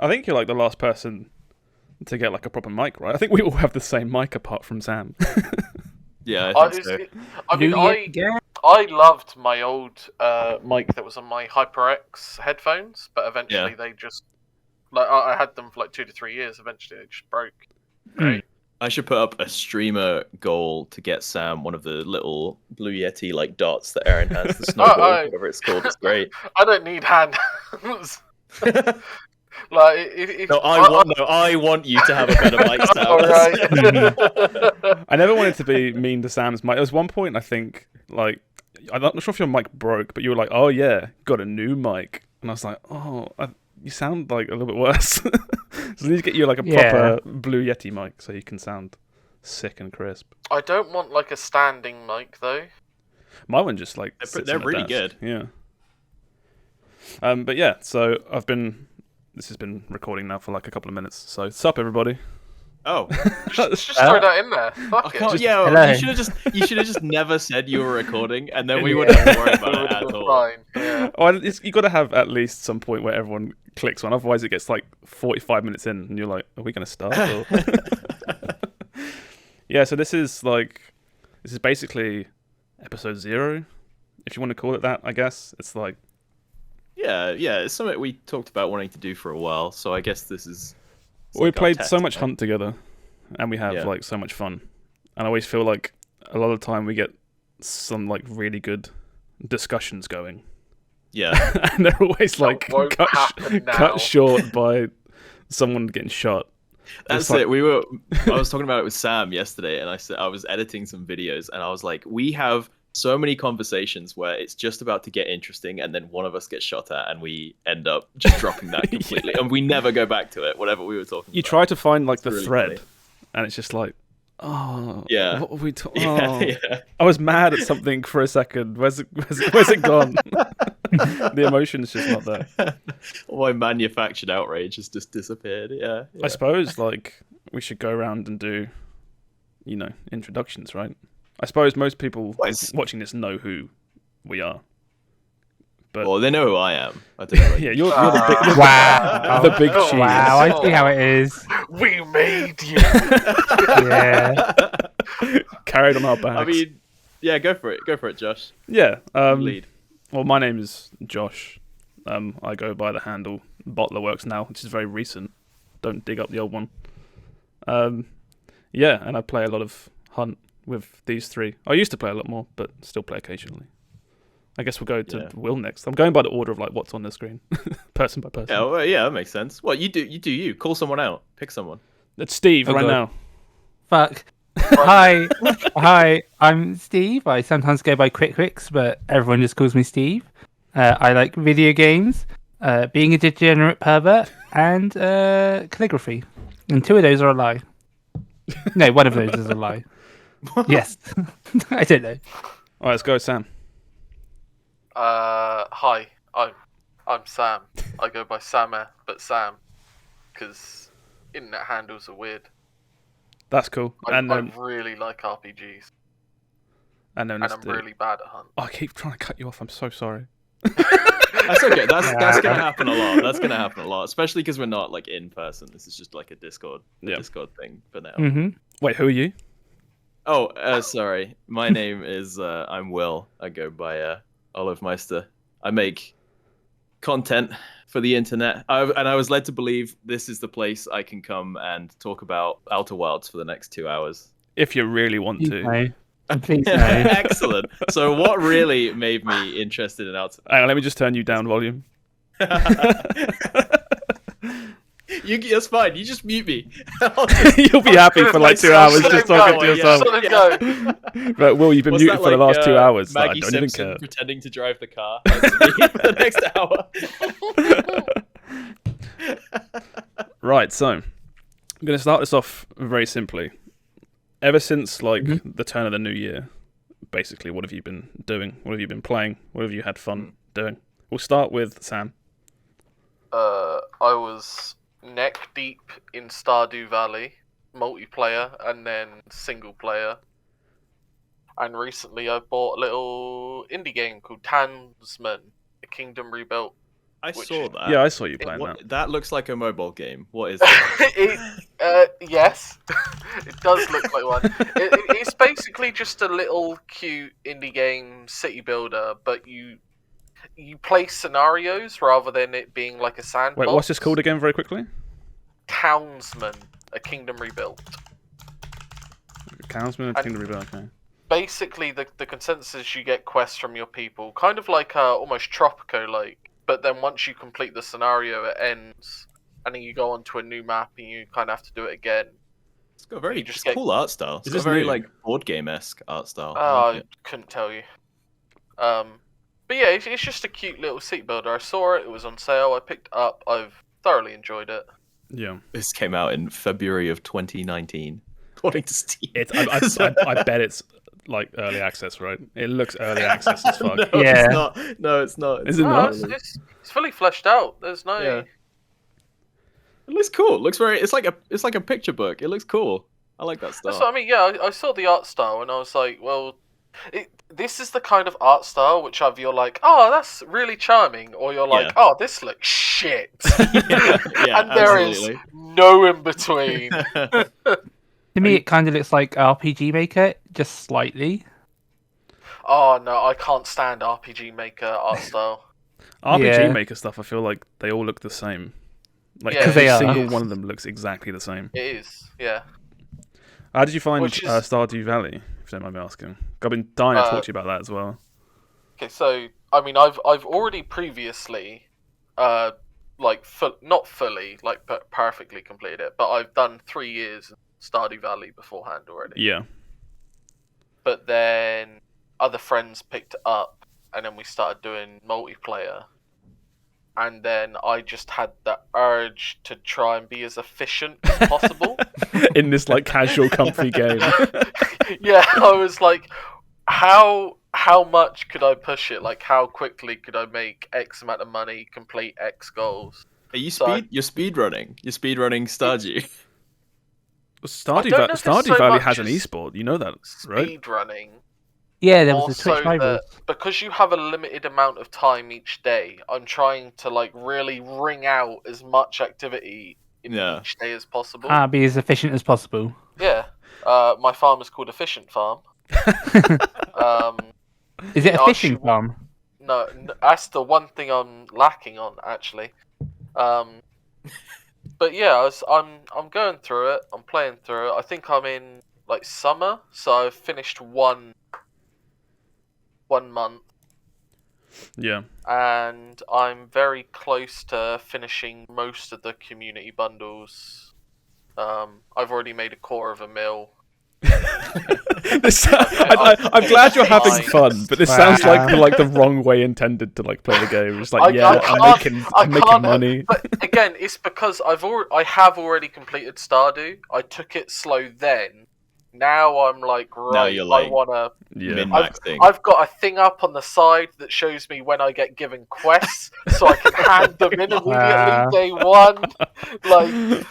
I think you're like the last person to get like a proper mic, right? I think we all have the same mic apart from Sam. Yeah, I think so. I mean, I loved my old mic that was on my HyperX headphones, but eventually they just I had them for like 2 to 3 years. Eventually, they just broke. Right. I should put up a streamer goal to get Sam one of the little Blue Yeti like dots that Aaron has, the snowball, whatever it's called. It's great. I don't need handhelds. Like, I want you to have a better mic, Sam. All right. I never wanted to be mean to Sam's mic. There was one point I think, like, I'm not sure if your mic broke, but you were like, "Oh yeah, got a new mic," and I was like, "Oh, you sound like a little bit worse." So you need to get you like a proper Blue Yeti mic so you can sound sick and crisp. I don't want like a standing mic though. My one just like they're really good. Yeah. But yeah, so this has been recording now for like a couple of minutes. So sup everybody. Oh, just throw that in you should have just never said you were recording, and then we wouldn't have to worry about it at all. Fine. Yeah. Oh, you got to have at least some point where everyone clicks on. Otherwise, it gets like 45 minutes in, and you're like, "Are we going to start?" Yeah. So this is basically episode 0, if you want to call it that. I guess it's like. Yeah, it's something we talked about wanting to do for a while. So I guess this is. We played so much Hunt together, and we have like so much fun. And I always feel like a lot of the time we get some like really good discussions going. Yeah, and they're always like cut short by someone getting shot. That's it. I was talking about it with Sam yesterday, and I was editing some videos, and I was like, we have so many conversations where it's just about to get interesting, and then one of us gets shot at, and we end up just dropping that completely, and we never go back to it. Whatever we were talking about. You try to find like the really thread, funny. And it's just like, oh, yeah. What were we talking? Yeah. I was mad at something for a second. Where's it gone? The emotion's just not there. My manufactured outrage has just disappeared. Yeah. I suppose like we should go around and do, introductions, right? I suppose most people watching this know who we are. But well, they know who I am. I don't know. Yeah, you're the big the big cheese. Wow, I see how it is. We made you. Yeah. Carried on our backs. I mean, yeah, go for it, Josh. Yeah. Lead. Well, my name is Josh. I go by the handle BottlerWorks now, which is very recent. Don't dig up the old one. Yeah, and I play a lot of Hunt with these three. I used to play a lot more, but still play occasionally. I guess we'll go to Will next. I'm going by the order of like what's on the screen, person by person. Yeah, well, that makes sense. Well, you do you. Call someone out. Pick someone. It's Steve right now. Fuck. Hi, I'm Steve. I sometimes go by Quikwix, but everyone just calls me Steve. I like video games, being a degenerate pervert, and calligraphy. And 2 of those are a lie. No, one of those is a lie. Yes. I don't know. All right, let's go, Sam. Hi, I'm Sam. I go by Sammeh, but Sam, because internet handles are weird. That's cool. I really like RPGs. And I'm really bad at Hunt. Oh, I keep trying to cut you off. I'm so sorry. That's okay. That's gonna happen a lot. That's gonna happen a lot, especially because we're not like in person. This is just like a Discord thing for now. Mm-hmm. Wait, who are you? Oh, sorry. My name is I'm Will. I go by Olivmeister. I make content for the internet, and I was led to believe this is the place I can come and talk about Outer Wilds for the next 2 hours. If you really want to. Please no. Excellent. So what really made me interested in Outer Wilds? Hang on, let me just turn you down volume. That's fine. You just mute me. You'll be happy for like 2 hours just talking to yourself. But Will, you've been muted for the last 2 hours. Maggie I don't even Simpson care. Pretending to drive the car for the next hour. Right, so I'm going to start this off very simply. Ever since the turn of the new year, basically, what have you been doing? What have you been playing? What have you had fun doing? We'll start with Sam. I was neck deep in Stardew Valley, multiplayer and then single player. And recently I bought a little indie game called Tansman, A Kingdom Rebuilt. I saw that. Yeah, I saw you playing that. That looks like a mobile game. What is it? Yes, it does look like one. It's basically just a little cute indie game city builder, but you play scenarios rather than it being like a sandbox. Wait, what's this called again, very quickly? Townsman, A Kingdom Rebuilt. Townsman, A Kingdom Rebuilt. Okay. Basically, the consensus, you get quests from your people, kind of like almost Tropico-like. But then once you complete the scenario, it ends, and then you go on to a new map, and you kind of have to do it again. It's got a very cool art style. It's got very like board game-esque art style. I couldn't tell you. But yeah, it's just a cute little seat builder. I saw it; it was on sale. I picked it up. I've thoroughly enjoyed it. Yeah. This came out in February of 2019, according to Steam. I bet it's like early access, right? It looks early access as fuck. No, Yeah. it's not. No, it's not. Is it not? It's fully fleshed out. There's no. Yeah. It looks cool. It looks very. It's like a picture book. It looks cool. I like that style. That's what I mean. Yeah, I saw the art style, and I was like, well, this is the kind of art style which either you're like, oh, that's really charming, or you're like, oh, this looks shit. yeah, and there is no in between. To me, it kind of looks like RPG Maker, just slightly. Oh no, I can't stand RPG Maker art style. RPG Maker stuff, I feel like they all look the same. Like every single one of them looks exactly the same. It is, yeah. How did you find Stardew Valley? If you don't mind me asking, I've been dying to talk to you about that as well. Okay, so I mean, I've already previously, not fully, like perfectly completed it, but I've done 3 years in Stardew Valley beforehand already. Yeah. But then other friends picked it up, and then we started doing multiplayer. And then I just had the urge to try and be as efficient as possible. In this like casual, comfy game. Yeah, I was like, how much could I push it? Like, how quickly could I make X amount of money, complete X goals? Are you you're speedrunning? You're speedrunning Stardew? Stardew Valley has an esport, you know that, right? Speedrunning. Yeah, there was a Twitch rival. Because you have a limited amount of time each day, I'm trying to like really wring out as much activity in each day as possible. Be as efficient as possible. Yeah. My farm is called Efficient Farm. Is it a fishing farm? No, that's the one thing I'm lacking on, actually. But yeah, I'm going through it. I'm playing through it. I think I'm in like summer, so I've finished one month. Yeah. And I'm very close to finishing most of the community bundles. I've already made a core of a mill. I'm glad you're having fun, but this sounds like the wrong way intended to like play the game. It's like, I'm making money. But again, it's because I have already completed Stardew. I took it slow then. Now I'm like, right, now you're like, I wanna. Min-maxing. I've got a thing up on the side that shows me when I get given quests, so I can hand them in immediately day one. Like,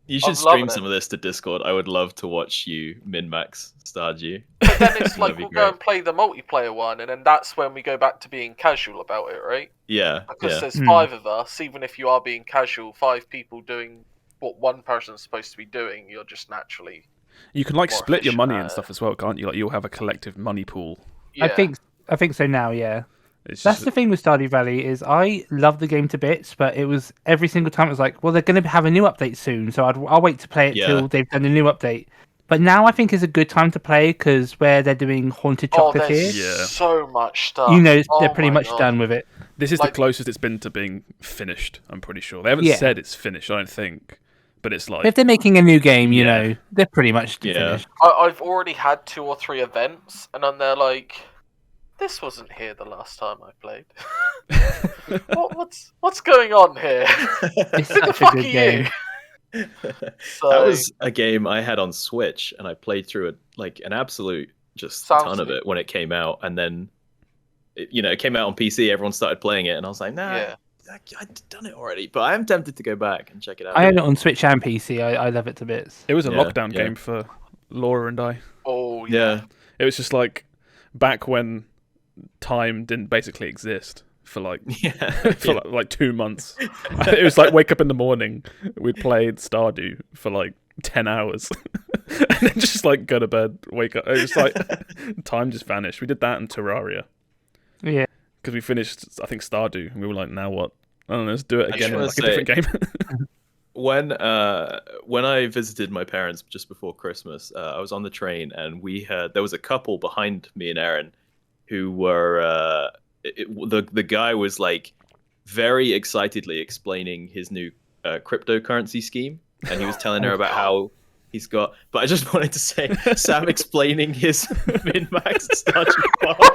you should stream some of this to Discord. I would love to watch you min-max Stardew. But then it's like, we'll go and play the multiplayer one, and then that's when we go back to being casual about it, right? Yeah. Because there's 5 of us, even if you are being casual, 5 people doing what one person's supposed to be doing, you're just naturally... You can like split your money and stuff as well, can't you? Like you'll have a collective money pool. Yeah. I think so now, yeah. That's the thing with Stardew Valley is I love the game to bits, but it was every single time it was like, well, they're going to have a new update soon, so I'll wait to play it till they've done a new update. But now I think is a good time to play because where they're doing Haunted Chocolatier, so much stuff. You know, they're pretty much done with it. This is the closest it's been to being finished. I'm pretty sure they haven't said it's finished. I don't think. But it's like... If they're making a new game, you know, they're pretty much finished. I've already had 2 or 3 events, and then they're like, this wasn't here the last time I played. What's going on here? It's such a good game. That was a game I had on Switch, and I played through it like an absolute ton of it when it came out, and then it came out on PC. Everyone started playing it, and I was like, nah. I'd done it already, but I am tempted to go back and check it out. I own it on Switch and PC. I love it to bits. It was a lockdown game for Laura and I. Oh, yeah. It was just like back when time didn't basically exist for like Yeah. like 2 months. It was like wake up in the morning, we'd played Stardew for like 10 hours, and then just like go to bed, wake up. It was like time just vanished. We did that in Terraria. Yeah. Because we finished, I think, Stardew, and we were like, now what? I don't know, let's do it again in like say, a different game. When I visited my parents just before Christmas, I was on the train, and there was a couple behind me and Aaron who were the guy was like very excitedly explaining his new cryptocurrency scheme, and he was telling her about how he's got. But I just wanted to say, Sam explaining his min-max Stardew Valley.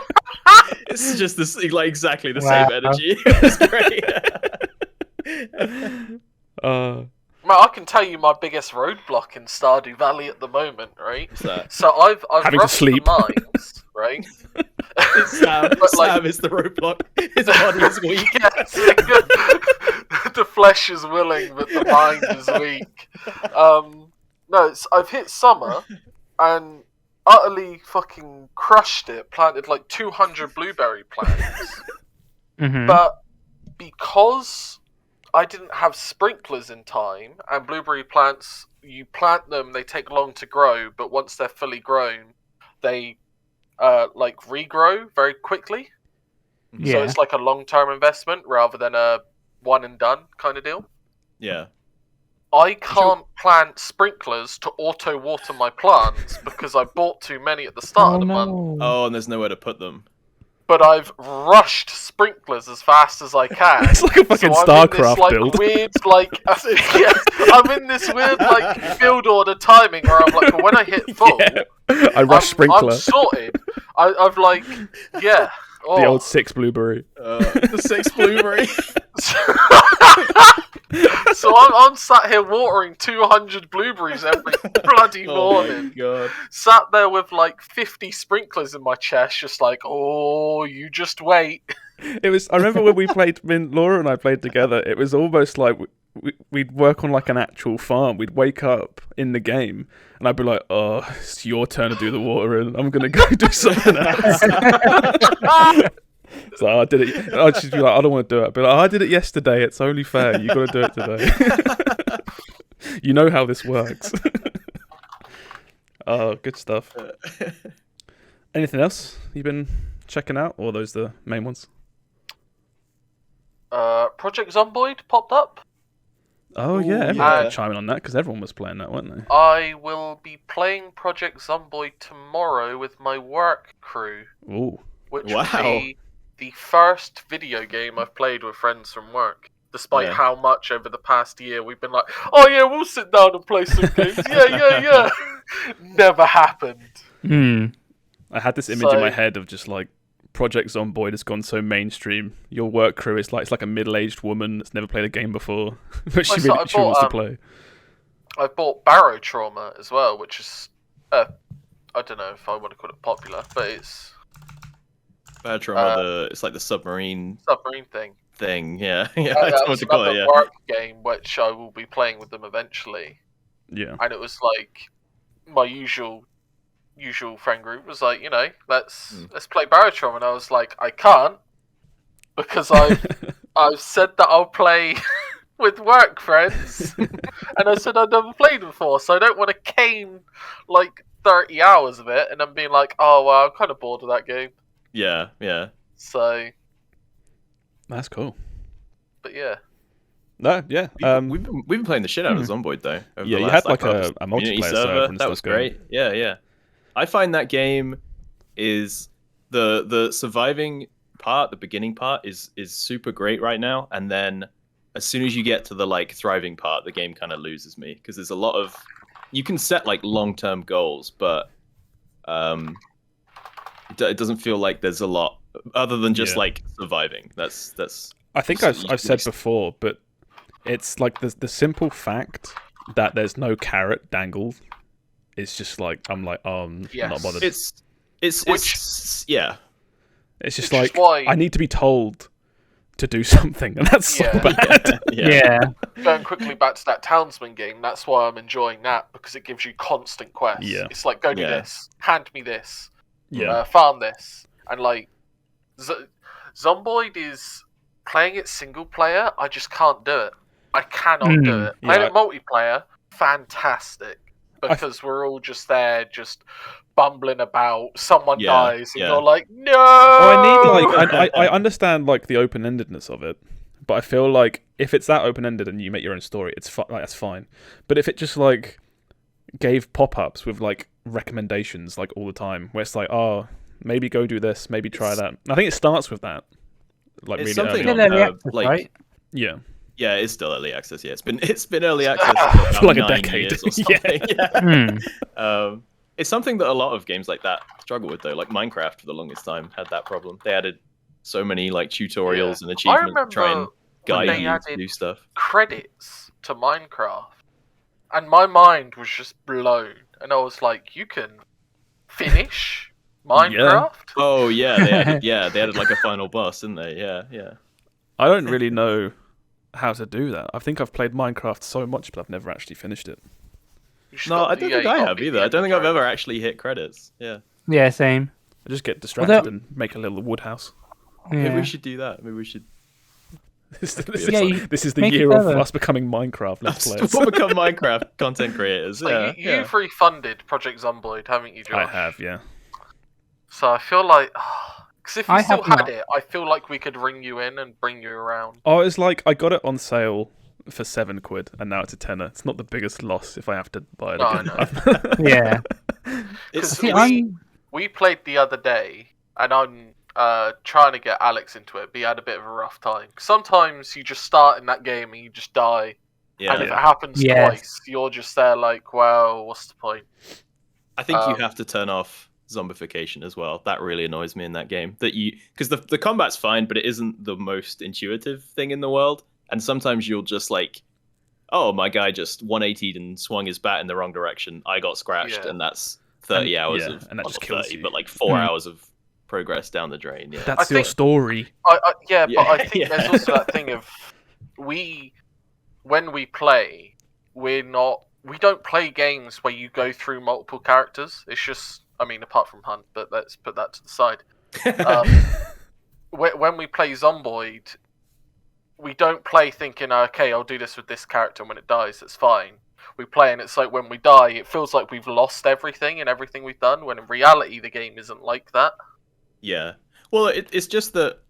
It's just this, like, exactly the same energy. It's great. Man, I can tell you my biggest roadblock in Stardew Valley at the moment, right? What's that? So I've Having to rushed sleep. the mines, right? Sam is the roadblock. His body is weak. Yes, the flesh is willing, but the mind is weak. No, I've hit summer and utterly fucking crushed it. Planted like 200 blueberry plants, but because I didn't have sprinklers in time, and blueberry plants, you plant them, they take long to grow, but once they're fully grown, they like regrow very quickly. Yeah. So it's like a long-term investment rather than a one and done kind of deal. Yeah. I can't plant sprinklers to auto-water my plants because I bought too many at the start of the month. Oh, and there's nowhere to put them. But I've rushed sprinklers as fast as I can. It's like a fucking StarCraft build. Weird, I'm in this weird like field order timing where I'm like, well, when I hit full, I rush sprinkler. I'm sorted. I've like, yeah. Oh. The old 6 blueberry. The 6 blueberry. So I'm sat here watering 200 blueberries every bloody morning. Oh my God. Sat there with like 50 sprinklers in my chest, just like, oh, you just wait. It was. I remember when Laura and I played together. It was almost like we'd work on like an actual farm. We'd wake up in the game, and I'd be like, "Oh, it's your turn to do the watering. I'm gonna go do something else." So I did it. I'd just be like, "I don't want to do it." I'd be like, I did it yesterday. It's only fair. You got to do it today. You know how this works. Oh, good stuff. Anything else you've been checking out, or are those the main ones? Project Zomboid popped up. Oh yeah, everyone could chime in on that because everyone was playing that, weren't they? I will be playing Project Zomboid tomorrow with my work crew. Ooh. Which will be the first video game I've played with friends from work. Despite how much over the past year we've been like, oh yeah, we'll sit down and play some games. Yeah. Never happened. I had this image in my head of just like Project Zomboid has gone so mainstream. Your work crew is like, it's like a middle-aged woman that's never played a game before, but she wants to play. I bought Barrow Trauma as well, which is I don't know if I want to call it popular, but it's Barrow Trauma. It's like the submarine thing. Yeah, that's another work game which I will be playing with them eventually. Yeah, and it was like my usual friend group was like, let's play Barrow Trauma, and I was like, I can't because I've said that I'll play with work friends, and I said I've never played before, so I don't want to cane like 30 hours of it, and I'm being like, oh well, I'm kind of bored of that game. Yeah. So that's cool. But yeah. No, yeah. We've been playing the shit out of Zomboid though. Yeah, you had like a multiplayer server and that was great. Yeah. I find that game is the surviving part, the beginning part is super great right now, and then as soon as you get to the like thriving part, the game kind of loses me because there's a lot of you can set like long-term goals, but it doesn't feel like there's a lot other than just like surviving. That's. I think I've said before, but it's like the simple fact that there's no carrot dangled. It's just like I'm not bothered. It's just like I need to be told to do something, and that's so bad. Yeah. Going quickly back to that Townsman game, that's why I'm enjoying that, because it gives you constant quests. Yeah. It's like, go do this, hand me this, Yeah. farm this, and like Zomboid is playing it single player. I just can't do it. I cannot do it. Playing it multiplayer, fantastic, because we're all just there, just bumbling about. Someone dies, and you're like, no. I understand like the open-endedness of it, but I feel like if it's that open-ended and you make your own story, it's like, that's fine. But if it just like gave pop-ups with like recommendations like all the time, where it's like, oh, maybe go do this, maybe try that. I think it starts with that. Like it's really something early on. like right? Yeah. Yeah, it's still early access. Yeah, it's been early access for like a 9 decade years or something. Yeah. It's something that a lot of games like that struggle with, though. Like Minecraft, for the longest time, had that problem. They added so many like tutorials and achievements to try and guide you to do stuff. Credits to Minecraft, and my mind was just blown. And I was like, "You can finish Minecraft?" Oh yeah, they added like a final boss, didn't they? Yeah. I don't really know how to do that. I think I've played Minecraft so much, but I've never actually finished it. No, I don't think I have either. I don't think I've ever actually hit credits. Yeah. Yeah, same. I just get distracted and make a little wood house. Yeah. Maybe we should do that. Maybe we should. This is the year of us becoming Minecraft Let's Players. We'll become Minecraft content creators. So you've refunded Project Zomboid, haven't you, Josh? I have, yeah. So I feel like, because if you still had it, I feel like we could ring you in and bring you around. Oh, it's like I got it on sale for £7, and now it's a tenner. It's not the biggest loss if I have to buy it again. Yeah. Because we played the other day, and I'm trying to get Alex into it, but he had a bit of a rough time. Sometimes you just start in that game and you just die. Yeah. And if it happens twice, you're just there like, well, what's the point? I think you have to turn off zombification as well. That really annoys me in that game. Because the combat's fine, but it isn't the most intuitive thing in the world. And sometimes you'll just like, oh, my guy just 180'd and swung his bat in the wrong direction. I got scratched, and that's 30 hours of, and that just kills you. But like 4 hours of progress down the drain. Yeah, that's your story. But I think there's also that thing of when we play, we don't play games where you go through multiple characters. It's just, I mean, apart from Hunt, but let's put that to the side. When we play Zomboid, we don't play thinking, okay, I'll do this with this character, and when it dies, it's fine. We play, and it's like when we die, it feels like we've lost everything and everything we've done, when in reality, the game isn't like that. Yeah. Well, it's just that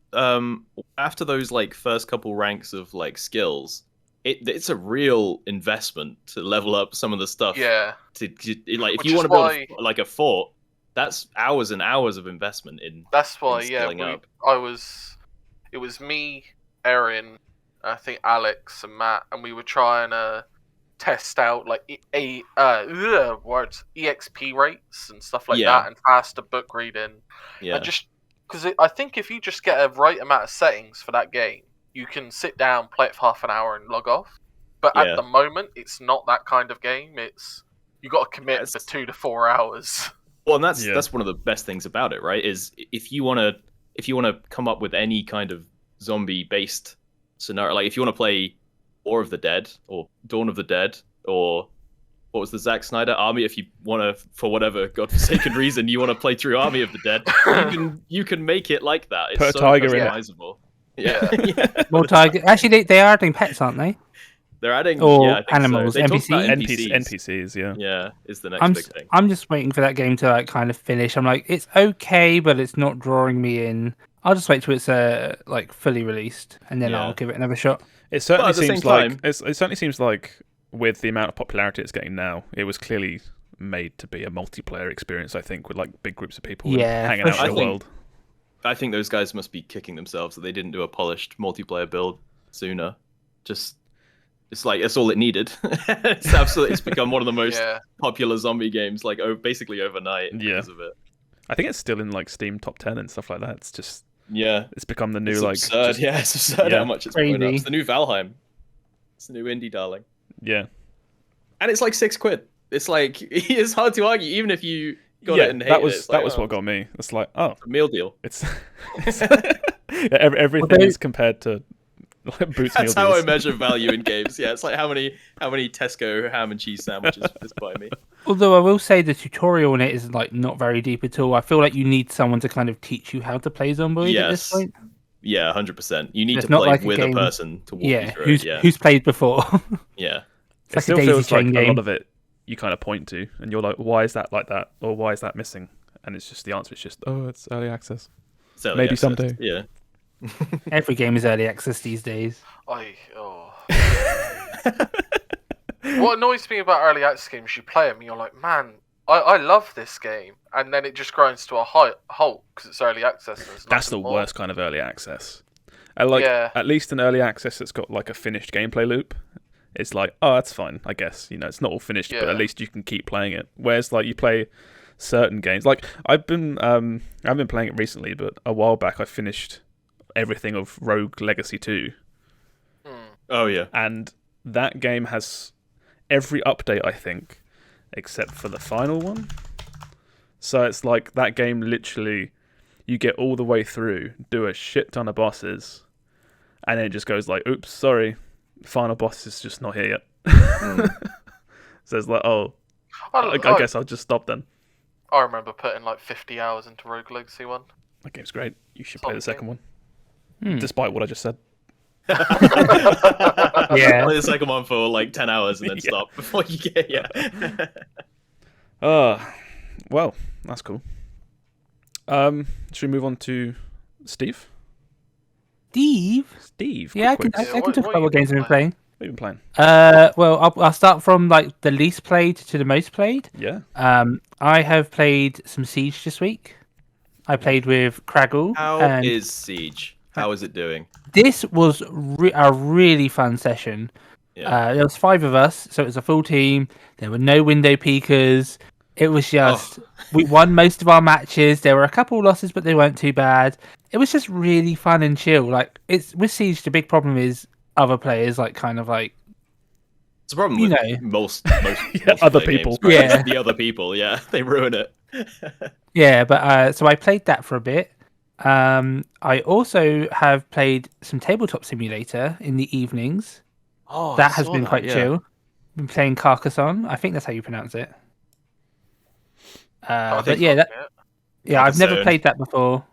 after those like first couple ranks of like skills, it's a real investment to level up some of the stuff. Yeah. If you want to build like a fort, that's hours and hours of investment in. That's why, up. It was me, Erin, I think Alex and Matt, and we were trying to test out like EXP rates and stuff like that, and faster book reading. Yeah. And just because I think if you just get a right amount of settings for that game, you can sit down, play it for half an hour, and log off. But at the moment, it's not that kind of game. It's you got to commit for 2 to 4 hours. Well, and that's one of the best things about it, right? Is if you want to come up with any kind of zombie-based scenario, like if you want to play War of the Dead or Dawn of the Dead or what was the Zack Snyder Army, if you want to, for whatever godforsaken reason, you want to play through Army of the Dead, you can make it like that. It's Put so tiger customizable. Yeah. More tiger. Actually, they are adding pets, aren't they? They're adding animals, so. NPCs. Yeah, is the next big thing. I'm just waiting for that game to like kind of finish. I'm like, it's okay, but it's not drawing me in. I'll just wait till it's like fully released, and then I'll give it another shot. It certainly seems like with the amount of popularity it's getting now, it was clearly made to be a multiplayer experience. I think with like big groups of people hanging out in the world. I think those guys must be kicking themselves that they didn't do a polished multiplayer build sooner. It's like that's all it needed. It's become one of the most popular zombie games, like basically overnight because of it. I think it's still in like Steam top 10 and stuff like that. It's just it's become the new it's absurd. It's absurd how much it's blown up. It's the new Valheim. It's the new indie darling. Yeah, and it's like £6. It's like it's hard to argue, even if you got it and hated it. That was what got me. It's like a meal deal. It's everything is compared to like Boots. That's how I measure value in games. Yeah, it's like how many Tesco ham and cheese sandwiches this buy me. Although I will say the tutorial in it is like not very deep at all. I feel like you need someone to kind of teach you how to play Zomboid at this point. Yeah, 100%. You need It's to not play like a with a game- person to walk you through who's it. Yeah, who's played before. yeah. It like a still daisy feels like chain a lot game. of it you kind of point to, and you're like, why is that like that, or why is that missing? And it's just the answer is just, oh, it's early access. So, Maybe yeah, someday. Yeah. Every game is early access these days. What annoys me about early access games, you play them and you're like, man, I love this game, and then it just grinds to a halt because it's early access. And there's That's the nothing more. worst kind of early access. At least in early access, it's got like a finished gameplay loop. It's like, oh, that's fine, I guess. You know, it's not all finished, but at least you can keep playing it. Whereas, like, you play certain games, like I haven't been playing it recently, but a while back I finished everything of Rogue Legacy 2. Oh yeah. And that game has every update, I think, except for the final one. So it's like that game literally, you get all the way through, do a shit ton of bosses, and then it just goes like, oops, sorry, the final boss is just not here yet. So it's like, oh, I guess I'll just stop then. I remember putting like 50 hours into Rogue Legacy 1. That game's great. You should play the Solid second one. Despite what I just said. Yeah. Play the second one for like 10 hours and then stop before you get Well, that's cool. Should we move on to Steve? Steve. Yeah, I Quikwix. can talk about what games I've been playing. What have you been playing? Well, I'll start from like the least played to the most played. Yeah. I have played some Siege this week. I played with Craggle. How and is Siege? How is it doing? this was a really fun session. Yeah. There was 5 of us, so it was a full team. There were no window peekers. It was just we won most of our matches. There were a couple losses, but they weren't too bad. It was just really fun and chill. Like it's with Siege, the big problem is other players like kind of like It's a problem you with know. most other player people. games, right? Yeah. The other people, yeah. They ruin it. Yeah, but so I played that for a bit. I also have played some Tabletop Simulator in the evenings. Oh, That has been quite yeah. chill. Been playing Carcassonne. I think that's how you pronounce it. But yeah, I've never Carcassonne. played that before.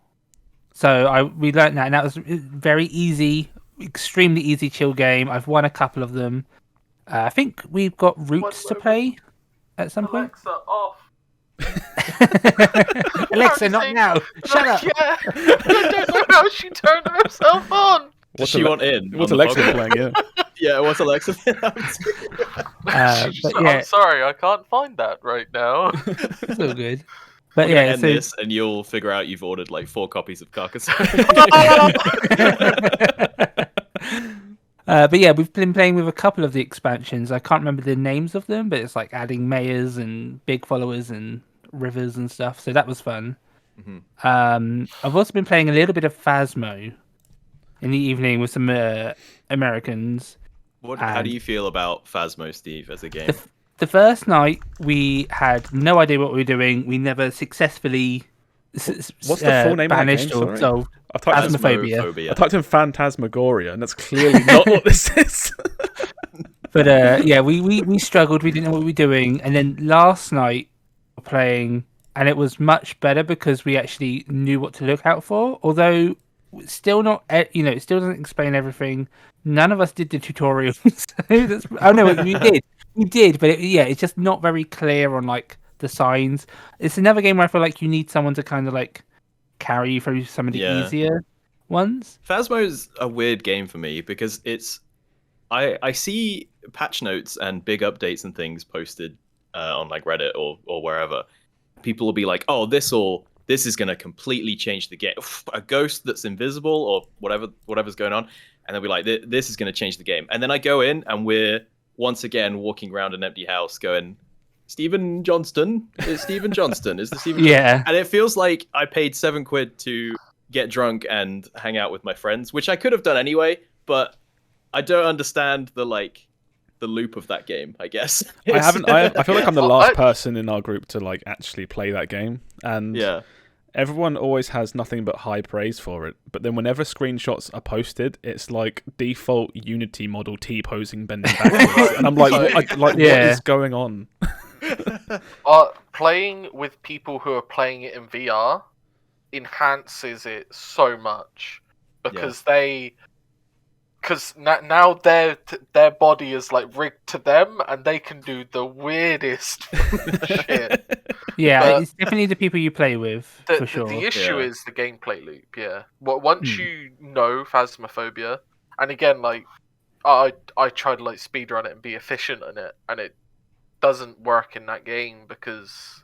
So we learnt that, and that was very easy, extremely easy, chill game. I've won a couple of them. I think we've got Roots to play at some point. Alexa, off. Alexa, not now. Shut up. Yeah. I don't know how she turned herself on. Does she want in? What's on the Alexa podcast? playing? Yeah. Yeah, what's Alexa been up to? But yeah, I'm sorry, I can't find that right now. it's all good. But We're gonna yeah, end so this and you'll figure out you've ordered like 4 copies of Carcassonne. but yeah, we've been playing with a couple of the expansions. I can't remember the names of them, but it's like adding mayors and big followers and rivers and stuff. So that was fun. I've also been playing a little bit of Phasmo in the evening with some Americans. How do you feel about Phasmo, Steve, as a game? The first night we had no idea what we were doing. We never successfully What's the full name of that banished game? or Sorry? solved I typed Phasmophobia. I typed in Phantasmagoria, and that's clearly not what this is. But yeah, we struggled. We didn't know what we were doing. And then last night we were playing, and it was much better because we actually knew what to look out for. Although still not, it still doesn't explain everything. None of us did the tutorials. Oh no, we did. We did, but it's just not very clear on like the signs. It's another game where I feel like you need someone to kind of like carry you through some of the easier ones. Phasmo is a weird game for me because I see patch notes and big updates and things posted on like Reddit or wherever. People will be like, "Oh, this is going to completely change the game. A ghost that's invisible or whatever's going on," and they'll be like, "This is going to change the game." And then I go in and we're once again walking around an empty house, going, "Stephen Johnston? Is Stephen Johnston? Is the Stephen?" Yeah. And it feels like I paid £7 to get drunk and hang out with my friends, which I could have done anyway, but I don't understand the loop of that game, I guess. I feel like I'm the last person in our group to like actually play that game, and everyone always has nothing but high praise for it. But then whenever screenshots are posted, it's like default Unity model T-posing bending backwards, and I'm like, what is going on? Playing with people who are playing it in VR enhances it so much because now their body is like rigged to them, and they can do the weirdest shit. Yeah, But it's definitely the people you play with, for sure. The issue is the gameplay loop. Yeah, once you know Phasmophobia, and again, like I try to like speedrun it and be efficient in it, and it doesn't work in that game because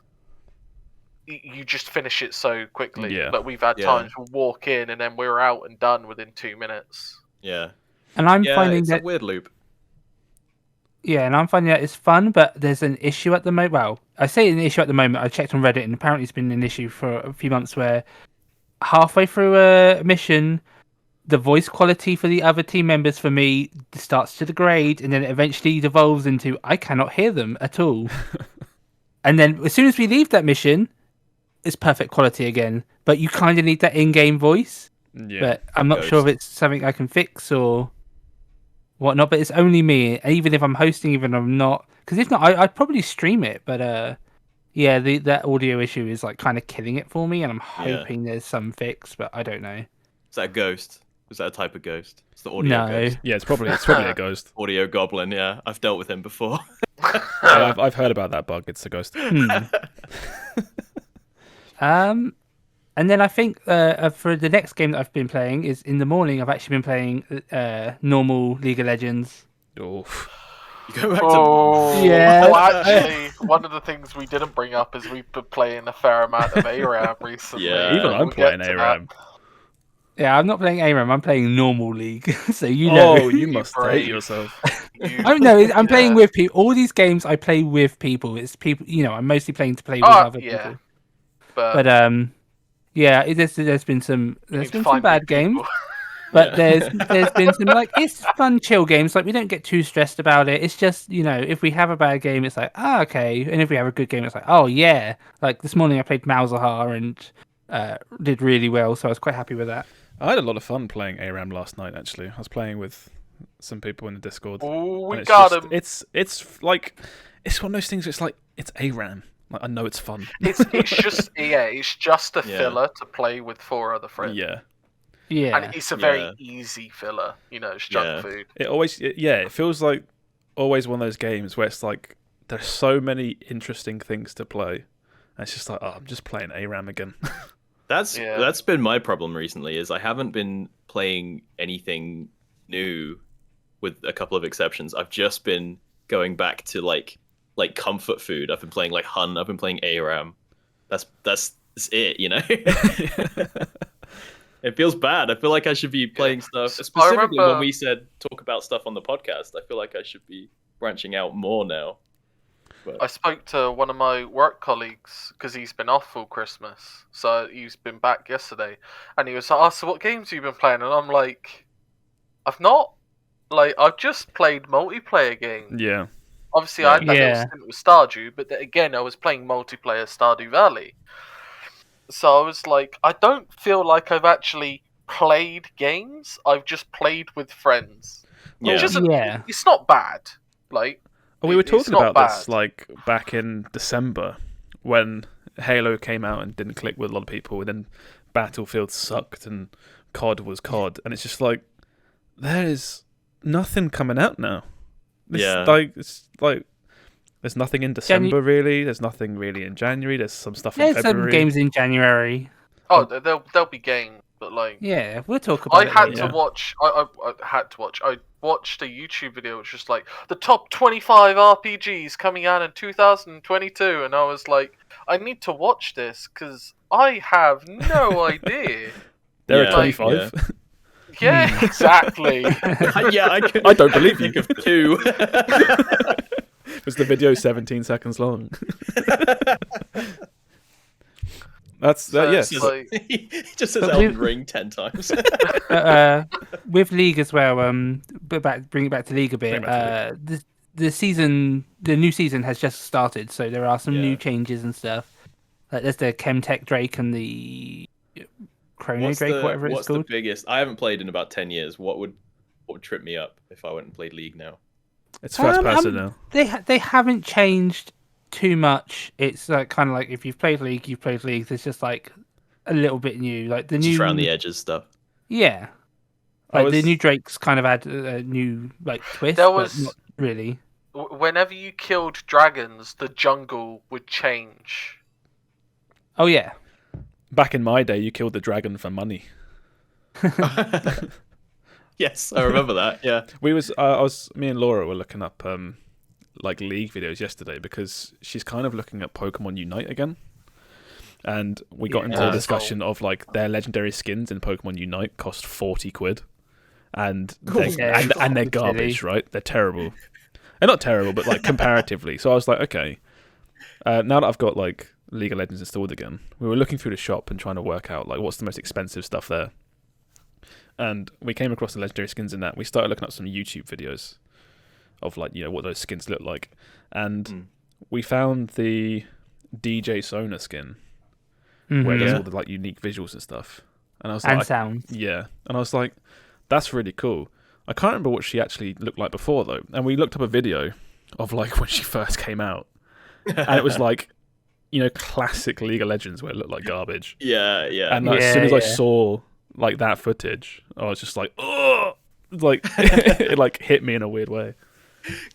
you just finish it so quickly. Yeah. Like we've had times we'll walk in and then we're out and done within 2 minutes. Yeah. And I'm finding it's that a weird loop. Yeah, and I'm finding that it's fun, but there's an issue at the moment. Well, I say an issue at the moment. I checked on Reddit, and apparently it's been an issue for a few months where halfway through a mission, the voice quality for the other team members for me starts to degrade, and then it eventually devolves into I cannot hear them at all. And then as soon as we leave that mission, it's perfect quality again. But you kind of need that in-game voice. Yeah. But I'm not sure if it's something I can fix or whatnot, but it's only me. Even if I'm hosting, even if I'm not, because if not, I'd probably stream it. But that audio issue is like kind of killing it for me, and I'm hoping there's some fix, but I don't know. Is that a ghost? Is that a type of ghost? It's the audio ghost. Yeah, it's probably a ghost. Audio goblin. Yeah, I've dealt with him before. Yeah, I've heard about that bug. It's a ghost. And then I think for the next game that I've been playing is in the morning. I've actually been playing normal League of Legends. Oof. You go back to Yeah. Well, actually, one of the things we didn't bring up is we've been playing a fair amount of ARAM recently. Yeah. Even I'm We'll playing get to ARAM. Yeah, I'm not playing ARAM. I'm playing normal League. So you know. Oh, you must hate brave. yourself. I'm playing with people. All these games I play with people. It's people. I'm mostly playing to play with other people. But there's been some bad games. But there's been some like it's fun chill games. Like we don't get too stressed about it. It's just if we have a bad game, it's like okay, and if we have a good game, it's like oh yeah. Like this morning I played Malzahar and did really well, so I was quite happy with that. I had a lot of fun playing ARAM last night. Actually, I was playing with some people in the Discord. Oh, we and got him. It's like it's one of those things. Where it's like it's ARAM. Like, I know it's fun. It's just a filler to play with 4 other friends. Yeah. Yeah. And it's a very easy filler. It's junk food. It feels like always one of those games where it's like there's so many interesting things to play. And it's just like, I'm just playing ARAM again. That's been my problem recently. Is I haven't been playing anything new, with a couple of exceptions. I've just been going back to like comfort food. I've been playing like Hun. I've been playing ARAM. That's it. It feels bad. I feel like I should be playing stuff. Specifically when we said talk about stuff on the podcast, I feel like I should be branching out more now. But... I spoke to one of my work colleagues because he's been off for Christmas. So he's been back yesterday. And he was like, oh, so what games have you been playing? And I'm like, I've just played multiplayer games. Yeah. Obviously, I had that little stint with Stardew, but again, I was playing multiplayer Stardew Valley. So I was like, I don't feel like I've actually played games. I've just played with friends. Which it's not bad. Like, we were talking about this like back in December when Halo came out and didn't click with a lot of people, and then Battlefield sucked and COD was COD, and it's just like there's nothing coming out now. It's like there's nothing in December really. There's nothing really in January. There's some stuff in February. There's some games in January. Oh, there'll be games, but like we'll talk about it. I watched a YouTube video which was like the top 25 RPGs coming out in 2022, and I was like, I need to watch this because I have no idea. There are 25. Yeah, exactly. I don't believe you. Think of 2. Was the video 17 seconds long? That's He just says Elden Ring 10 times. With League as well. Bring it back to League a bit. The new season has just started, so there are some new changes and stuff. Like there's the Chemtech Drake and the Chrono Drake, whatever it's called. What's the biggest? I haven't played in about 10 years. What would trip me up if I went and played League now? It's first person now. They haven't changed too much. It's like kind of like if you've played League, you've played League. There's just like a little bit new, like the just new around the edges stuff. Yeah, The new Drakes kind of add a new like twist. There but was- not really. Whenever you killed dragons, the jungle would change. Oh yeah. Back in my day, you killed the dragon for money. Yes, I remember that. Yeah. Me and Laura were looking up like League videos yesterday because she's kind of looking at Pokemon Unite again. And we got into a discussion of like their legendary skins in Pokemon Unite cost 40 quid. And they're garbage, right? They're terrible. They're not terrible, but like comparatively. So I was like, okay. Now that I've got like League of Legends installed again, we were looking through the shop and trying to work out like what's the most expensive stuff there. And we came across the legendary skins in that. We started looking up some YouTube videos of like, what those skins look like. And we found the DJ Sona skin where it does all the like unique visuals and stuff. And I was like, sounds. Yeah. And I was like, that's really cool. I can't remember what she actually looked like before though. And we looked up a video of like when she first came out. And it was like, classic League of Legends where it looked like garbage. Yeah. And like, as soon as I saw like that footage, I was just like, oh, like it like hit me in a weird way.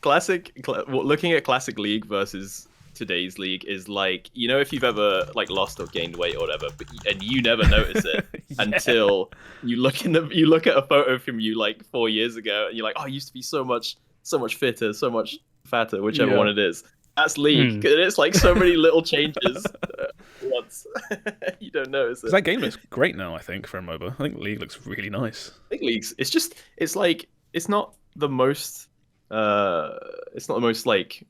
Looking at classic League versus today's League is like, if you've ever like lost or gained weight or whatever, and you never notice it until you look at a photo from you like 4 years ago, and you're like, oh, I used to be so much fitter, so much fatter, whichever one it is. That's League. And it's like so many little changes once. You don't notice it. That game looks great now, I think, for a MOBA. I think League looks really nice. I think League's it's not the most like,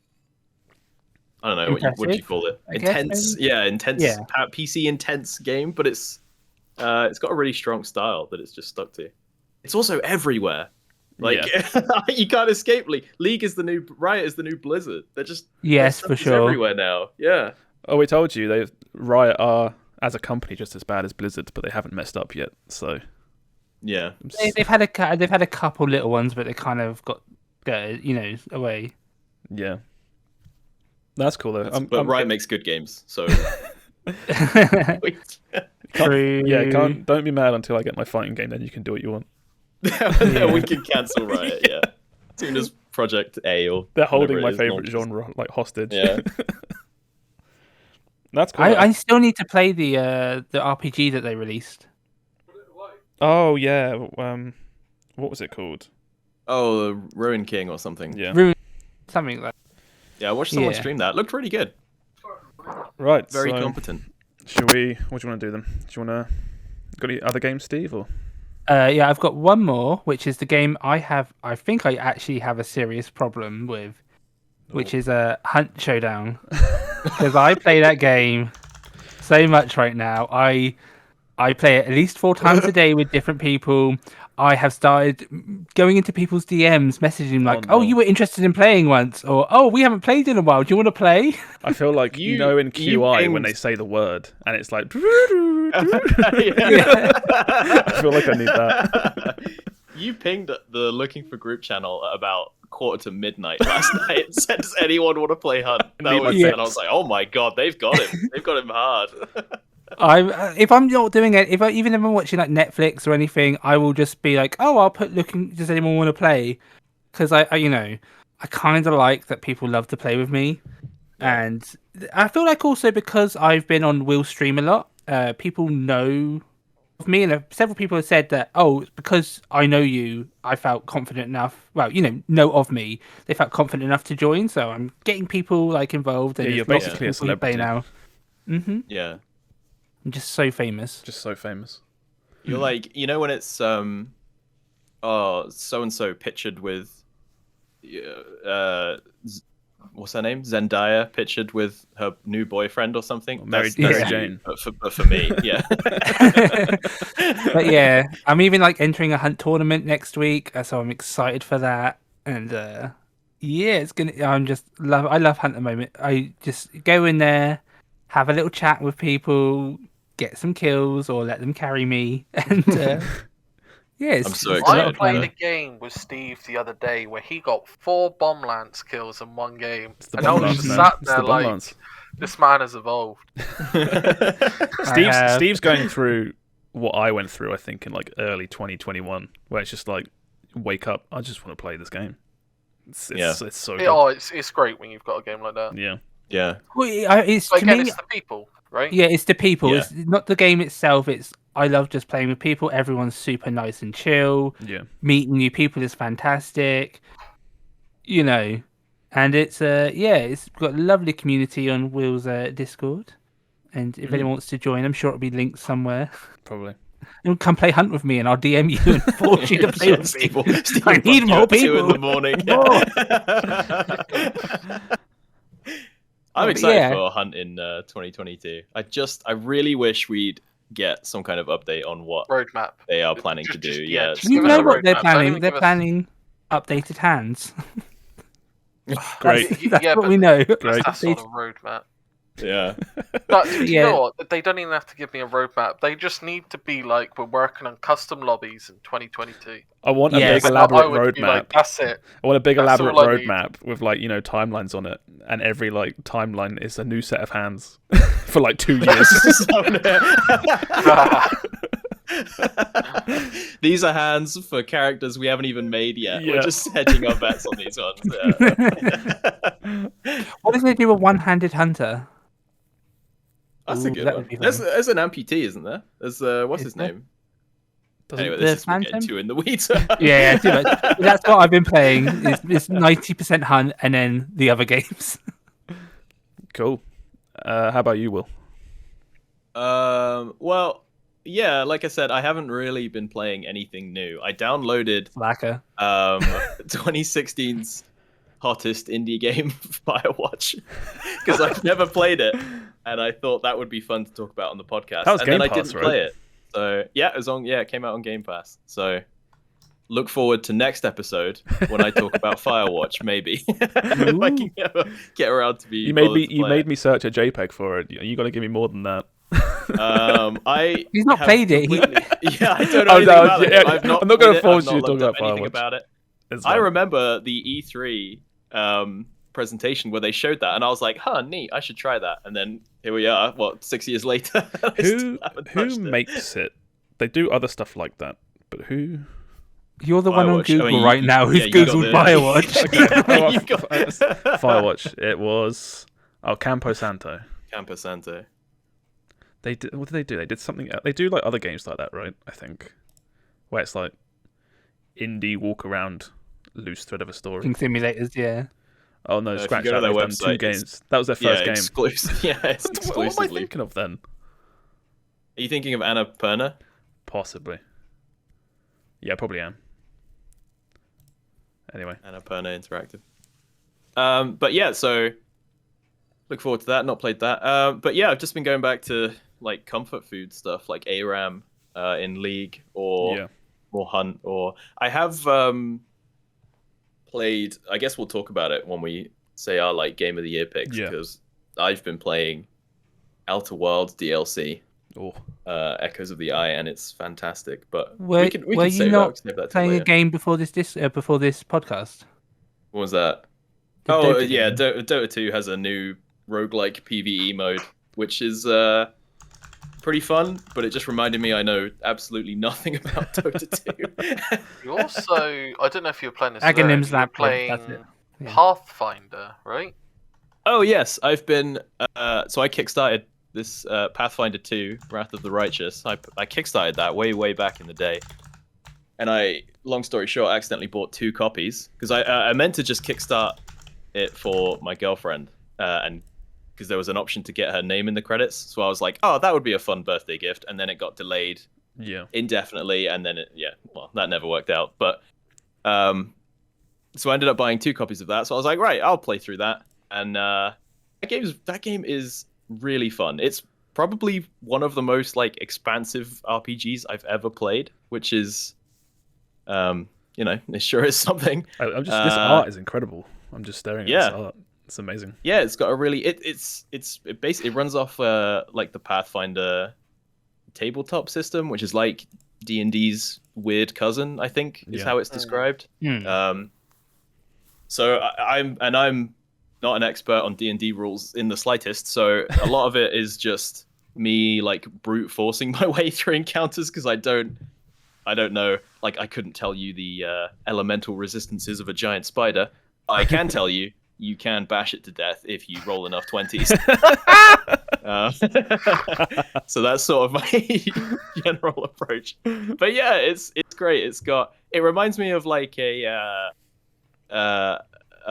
I don't know what do you call it? Intense, PC intense game, but it's got a really strong style that it's just stuck to. It's also everywhere. Like you can't escape League. Riot is the new Blizzard. They're just for sure everywhere now. Yeah. Oh, we told you Riot are as a company just as bad as Blizzard, but they haven't messed up yet. So yeah, they've had a couple little ones, but they kind of got away. Yeah. That's cool though. But Riot makes good games, so. Don't be mad until I get my fighting game. Then you can do what you want. We can cancel Riot. Yeah, as soon as Project A or they're holding my favorite genre like hostage. Yeah, that's cool. I still need to play the RPG that they released. Oh yeah, what was it called? Oh, Ruin King or something. Yeah, something like. Yeah, I watched someone stream that. It looked really good. Right, very competent. Should we? What do you want to do then? Do you want to? Got any other games, Steve? Or I've got one more, which is the game I think I actually have a serious problem with, which is a Hunt Showdown. Because I play that game so much right now. I play it at least 4 times a day with different people. I have started going into people's DMs, messaging like, "Oh, you were interested in playing once," or "Oh, we haven't played in a while. Do you want to play?" I feel like in QI when they say the word and it's like. I feel like I need that. You pinged the looking for group channel at about 1:45 last night and said, "Does anyone want to play Hunt?" That was it. And I was like, "Oh my god, they've got him! They've got him hard." If I'm not doing it, even if I'm watching like Netflix or anything, I will just be like, "Oh, I'll put looking. Does anyone want to play?" Because I kind of like that people love to play with me, and I feel like also because I've been on Will Stream a lot, people know of me, and several people have said that. Oh, because I know you, I felt confident enough. Well, know of me, they felt confident enough to join. So I'm getting people like involved. And you're basically a celebrity now. Yeah. I'm just so famous. You're like, when it's so and so pictured with what's her name? Zendaya pictured with her new boyfriend or something. Mary Jane. But for me, yeah. But yeah, I'm even like entering a Hunt tournament next week, so I'm excited for that. And it's gonna. I love Hunt at the moment. I just go in there, have a little chat with people, get some kills, or let them carry me, and I'm so excited. I played a game with Steve the other day where he got 4 bomb lance kills in one game, and I was just sat there like, this man has evolved. Steve's going through what I went through, I think, in like early 2021, where it's just like, wake up, I just want to play this game. It's so good. It's great when you've got a game like that. Yeah. Well, it's But to again, me. it's the people, right? Yeah, it's the people. Yeah. It's not the game itself. I love just playing with people. Everyone's super nice and chill. Yeah. Meeting new people is fantastic. You know, and it's it's got a lovely community on Will's Discord. And if anyone wants to join, I'm sure it'll be linked somewhere. Probably. And come play Hunt with me, and I'll DM you and force you to play with me. Steve I need more people. 2 in the morning. I'm excited for Hunt in 2022. I really wish we'd get some kind of update on what roadmap they are planning to do. You know what they're planning? They're planning updated hands. Great. That's what we know. Great. That's sort of roadmap. Yeah. But you know what? They don't even have to give me a roadmap. They just need to be like, we're working on custom lobbies in 2022. I want a big elaborate roadmap. Like, that's it. I want a big That's elaborate all I roadmap with like, timelines on it, and every like timeline is a new set of hands for like 2 years. These are hands for characters we haven't even made yet. Yeah. We're just hedging our bets on these ones. What if they do a one-handed hunter? That's a good one. There's an amputee, isn't there? There's what's his name? Anyway, this is getting too in the weeds. Yeah, too much. That's what I've been playing. It's 90% Hunt and then the other games. Cool. How about you, Will? Well, yeah, like I said, I haven't really been playing anything new. I downloaded 2016's hottest indie game, Firewatch, because I've never played it, and I thought that would be fun to talk about on the podcast. That was and Game then Pass, I didn't right? play it. So yeah, it was on. Yeah, it came out on Game Pass. So look forward to next episode when I talk about Firewatch. Maybe if I can ever get around to be. You made me search a JPEG for it. You got to give me more than that. He's not played it. Yeah, I don't know anything about it. I'm not going to force you to talk about anything about it. I remember the E3 presentation where they showed that, and I was like, "Huh, neat! I should try that." And then here we are. 6 years later? Who makes it? They do other stuff like that, but who? You're the one on Google right now who's Googled Firewatch. Firewatch. It was Campo Santo. Campo Santo. They did. What did they do? They did something. They do like other games like that, right? I think, where it's like indie walk around, loose thread of a story. Simulators, yeah. Oh no, scratch that. They've done 2 games. That was their first game. Exclusive. Yeah, it's exclusively. What am I thinking of then? Are you thinking of Annapurna? Possibly. Yeah, probably am. Anyway, Annapurna Interactive. But yeah, so look forward to that. Not played that. But yeah, I've just been going back to like comfort food stuff, like ARAM in League or Hunt, or I have played. I guess we'll talk about it when we say our like Game of the Year picks, because I've been playing Outer Worlds DLC. Echoes of the Eye, and it's fantastic. But were you not playing a game before this podcast? What was that? Dota 2 has a new roguelike PvE mode, which is pretty fun, but it just reminded me I know absolutely nothing about Dota 2. You also, I don't know if you were playing this. Agonim's you're playing Pathfinder, right? Oh yes, I've been. So I kickstarted this Pathfinder 2, Wrath of the Righteous. I kickstarted that way back in the day, and long story short, accidentally bought 2 copies because I meant to just kickstart it for my girlfriend, and because there was an option to get her name in the credits, so I was like, oh, that would be a fun birthday gift, and then it got delayed indefinitely, and then that never worked out. But so I ended up buying 2 copies of that. So I was like, right, I'll play through that, and that game is really fun. It's probably one of the most like expansive RPGs I've ever played, which is it sure is something. This art is incredible. I'm just staring at this art. It's amazing. Yeah, it's got a really it basically runs off like the Pathfinder tabletop system, which is like D&D's weird cousin, I think is how it's described. So I'm not an expert on D&D rules in the slightest, so a lot of it is just me like brute forcing my way through encounters because I don't know. Like I couldn't tell you the elemental resistances of a giant spider. I can tell you can bash it to death if you roll enough 20s. So that's sort of my general approach. But yeah, it's great. It reminds me of like a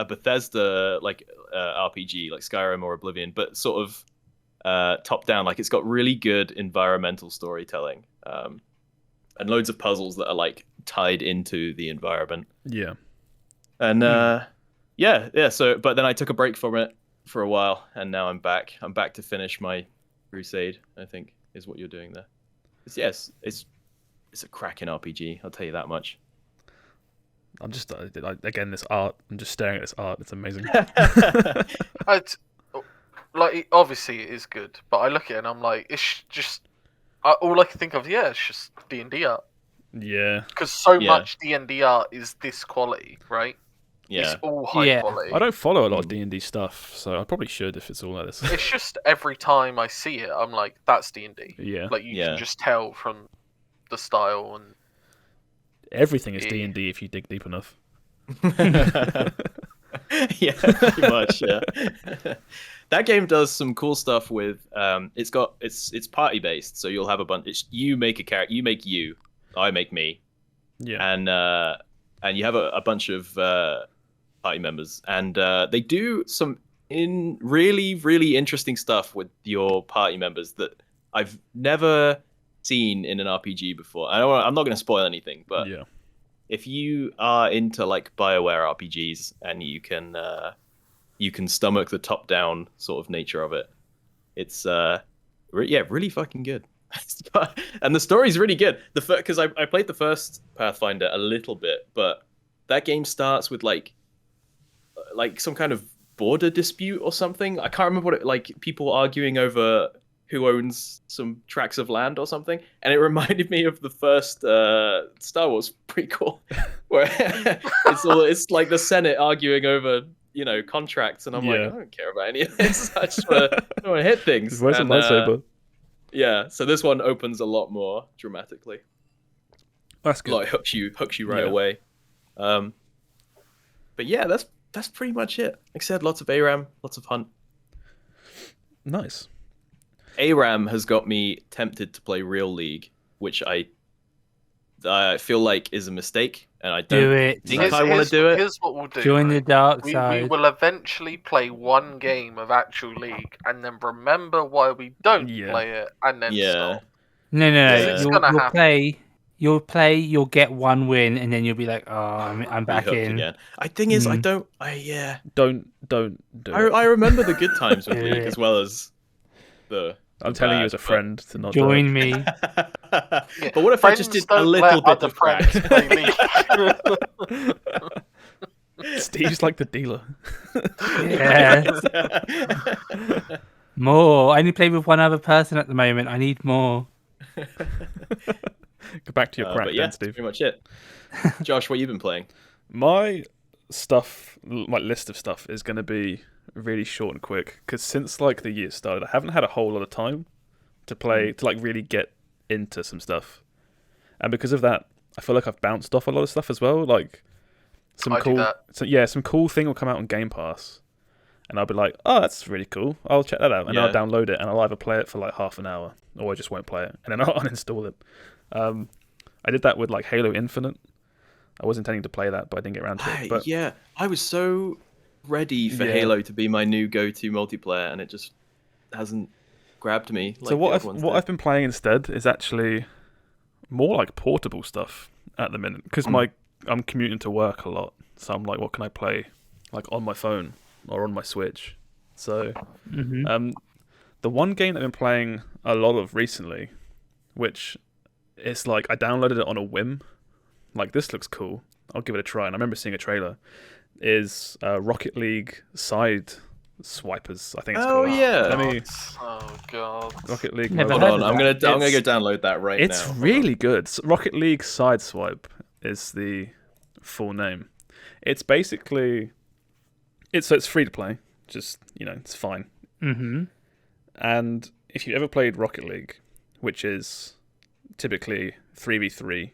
Bethesda like RPG like Skyrim or Oblivion, but sort of top down. Like it's got really good environmental storytelling. And loads of puzzles that are like tied into the environment. Yeah. And yeah. So, but then I took a break from it for a while, and now I'm back. I'm back to finish my Crusade. I think is what you're doing there. It's a cracking RPG. I'll tell you that much. I'm just again this art. I'm just staring at this art. It's amazing. Like obviously it is good, but I look at it and I'm like, it's just. All I can think of, it's just D&D art. Yeah. Because so much D&D art is this quality, right? Yeah. It's all high quality. I don't follow a lot of D&D stuff, so I probably should if it's all like this. It's just every time I see it, I'm like, that's D&D. Yeah. Like, you can just tell from the style and... Everything is D&D if you dig deep enough. Yeah, pretty much, yeah. That game does some cool stuff with it's party based, so you'll have a bunch. You make a character, you make you, I make me, and you have a bunch of party members, and they do some really interesting stuff with your party members that I've never seen in an RPG before. I'm not going to spoil anything, but if you are into like BioWare RPGs and you can stomach the top-down sort of nature of it, it's really fucking good. And the story's really good. Because I played the first Pathfinder a little bit, but that game starts with like some kind of border dispute or something. I can't remember what it like. People arguing over who owns some tracts of land or something, and it reminded me of the first Star Wars prequel, where it's like the Senate arguing over contracts, and I'm like, I don't care about any of this. I just want to hit things. Where's the lightsaber? Yeah, so this one opens a lot more dramatically. That's good. Like hooks you right away. But yeah, that's pretty much it. Like I said, lots of ARAM, lots of hunt. Nice. ARAM has got me tempted to play Real League, which I feel like is a mistake, and I don't think I want to do it. Here's what we'll do. Join the dark side. We will eventually play one game of actual League, and then remember why we don't play it, and then stop. No. You'll play. You'll get one win, and then you'll be like, "Oh, I'm back in." Again. Thing is, I don't. Don't do it. I remember the good times with League as well as the. I'm telling you as a friend to not join me. But what if I just did a little bit of practice? Steve's like the dealer. Yeah. More. I only play with one other person at the moment. I need more. Go back to your crack, then, Steve. That's pretty much it. Josh, what you been playing? My list of stuff is going to be really short and quick, because since like the year started, I haven't had a whole lot of time to play to like really get into some stuff, and because of that, I feel like I've bounced off a lot of stuff as well. Like some cool thing will come out on Game Pass, and I'll be like, oh, that's really cool, I'll check that out, and I'll download it, and I'll either play it for like half an hour, or I just won't play it, and then I'll uninstall it. I did that with like Halo Infinite. I was intending to play that, but I didn't get around to it. But I was so ready for Halo to be my new go-to multiplayer, and it just hasn't grabbed me. So what I've been playing instead is actually more like portable stuff at the minute, because I'm commuting to work a lot, so I'm like, what can I play like on my phone or on my Switch? So the one game that I've been playing a lot of recently, which is like I downloaded it on a whim, like this looks cool, I'll give it a try, and I remember seeing a trailer, is Rocket League Side Swipers, I think it's called. Oh god. Rocket League. Hold on, I'm gonna go download that right now. It's really good. Rocket League Side Swipe is the full name. It's basically it's free to play. Just it's fine. Mm-hmm. And if you ever played Rocket League, which is typically 3v3,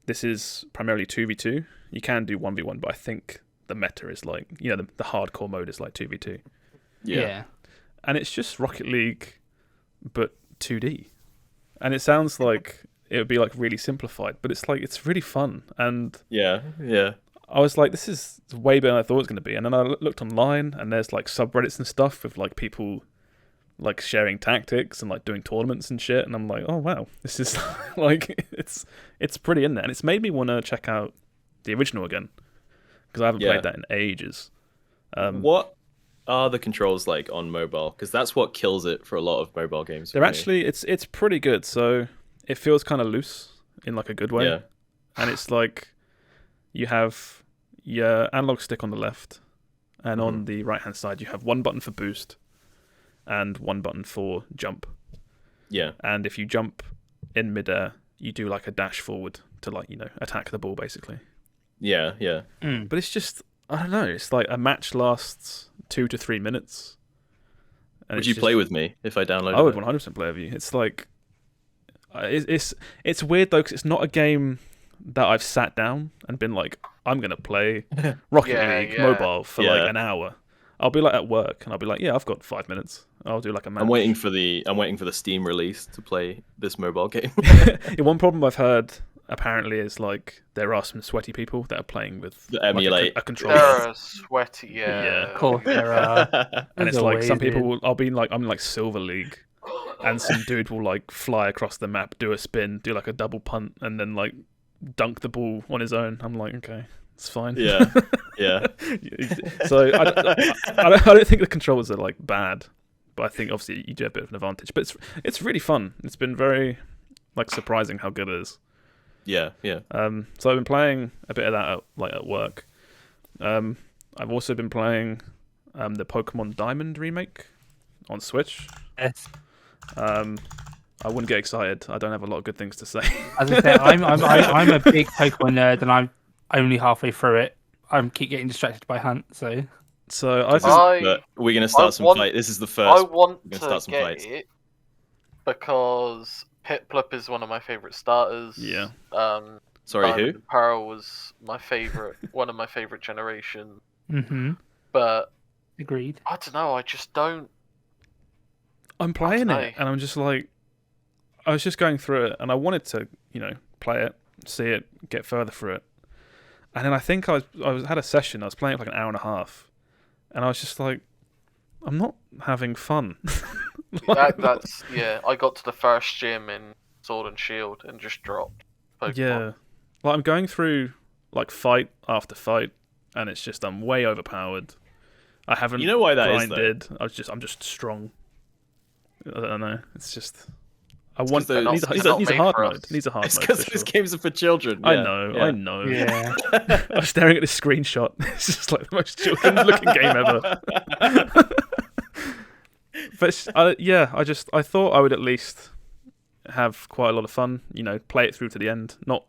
this is primarily 2v2. You can do 1v1, but I think the meta is like, the hardcore mode is like 2v2. Yeah. And it's just Rocket League, but 2D. And it sounds like it would be like really simplified, but it's like, it's really fun. And yeah. I was like, this is way better than I thought it was going to be. And then I looked online, and there's like subreddits and stuff with like people like sharing tactics and like doing tournaments and shit. And I'm like, oh wow, this is like, it's pretty in there. And it's made me want to check out the original again, because I haven't played that in ages. What are the controls like on mobile? Because that's what kills it for a lot of mobile games. They're actually, it's pretty good. So it feels kind of loose in like a good way. Yeah. And it's like, you have your analog stick on the left, and on the right hand side you have one button for boost and one button for jump. Yeah. And if you jump in midair, you do like a dash forward to like, attack the ball basically. Yeah. But it's just, I don't know, it's like a match lasts 2 to 3 minutes. And Would you play with me if I downloaded it? I would 100% play with you. It's like, it's weird though, because it's not a game that I've sat down and been like, I'm going to play Rocket League mobile for like an hour. I'll be like at work, and I'll be like, yeah, I've got 5 minutes. I'll do like a match. I'm waiting for the Steam release to play this mobile game. One problem I've heard apparently is like there are some sweaty people that are playing with emulate a controller. There are sweaty, yeah. Of course, there are. And it's like some people I'll be like, I'm like Silver League, and some dude will like fly across the map, do a spin, do like a double punt, and then like dunk the ball on his own. I'm like, okay, it's fine. Yeah. So I don't think the controllers are like bad, but I think obviously you do have a bit of an advantage. But it's really fun. It's been very like surprising how good it is. Yeah. So I've been playing a bit of that at work. I've also been playing the Pokemon Diamond remake on Switch. Yes. I wouldn't get excited. I don't have a lot of good things to say. As I said, I'm a big Pokemon nerd, and I'm only halfway through it. I keep getting distracted by Hunt, so. But we're gonna start some fight. This is the first. I want to start some get fights. it because Piplup is one of my favorite starters. Yeah. Sorry, Diamond who? and Pearl was my favorite, one of my favorite generation. Mm-hmm. But Agreed. I don't know. I just don't. I'm playing it, and I'm just like, I was just going through it, and I wanted to, play it, see it, get further through it, and then I think I had a session. I was playing it for like an hour and a half, and I was just like, I'm not having fun. That's I got to the first gym in Sword and Shield and just dropped Pokemon. Yeah, like I'm going through like fight after fight, and it's just I'm way overpowered. I haven't. You know why that grinded. is, though? I'm just strong. I don't know. It's just. It's it needs a hard mode. It needs a hard mode. It's because these games are for children. I know. Yeah. I was staring at this screenshot. It's just like the most children-looking game ever. But I thought I would at least have quite a lot of fun. Play it through to the end, not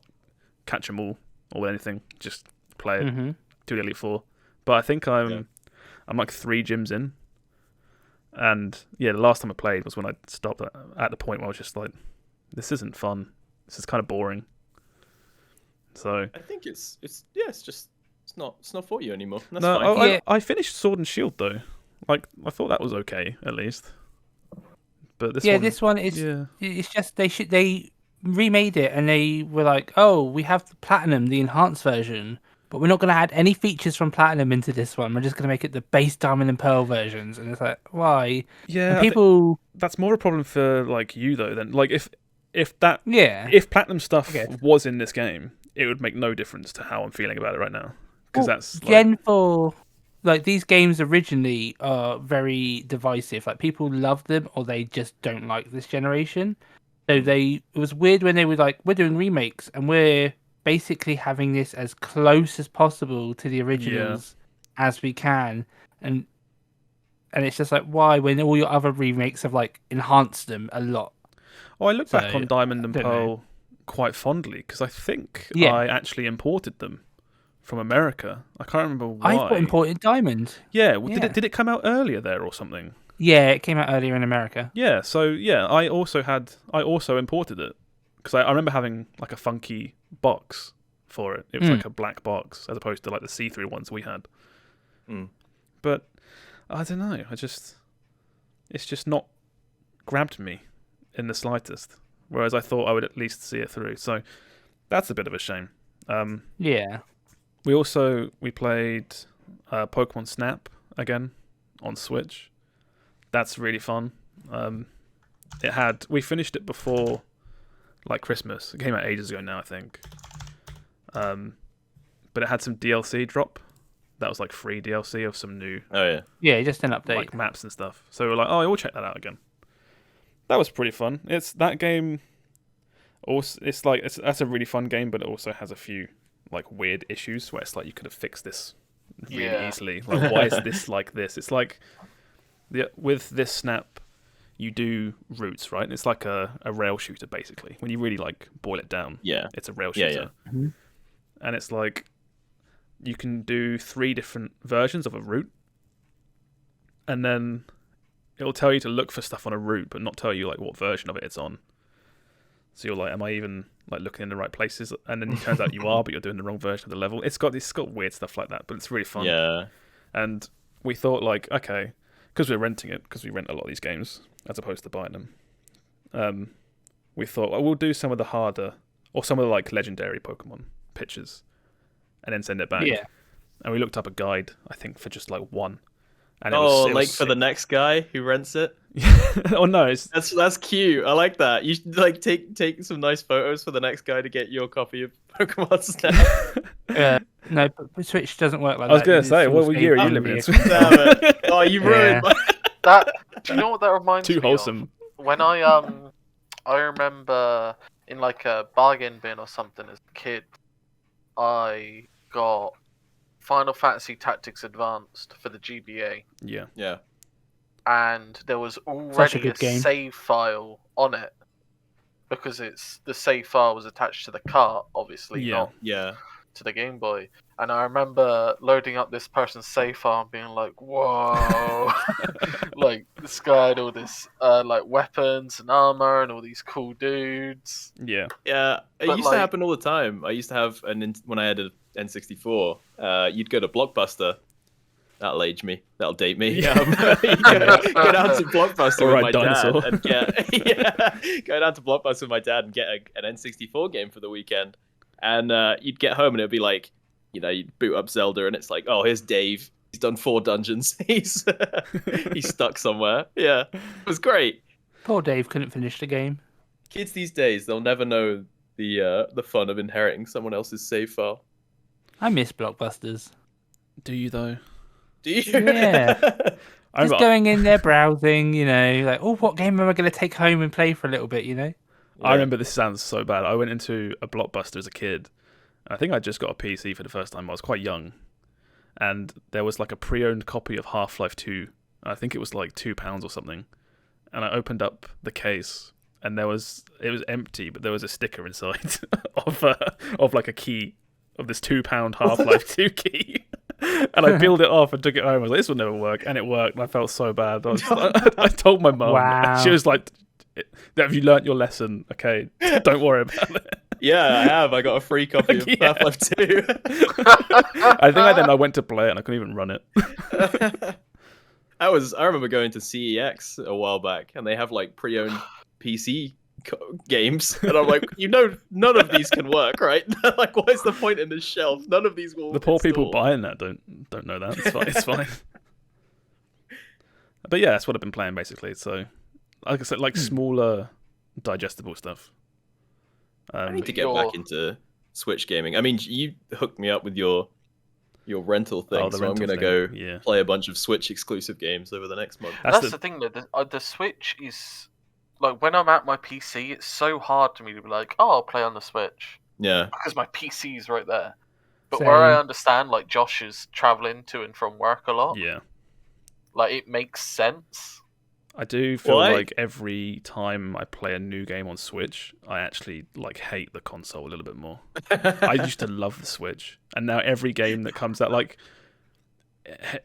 catch them all or anything. Just play it. Mm-hmm. Do the Elite Four. But I think I'm like 3 gyms in. And the last time I played was when I stopped at the point where I was just like, this isn't fun. This is kind of boring. So I think it's not for you anymore. That's no, fine. I finished Sword and Shield though. Like I thought that was okay at least. But this one is it's just they remade it, and they were like, oh, we have the Platinum, the enhanced version, but we're not going to add any features from Platinum into this one. We're just going to make it the base Diamond and Pearl versions. And it's like, why? Yeah, people. That's more a problem for like you though. Then like if Platinum stuff was in this game, it would make no difference to how I'm feeling about it right now. Because that's Gen 4. Like these games originally are very divisive. Like people love them or they just don't like this generation. So it was weird when they were like, we're doing remakes and we're basically having this as close as possible to the originals as we can, and it's just like, why, when all your other remakes have like enhanced them a lot. I look back on Diamond and Pearl quite fondly because I think I actually imported them from America. I can't remember why. I imported Diamond. Did it come out earlier there or something? Yeah, it came out earlier in America. Yeah, so yeah, I also imported it because I remember having like a funky box for it. It was like a black box as opposed to like the see-through ones we had. But I don't know. It's just not grabbed me in the slightest. Whereas I thought I would at least see it through. So that's a bit of a shame. Yeah. We played Pokemon Snap again on Switch. That's really fun. We finished it before like Christmas. It came out ages ago now, I think. But it had some DLC drop. That was like free DLC of some new Yeah, just an update. like maps and stuff. So we're like, oh, we'll check that out again. That was pretty fun. It's that game. Also, that's a really fun game, but it also has a few like weird issues where it's like you could have fixed this really easily. Like, why is this like this? It's like with this Snap, you do routes, right? It's like a rail shooter basically. When you really like boil it down, it's a rail shooter. Mm-hmm. And it's like you can do 3 different versions of a route, and then it'll tell you to look for stuff on a route, but not tell you like what version of it's on. So you're like, am I even like looking in the right places? And then it turns out you are, but you're doing the wrong version of the level. It's got weird stuff like that, but it's really fun. Yeah. And we thought like, okay, because we're renting it, because we rent a lot of these games as opposed to buying them. We thought, well, we'll do some of the harder or some of the like legendary Pokemon pictures, and then send it back. Yeah. And we looked up a guide, I think, for just like one. And it was for the next guy who rents it. Oh no, that's cute. I like that. You should like take some nice photos for the next guy to get your copy of Pokemon Snap. No, but Switch doesn't work like that. I was gonna say, what year are you living in? Damn it. Oh, you ruined my... That. Do you know what that reminds me Too wholesome. of? When I remember in like a bargain bin or something as a kid, I got Final Fantasy Tactics Advanced for the GBA. Yeah. And there was already a save file on it because the save file was attached to the cart, obviously, not to the Game Boy. And I remember loading up this person's save file and being like, "Whoa!" Like this guy had all this like weapons and armor and all these cool dudes. Yeah. It used to happen all the time. I used to have when I had an N64. You'd go to Blockbuster. That'll age me. That'll date me. Go down to Blockbuster with my dad and go down to Blockbuster with my dad and get an N64 game for the weekend. And you'd get home and it'd be like, you'd boot up Zelda and it's like, oh, here's Dave. He's done 4 dungeons. He's stuck somewhere. Yeah, it was great. Poor Dave couldn't finish the game. Kids these days, they'll never know the fun of inheriting someone else's save file. I miss Blockbusters. Do you though? Do you? Yeah. Just going in there browsing, like, oh, what game am I going to take home and play for a little bit, Yeah. I remember, this sounds so bad. I went into a Blockbuster as a kid. I think I just got a PC for the first time. I was quite young. And there was like a pre-owned copy of Half-Life 2. I think it was like £2 or something. And I opened up the case and it was empty, but there was a sticker inside of like a key of this £2 Half-Life 2 key. And I peeled it off and took it home. I was like, this will never work. And it worked. And I felt so bad. I told my mum. Wow. She was like, have you learnt your lesson? Okay, don't worry about it. Yeah, I have. I got a free copy of Half-Life 2. I think I went to play it and I couldn't even run it. I remember going to CEX a while back and they have like pre-owned PC games. And I'm like, none of these can work, right? Like, what is the point in this shelf? None of these will The poor people buying that don't know that. It's fine. But yeah, that's what I've been playing basically. So, like I said, like smaller, digestible stuff. I need to get back into Switch gaming. I mean, you hooked me up with your rental thing, so I'm gonna go play a bunch of Switch exclusive games over the next month. That's the thing, though. The Switch is like, when I'm at my PC, it's so hard to me to be like, oh, I'll play on the Switch. Yeah, because my PC is right there. But Same. where I understand, like, Josh is traveling to and from work a lot. Yeah, like, it makes sense. I do feel like every time I play a new game on Switch, I actually like hate the console a little bit more. I used to love the Switch, and now every game that comes out, like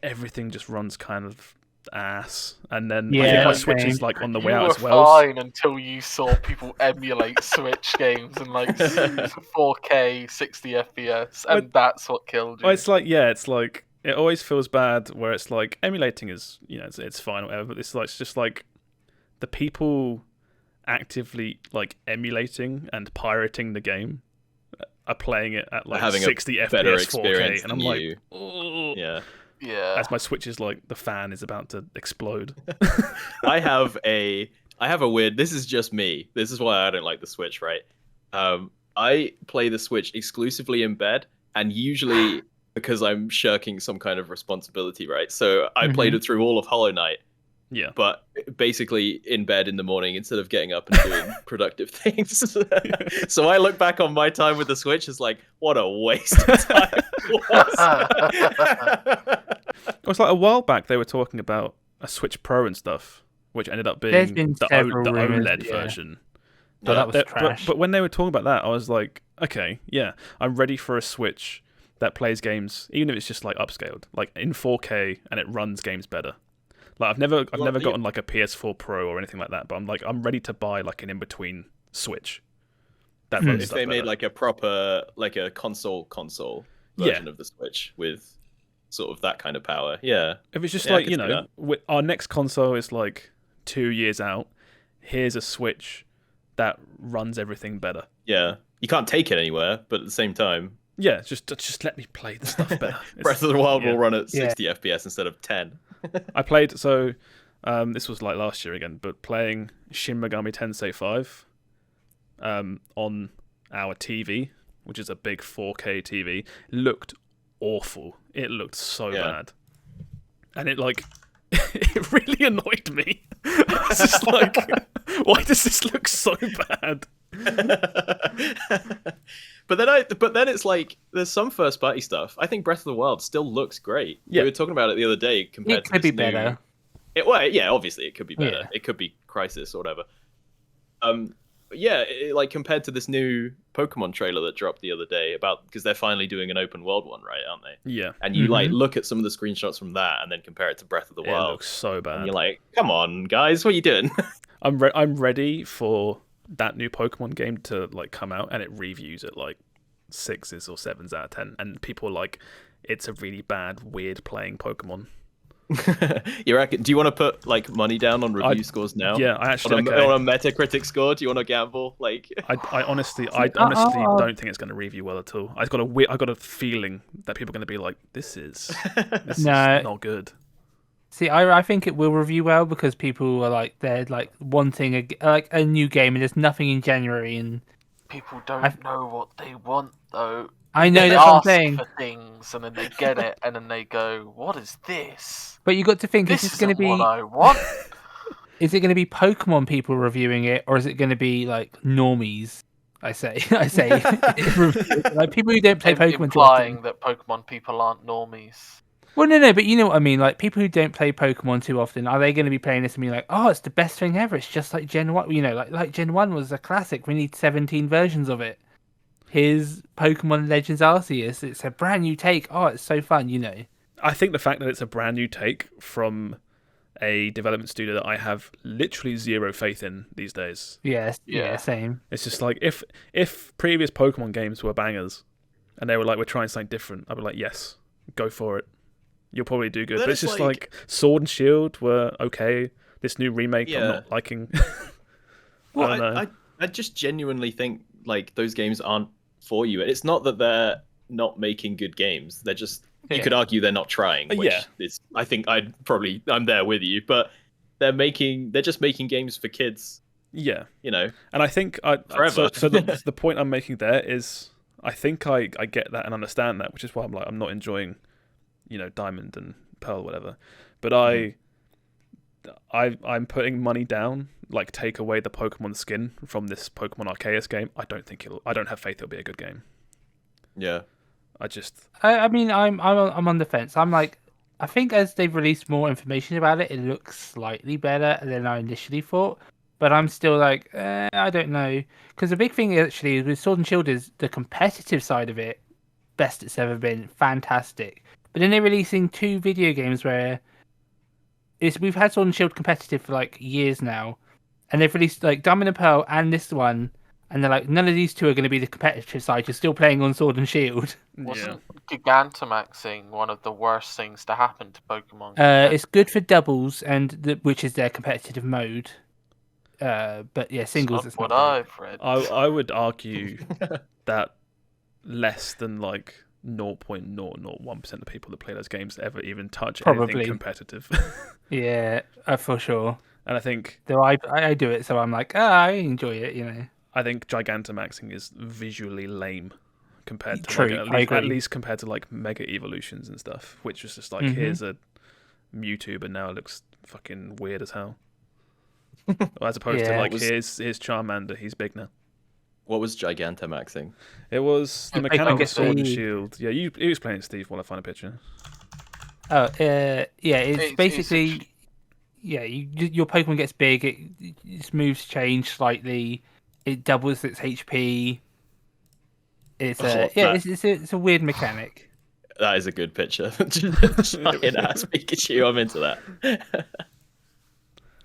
everything just runs kind of ass. And then I Yeah, think my same. Switch is like on the way You out were as well. fine until you saw people emulate Switch games and like 4K 60 FPS, and that's what killed you. Well, it's like it always feels bad where it's like emulating is it's fine or whatever, but it's just like the people actively like emulating and pirating the game are playing it at like 60 FPS 4K, and I'm like, oh. Yeah. As my Switch is like the fan is about to explode. I have a weird. This is just me. This is why I don't like the Switch, right? I play the Switch exclusively in bed, and usually because I'm shirking some kind of responsibility, right? So I played it through all of Hollow Knight. Yeah. But basically in bed in the morning instead of getting up and doing productive things. So I look back on my time with the Switch as like, what a waste of time it was. It was like a while back they were talking about a Switch Pro and stuff, which ended up being the OLED version. But that was trash. But when they were talking about that, I was like, okay, yeah, I'm ready for a Switch that plays games, even if it's just like upscaled, like in 4K, and it runs games better. Like I've never gotten like a PS4 Pro or anything like that, but I'm ready to buy like an in between Switch. That runs if stuff they made better. like a proper like a console version of the Switch with sort of that kind of power, yeah. If it's just like our next console is like 2 years out, here's a Switch that runs everything better. Yeah, you can't take it anywhere, but at the same time, yeah, just let me play the stuff better. Breath of the Wild will run at 60 FPS instead of 10. I played this was like last year again, but playing Shin Megami Tensei 5 on our TV, which is a big 4K TV, looked awful. It looked so bad, and it like it really annoyed me. I was just like, why does this look so bad? But then it's like there's some first party stuff. I think Breath of the Wild still looks great. Yeah. We were talking about it the other day compared to could be better. Obviously it could be better. Yeah. It could be Crisis or whatever. Like compared to this new Pokemon trailer that dropped the other day because they're finally doing an open world one, right? Aren't they? Yeah. And you like look at some of the screenshots from that and then compare it to Breath of the Wild. It looks so bad. And you're like, come on, guys, what are you doing? I'm ready for that new Pokemon game to like come out and it reviews at like 6s or 7s out of 10, and people are like, it's a really bad, weird playing Pokemon. You reckon? Do you want to put like money down on review scores now? Yeah, I actually on a Metacritic score. Do you want to gamble? Like, I honestly don't think it's going to review well at all. I got a feeling that people are going to be like, this is not good. See, I think it will review well because people are like they're like wanting a new game, and there's nothing in January, and people don't know what they want though. I know they that's what I'm ask saying. For things, and then they get it, and then they go, "What is this?" But you got to think, This is this going to be what I want. Is it going to be Pokemon people reviewing it, or is it going to be like normies? I say, like people who don't play Pokemon. Implying that Pokemon people aren't normies. Well, no, but you know what I mean. Like people who don't play Pokemon too often, are they going to be playing this and be like, "Oh, it's the best thing ever. It's just like Gen 1." You know, like Gen 1 was a classic. We need 17 versions of it. Here's Pokemon Legends Arceus. It's a brand new take. Oh, it's so fun. You know. I think the fact that it's a brand new take from a development studio that I have literally zero faith in these days. Yes, yeah, same. It's just like if previous Pokemon games were bangers and they were like, we're trying something different, I'd be like, yes, go for it. You'll probably do good. But it's just like Sword and Shield were okay. This new remake I'm not liking. Well, I don't know. I just genuinely think like those games aren't for you. It's not that they're not making good games. They're just you could argue they're not trying. Which is, I think I'm there with you, but they're just making games for kids. Yeah, you know. And I think forever. So the point I'm making there is I think I get that and understand that, which is why I'm not enjoying, Diamond and Pearl, whatever. But I'm putting money down. Like, take away the Pokemon skin from this Pokemon Arceus game. I don't have faith it'll be a good game. Yeah. I mean, I'm on the fence. I'm like, I think as they've released more information about it, it looks slightly better than I initially thought. But I'm still like, I don't know. Because the big thing actually with Sword and Shield is the competitive side of it, best it's ever been, fantastic. But then they're releasing 2 video games where we've had Sword and Shield competitive for like years now, and they've released like Diamond and Pearl and this one, and they're like, none of these two are going to be the competitive side. You're still playing on Sword and Shield. Wasn't Gigantamaxing one of the worst things to happen to Pokemon? It's good for doubles, which is their competitive mode. But yeah, singles is not what I've read. I would argue that less than like 0.001% of people that play those games ever even touch anything competitive. Yeah, for sure. And I think... Though I do it, so I'm like, I enjoy it, you know. I think Gigantamaxing is visually lame compared to True, at least compared to like Mega Evolutions and stuff, which was just like, here's a Mewtwo, but now it looks fucking weird as hell. As opposed to like, here's Charmander, he's big now. What was Gigantamaxing? It was the mechanic of Sword and Shield. Yeah, you explain it, Steve, while I find a picture. Oh, yeah, it's basically... Yeah, your Pokemon gets big, its moves change slightly, it doubles its HP. It's it's a weird mechanic. That is a good picture. Giant ass Pikachu, I'm into that.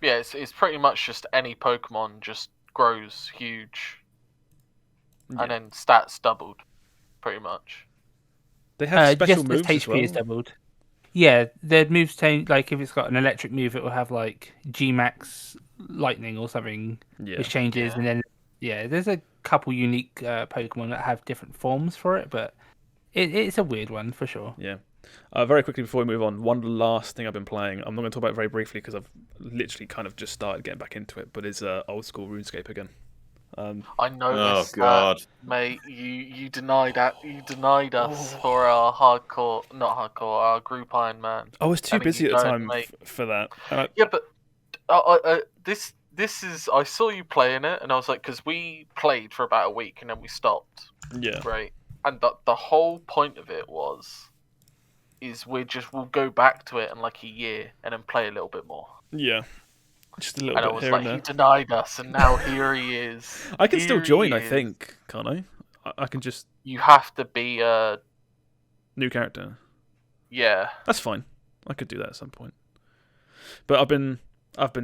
Yeah, it's pretty much just any Pokemon just grows huge. And then stats doubled, pretty much. They have special just moves its as well. HP is doubled. Yeah, the moves change. Like if it's got an electric move, it will have like G-Max Lightning or something, which changes. And then there's a couple unique Pokemon that have different forms for it, but it's a weird one for sure. Yeah. Very quickly before we move on, one last thing I've been playing. I'm not going to talk about it very briefly because I've literally kind of just started getting back into it, but it's old school RuneScape again. I noticed that, mate. You denied that. You denied us for our our group Iron Man. I was too busy at the time for that. Yeah, but this is. I saw you playing it, and I was like, because we played for about a week and then we stopped. Yeah. Right. And the whole point of it is we'll go back to it in like a year and then play a little bit more. Yeah. Just a little bit. And I was like, he denied us, and now here he is. I can still join, I think, can't I? I can just... You have to be a... new character. Yeah. That's fine. I could do that at some point. But I've been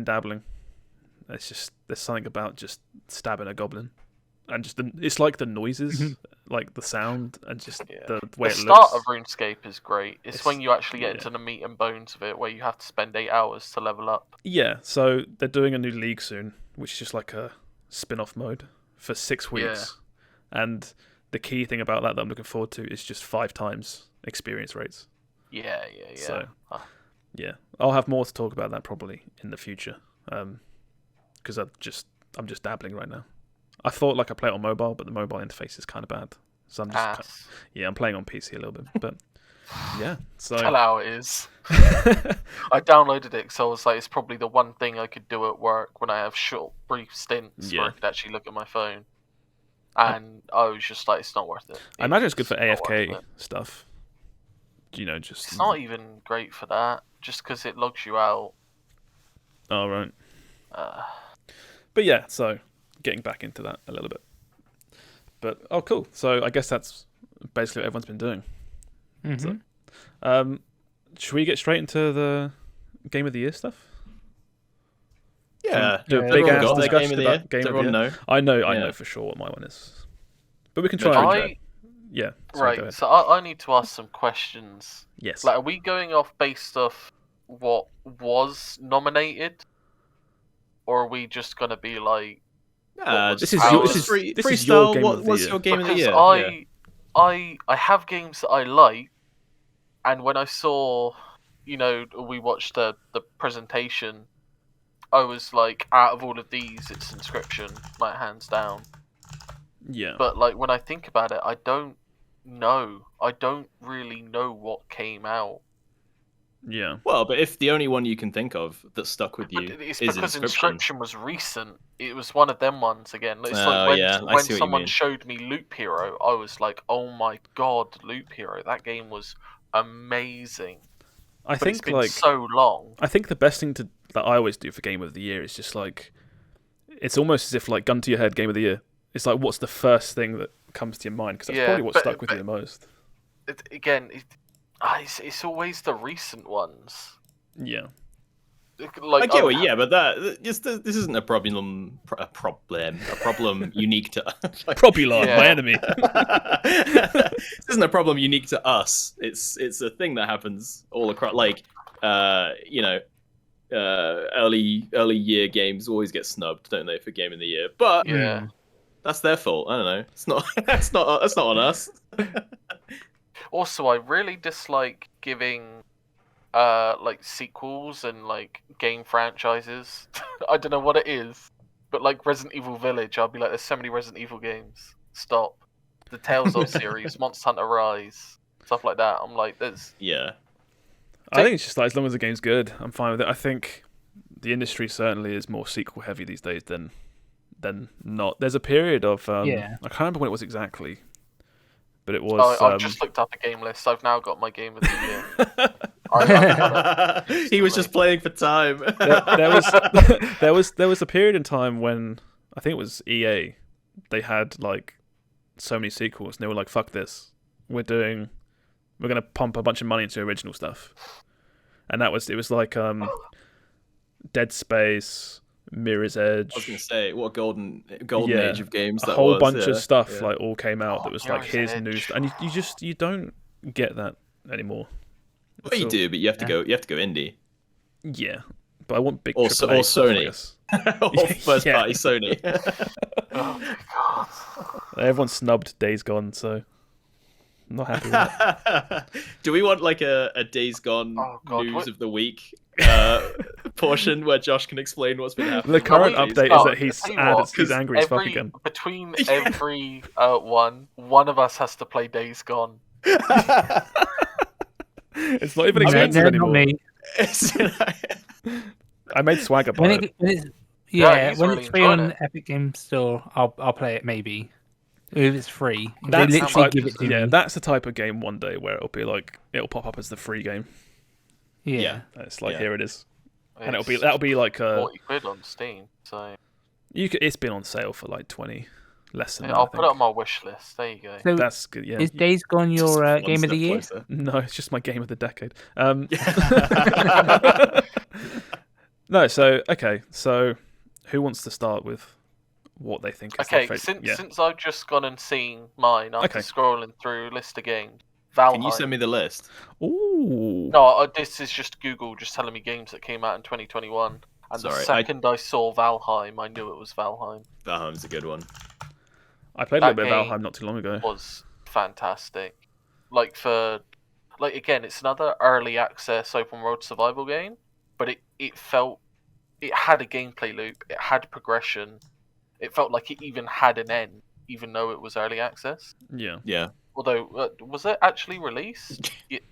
dabbling. It's just, there's something about just stabbing a goblin. And just it's like the noises, like the sound, and just the way it looks. The start of RuneScape is great. It's when you actually get into the meat and bones of it, where you have to spend 8 hours to level up. Yeah, so they're doing a new league soon, which is just like a spin-off mode for 6 weeks. Yeah. And the key thing about that I'm looking forward to is just 5 times experience rates. Yeah. So, I'll have more to talk about that probably in the future, because I'm just dabbling right now. I thought like I play it on mobile, but the mobile interface is kind of bad. So I'm just I'm playing on PC a little bit, but yeah. So tell how it is. I downloaded it because I was like, it's probably the one thing I could do at work when I have short, brief stints where I could actually look at my phone. And I was just like, it's not worth it. I imagine it's good for AFK stuff. You know, just it's not even great for that, just because it logs you out. Oh right. But yeah, so. Getting back into that a little bit. But, cool. So I guess that's basically what everyone's been doing. Mm-hmm. So, should we get straight into the Game of the Year stuff? Yeah. Do a big-ass discussion about Game of the Year? Know? I know for sure what my one is. But we can try Yeah. Sorry, right, so I need to ask some questions. Yes. Like, are we going off based off what was nominated? Or are we just going to be like... this is your game of the year. Your game of the year? I have games that I like, and when I saw, we watched the presentation, I was like, out of all of these, it's Inscription, like hands down. Yeah. But like when I think about it, I don't know. I don't really know what came out. Yeah. Well, but if the only one you can think of that stuck with you it's is because Inscription was recent. It was one of them ones again. It's like when someone showed me Loop Hero, I was like, "Oh my god, Loop Hero! That game was amazing." It's been so long. I think the best thing that I always do for Game of the Year is just like, it's almost as if like gun to your head, Game of the Year. It's like, what's the first thing that comes to your mind? Because that's probably what stuck with you the most. It's always the recent ones. Yeah. Like, I get what, yeah, but this isn't a problem unique to like, Propulon, Yeah. my enemy. this isn't a problem unique to us. It's a thing that happens all across. Like, early year games always get snubbed, don't they, for game of the year? But yeah. that's their fault. I don't know. It's not. That's not on us. Also, I really dislike giving like sequels and like game franchises. I don't know what it is, but like Resident Evil Village, I'll be like, there's so many Resident Evil games. Stop. The Tales of series, Monster Hunter Rise, stuff like that. I'm like, there's I think it's just like, as long as the game's good, I'm fine with it. I think the industry certainly is more sequel heavy these days than not. There's a period of I can't remember when it was exactly, but it was. I've just looked up a game list. I've now got my game of the year. He was just playing for time. there was a period in time when I think it was EA. They had like so many sequels, and they were like, "Fuck this, we're gonna pump a bunch of money into original stuff," and it was like Dead Space, Mirror's Edge. I was gonna say, what a golden age of games. A whole bunch of stuff like all came out that was like here's new stuff, and you don't get that anymore. Well, you do, but you have to go indie. Yeah, but I want big or AAA Sony stuff, or first party Sony. Oh my god! Everyone snubbed Days Gone, so I'm not happy with that. Do we want like a Days Gone news of the week portion where Josh can explain what's been happening? The current update is that he's angry as fuck again. Between every one of us has to play Days Gone. It's not even expensive anymore. Not me. I made Swagger buy it. When it's free on Epic Games Store, I'll play it maybe. If it's free, That's they literally give it to me. That's the type of game one day where it'll pop up as the free game. Yeah. It's like here it is, and It's that'll be like 40 quid on Steam. So it's been on sale for like 20, less than that. I'll put it on my wish list. There you go. So that's good. Yeah. Is Days Gone your game of the year? Closer. No, it's just my game of the decade. No, so who wants to start with what they think is their favorite? Since I've just gone and seen mine after scrolling through a list of games, Valheim. Can you send me the list? Ooh. No, this is just Google just telling me games that came out in 2021. And the second I saw Valheim, I knew it was Valheim. Valheim's a good one. I played a little bit of Valheim not too long ago. It was fantastic. Again, it's another early access open world survival game, but it had a gameplay loop, it had progression, it felt like it even had an end, even though it was early access. Yeah. Although, was it actually released? It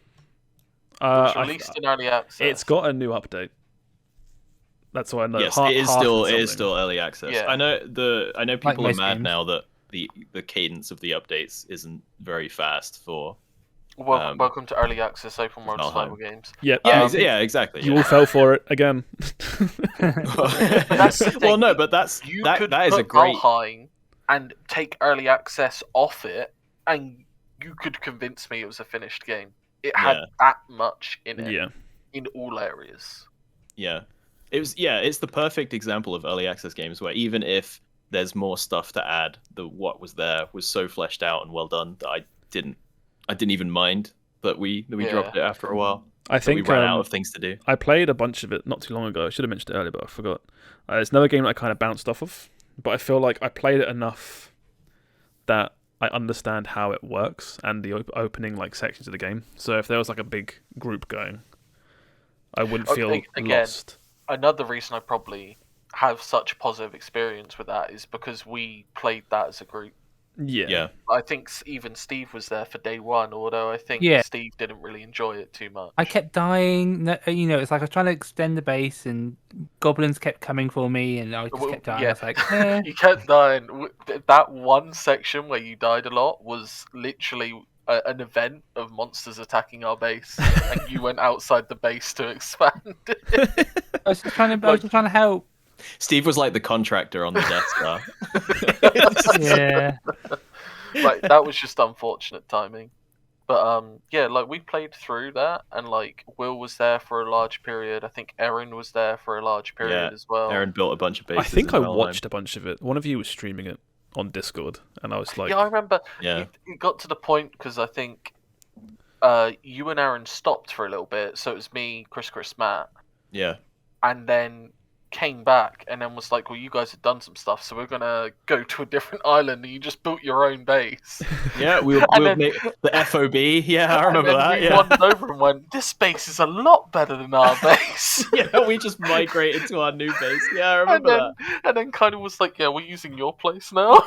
was released in early access. It's got a new update. That's what I know. Yes, it is still early access. Yeah. I know people are mad games. now that the cadence of the updates isn't very fast for. Welcome to early access open world survival games. Yeah, exactly. You all fell for it again. That's the thing. Well, no, but that is a great. Valheim and take early access off it, and you could convince me it was a finished game. It had that much in it. In all areas. Yeah. It was. Yeah, it's the perfect example of early access games where even if there's more stuff to add, what was there was so fleshed out and well done that I didn't even mind that we dropped it after a while. I think we ran out of things to do. I played a bunch of it not too long ago. I should have mentioned it earlier, but I forgot. It's another game that I kind of bounced off of, but I feel like I played it enough that I understand how it works and the opening like sections of the game. So if there was like a big group going, I wouldn't feel lost. Another reason I probably have such a positive experience with that is because we played that as a group. Yeah. I think even Steve was there for day one, although I think Steve didn't really enjoy it too much. I kept dying. It's like I was trying to extend the base, and goblins kept coming for me, and I just kept dying. I was like, You kept dying. That one section where you died a lot was literally an event of monsters attacking our base, and you went outside the base to expand. I was just trying to help. Steve was like the contractor on the Death Star. Yeah. That was just unfortunate timing. But yeah, like we played through that, and like Will was there for a large period. I think Erin was there for a large period as well. Erin built a bunch of bases. I think in I Valheim. watched a bunch of it. One of you was streaming it on Discord, and I was like, Yeah, I remember. Yeah. It got to the point because I think you and Aaron stopped for a little bit, so it was me, Chris, Matt, Yeah. and then came back and then was like, well, you guys have done some stuff, so we're gonna go to a different island, and you just built your own base. Yeah, we'll make the FOB. Yeah, I remember that. We wandered over and went, this base is a lot better than our base. Yeah, we just migrated to our new base. Yeah, I remember that. And then kind of was like, yeah, we're using your place now.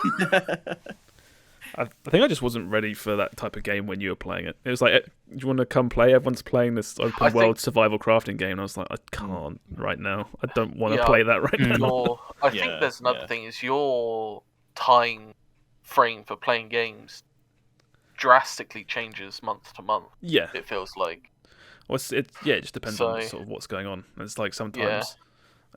I think I just wasn't ready for that type of game when you were playing it. It was like, do you want to come play? Everyone's playing this open world survival crafting game, and I was like, I can't right now. I don't want to play that right now. I think there's another thing, is your time frame for playing games drastically changes month to month. Yeah. It feels like. Well, it just depends on sort of what's going on. It's like sometimes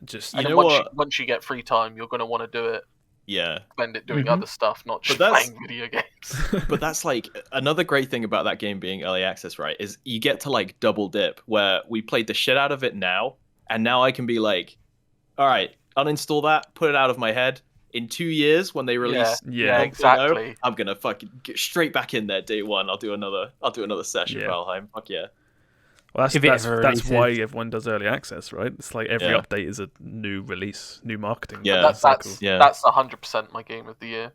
just... And once you get free time, you're going to want to do it. Yeah. Spend it doing other stuff, not just playing video games. But that's like another great thing about that game being early access, right? Is you get to like double dip, where we played the shit out of it now, and now I can be like, all right, uninstall that, put it out of my head. In 2 years, when they release, exactly, I'm gonna fucking get straight back in there day one. I'll do another session of Valheim. Fuck yeah. Well, that's why everyone does early access, right? It's like every update is a new release, new marketing. Yeah, that's 100% my game of the year.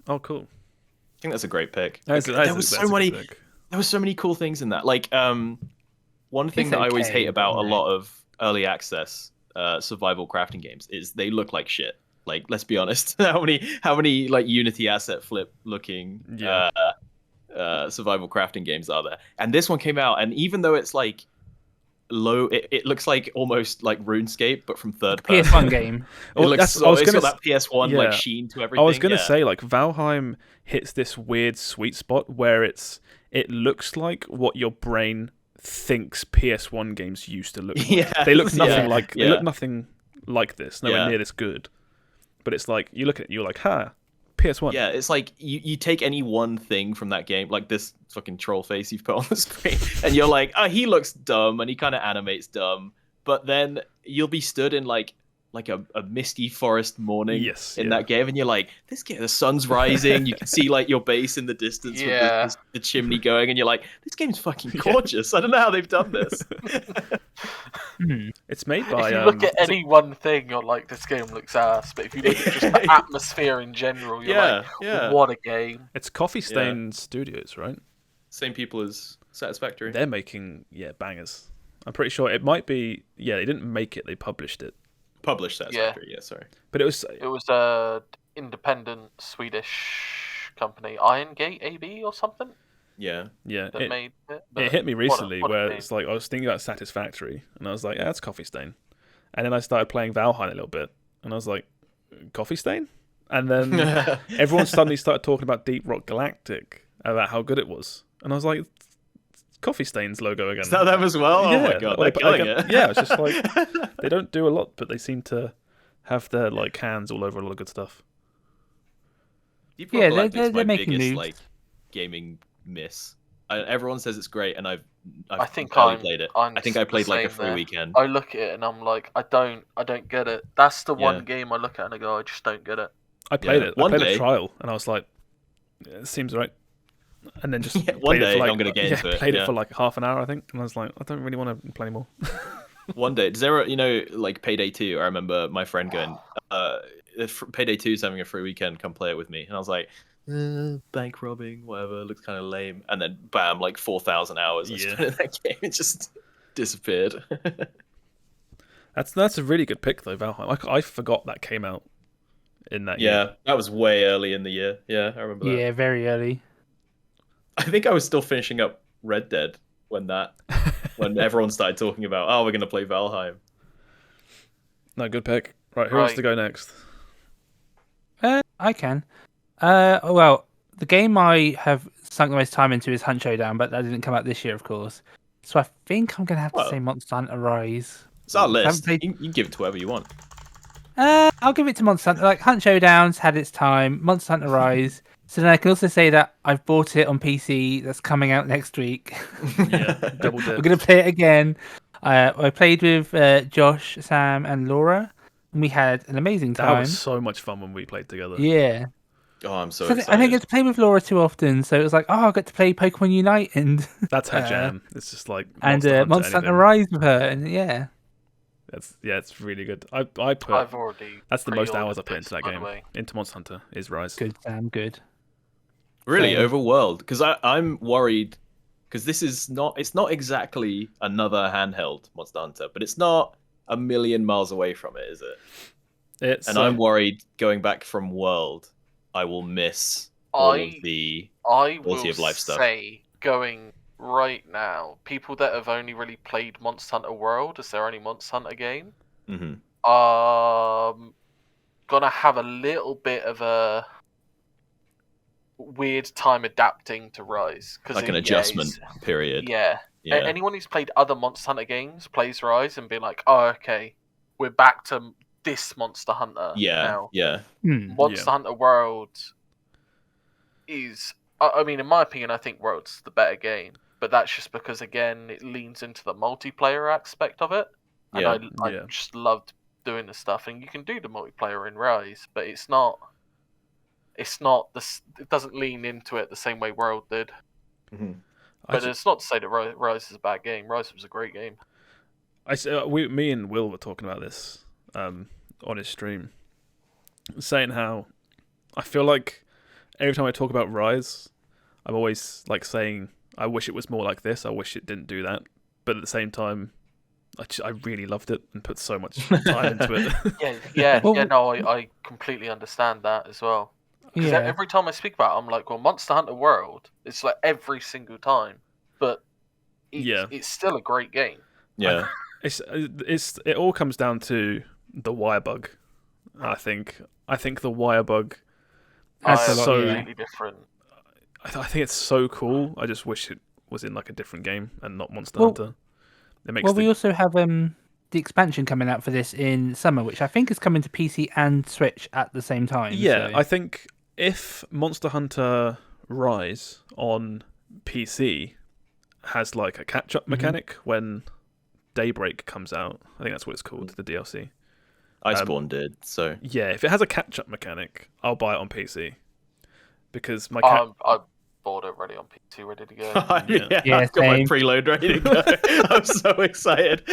Oh, cool. I think that's a great pick. There was so many cool things in that. Like, one thing that I always hate about a lot of early access survival crafting games is they look like shit. Like, let's be honest. How many like Unity asset flip looking survival crafting games are there? And this one came out, and even though it's like low, it looks like almost like RuneScape, but from third person. PS1 game. It's got that PS1 like sheen to everything. I was gonna say, like, Valheim hits this weird sweet spot where it looks like what your brain thinks PS1 games used to look like. Yeah. They look nothing like they look nothing like this, nowhere near this good. But it's like you look at it, you're like, PS1. Yeah, it's like you take any one thing from that game, like this fucking troll face you've put on the screen, and you're like, oh, he looks dumb, and he kind of animates dumb. But then you'll be stood in like a misty forest morning in that game, and you're like, this game, the sun's rising, you can see like your base in the distance with the chimney going, and you're like, this game's fucking gorgeous. I don't know how they've done this. It's made by... If you look at any one thing, you're like, this game looks ass. But if you look at just the atmosphere in general, you're like, what a game. It's Coffee Stain Studios, right? Same people as Satisfactory. They're making, bangers. I'm pretty sure it might be... Yeah, they didn't make it, they published it. Published Satisfactory, sorry. But it was a independent Swedish company, Irongate AB or something. Yeah. That made it. It hit me recently where it's like I was thinking about Satisfactory, and I was like, it's Coffee Stain. And then I started playing Valheim a little bit, and I was like, Coffee Stain? And then everyone suddenly started talking about Deep Rock Galactic, about how good it was. And I was like, Coffee Stain's logo again. Is that them as well? Oh my god, they're killing it. Yeah, it's just like they don't do a lot, but they seem to have their like hands all over a lot of good stuff. Deep Rock Galactic's my biggest moves. Like gaming miss. Everyone says it's great, and I think I played it. I think I played like a free weekend. I look at it and I'm like, I don't get it. That's the one game I look at and I go, I just don't get it. I played it. I played a trial, and I was like, it seems right. And then just one day I'm gonna get into it. Played it for like half an hour, I think, and I was like, I don't really want to play anymore. One day, does there, like Payday 2? I remember my friend going, Payday 2 is having a free weekend. Come play it with me, and I was like, bank robbing, whatever, looks kind of lame. And then bam, like 4,000 hours I spent in that game. It just disappeared. That's a really good pick though, Valheim. I forgot that came out in that year. Yeah, that was way early in the year. Yeah, I remember that. Yeah, very early. I think I was still finishing up Red Dead when everyone started talking about, we're going to play Valheim. No, good pick. Right, who wants to go next? I can. Well, the game I have sunk the most time into is Hunt Showdown, but that didn't come out this year, of course. So I think I'm going to have to say Monster Hunter Rise. It's our list. You can give it to whoever you want. I'll give it to Monster Hunter. Like, Hunt Showdown's had its time. Monster Hunter Rise So then I can also say that I've bought it on PC. That's coming out next week. Yeah, double dip. We're gonna play it again. I played with Josh, Sam, and Laura, and we had an amazing time. That was so much fun when we played together. Yeah. Oh, I'm so So excited. I don't get to play with Laura too often, so it was like, oh, I get to play Pokemon Unite and That's her jam. It's just like Monster Hunter anything. Rise with her, and yeah. It's really good. I've already. That's the most hours I pre-ordered put into that this, by the game. way. Into Monster Hunter is Rise. Good, Sam. Good. Really, Same. over World? Because I'm worried, because it's not exactly another handheld Monster Hunter, but it's not a million miles away from it, is it? I'm worried going back from World, I will miss all of the quality of life stuff. I will say, going right now, people that have only really played Monster Hunter World as their only Monster Hunter game, gonna have a little bit of a weird time adapting to Rise. Like an adjustment period. Yeah. Yeah. Anyone who's played other Monster Hunter games plays Rise and be like, oh, okay, we're back to this Monster Hunter now. Yeah. Monster Hunter World is, I mean, in my opinion, I think World's the better game, but that's just because, again, it leans into the multiplayer aspect of it, and I just loved doing the stuff, and you can do the multiplayer in Rise, but it doesn't lean into it the same way World did. But it's not to say that Rise is a bad game. Rise was a great game. Me and Will were talking about this on his stream, saying how I feel like every time I talk about Rise, I'm always like saying, I wish it was more like this. I wish it didn't do that. But at the same time, I really loved it and put so much time into it. I completely understand that as well. Because every time I speak about it, I'm like, well, Monster Hunter World, it's like every single time. But it's still a great game. Yeah. It all comes down to the wire bug. I think the wire bug is so completely different. I think it's so cool. I just wish it was in like a different game and not Monster Hunter. It makes we also have the expansion coming out for this in summer, which I think is coming to PC and Switch at the same time. Yeah, so. I think if Monster Hunter Rise on PC has like a catch-up mechanic when Daybreak comes out, I think that's what it's called, the DLC. Iceborne did, so... Yeah, if it has a catch-up mechanic, I'll buy it on PC. Because my I bought it ready on PC, ready to go. I've got my preload ready to go. I'm so excited.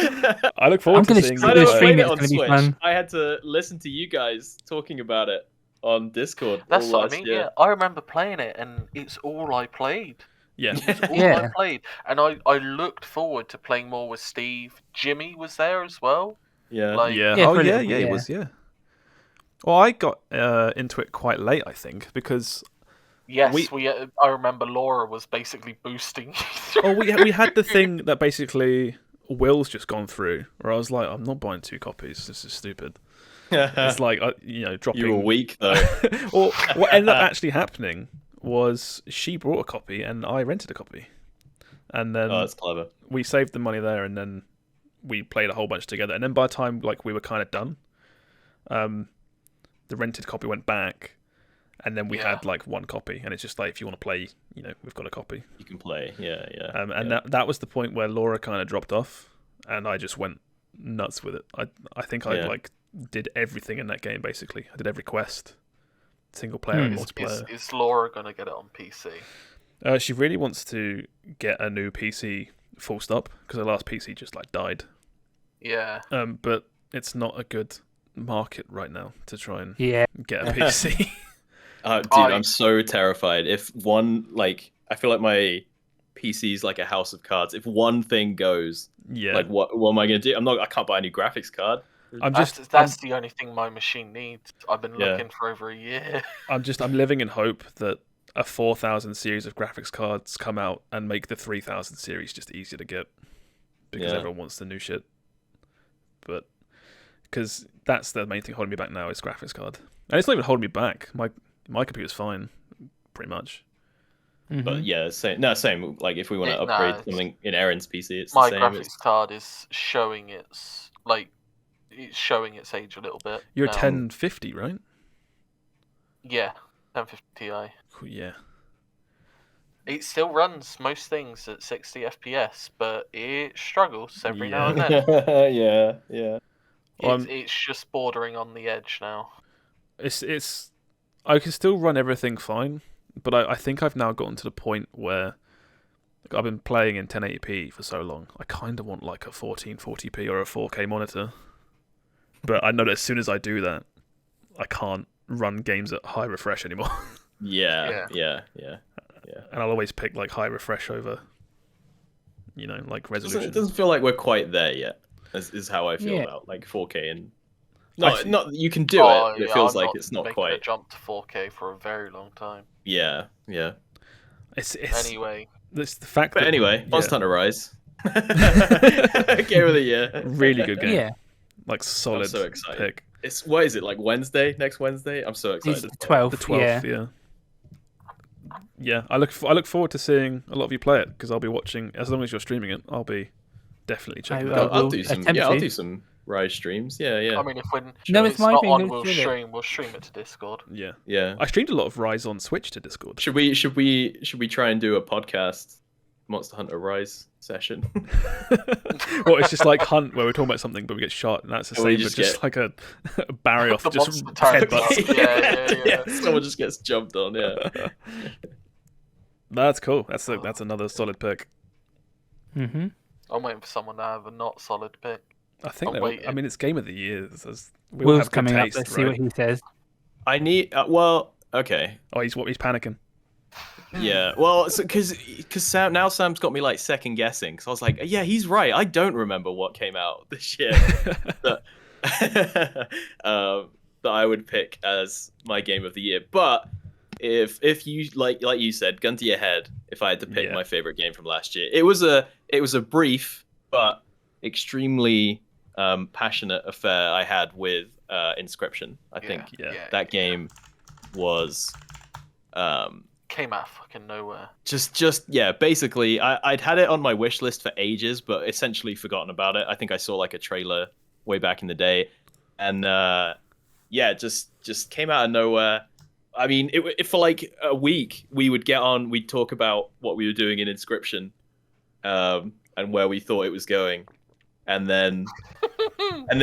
I look forward to seeing I don't it. play it on Switch. I had to listen to you guys talking about it on Discord. That's what I mean. Yeah, I remember playing it, and it's all I played. Yeah, it's all I played, and I looked forward to playing more with Steve. Jimmy was there as well. Yeah, he was. Yeah. Well, I got into it quite late, I think, because. Yes, I remember Laura was basically boosting. We had the thing that basically Will's just gone through, where I was like, I'm not buying 2 copies. This is stupid. It's like dropping. You were weak though. Or what ended up actually happening was she brought a copy and I rented a copy, and then that's clever. We saved the money there, and then we played a whole bunch together. And then by the time we were kind of done, the rented copy went back. And then we had like 1 copy, and it's just like, if you want to play, we've got a copy. You can play, yeah. That was the point where Laura kind of dropped off, and I just went nuts with it. I think I did everything in that game basically. I did every quest, single player and multiplayer. Is Laura gonna get it on PC? She really wants to get a new PC, full stop, because her last PC just died. Yeah. But it's not a good market right now to try and get a PC. Dude, I'm so terrified. If one, I feel like my PC's like a house of cards. If one thing goes, what am I going to do? I can't buy a new graphics card. That's the only thing my machine needs. I've been looking for over a year. I'm living in hope that a 4000 series of graphics cards come out and make the 3000 series just easier to get, because everyone wants the new shit. But because that's the main thing holding me back now is graphics card, and it's not even holding me back. My computer's fine, pretty much. But same. Like if we want to upgrade something in Aaron's PC, it's my the same. My graphics card is showing its age a little bit. You're a 1050, right? Yeah, 1050 Ti. Yeah. It still runs most things at 60 FPS, but it struggles every now and then. yeah. It's just bordering on the edge now. It's. I can still run everything fine, but I think I've now gotten to the point where I've been playing in 1080p for so long. I kind of want like a 1440p or a 4K monitor, but I know that as soon as I do that, I can't run games at high refresh anymore. Yeah. And I'll always pick like high refresh over, like resolution. It doesn't feel like we're quite there yet. Is how I feel about like 4K and not you can do it. But it feels like it's not quite. A jump to 4K for a very long time. Yeah. It's anyway. It's the fact. But that, anyway, Monster Hunter Rise. Game of the year. Really good game. Yeah. Like solid. I'm so excited. Pick. It's what is it like Wednesday? Next Wednesday? I'm so excited. It's the 12th. The 12th. Yeah. Yeah, I look forward to seeing a lot of you play it because I'll be watching. As long as you're streaming it, I'll be definitely checking it out. I'll do some. Yeah, I'll do some Rise streams. Yeah. I mean, if it's my not thing, on, we'll stream it to Discord. Yeah. I streamed a lot of Rise on Switch to Discord. Should we try and do a podcast Monster Hunter Rise session? Well, it's just like Hunt where we're talking about something but we get shot, and that's the same, but just like a Barry off just headbutts. Yeah. Someone just gets jumped on. Yeah. That's cool. That's another solid pick. Mm-hmm. I'm waiting for someone to have a not solid pick. I think I mean, it's Game of the Year. We Will's have coming taste, up. Let's see what he says. I need. Well, okay. Oh, he's panicking. Yeah. Well, because Sam's got me like second guessing. Because I was like, yeah, he's right. I don't remember what came out this year that I would pick as my Game of the Year. But if you like you said, gun to your head, if I had to pick my favorite game from last year, it was a brief but extremely passionate affair I had with Inscription. I think that game was came out of fucking nowhere. Just basically I'd had it on my wish list for ages, but essentially forgotten about it. I think I saw like a trailer way back in the day, and just came out of nowhere. I mean, it for like a week we would get on, we'd talk about what we were doing in Inscription, and where we thought it was going, and then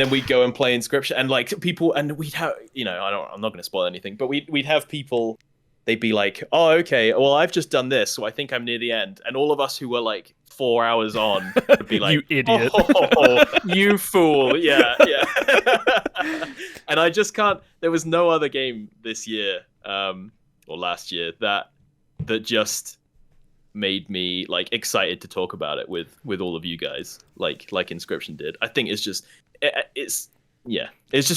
we'd go and play Inscription, and like people, and we'd have, I'm not going to spoil anything, but we'd have people. They'd be like, oh, okay, well, I've just done this, so I think I'm near the end. And all of us who were like 4 hours on would be like, you idiot. Oh, you fool. Yeah. And I just can't, there was no other game this year, or last year, that just made me like excited to talk about it with all of you guys, like Inscription did. I think it's just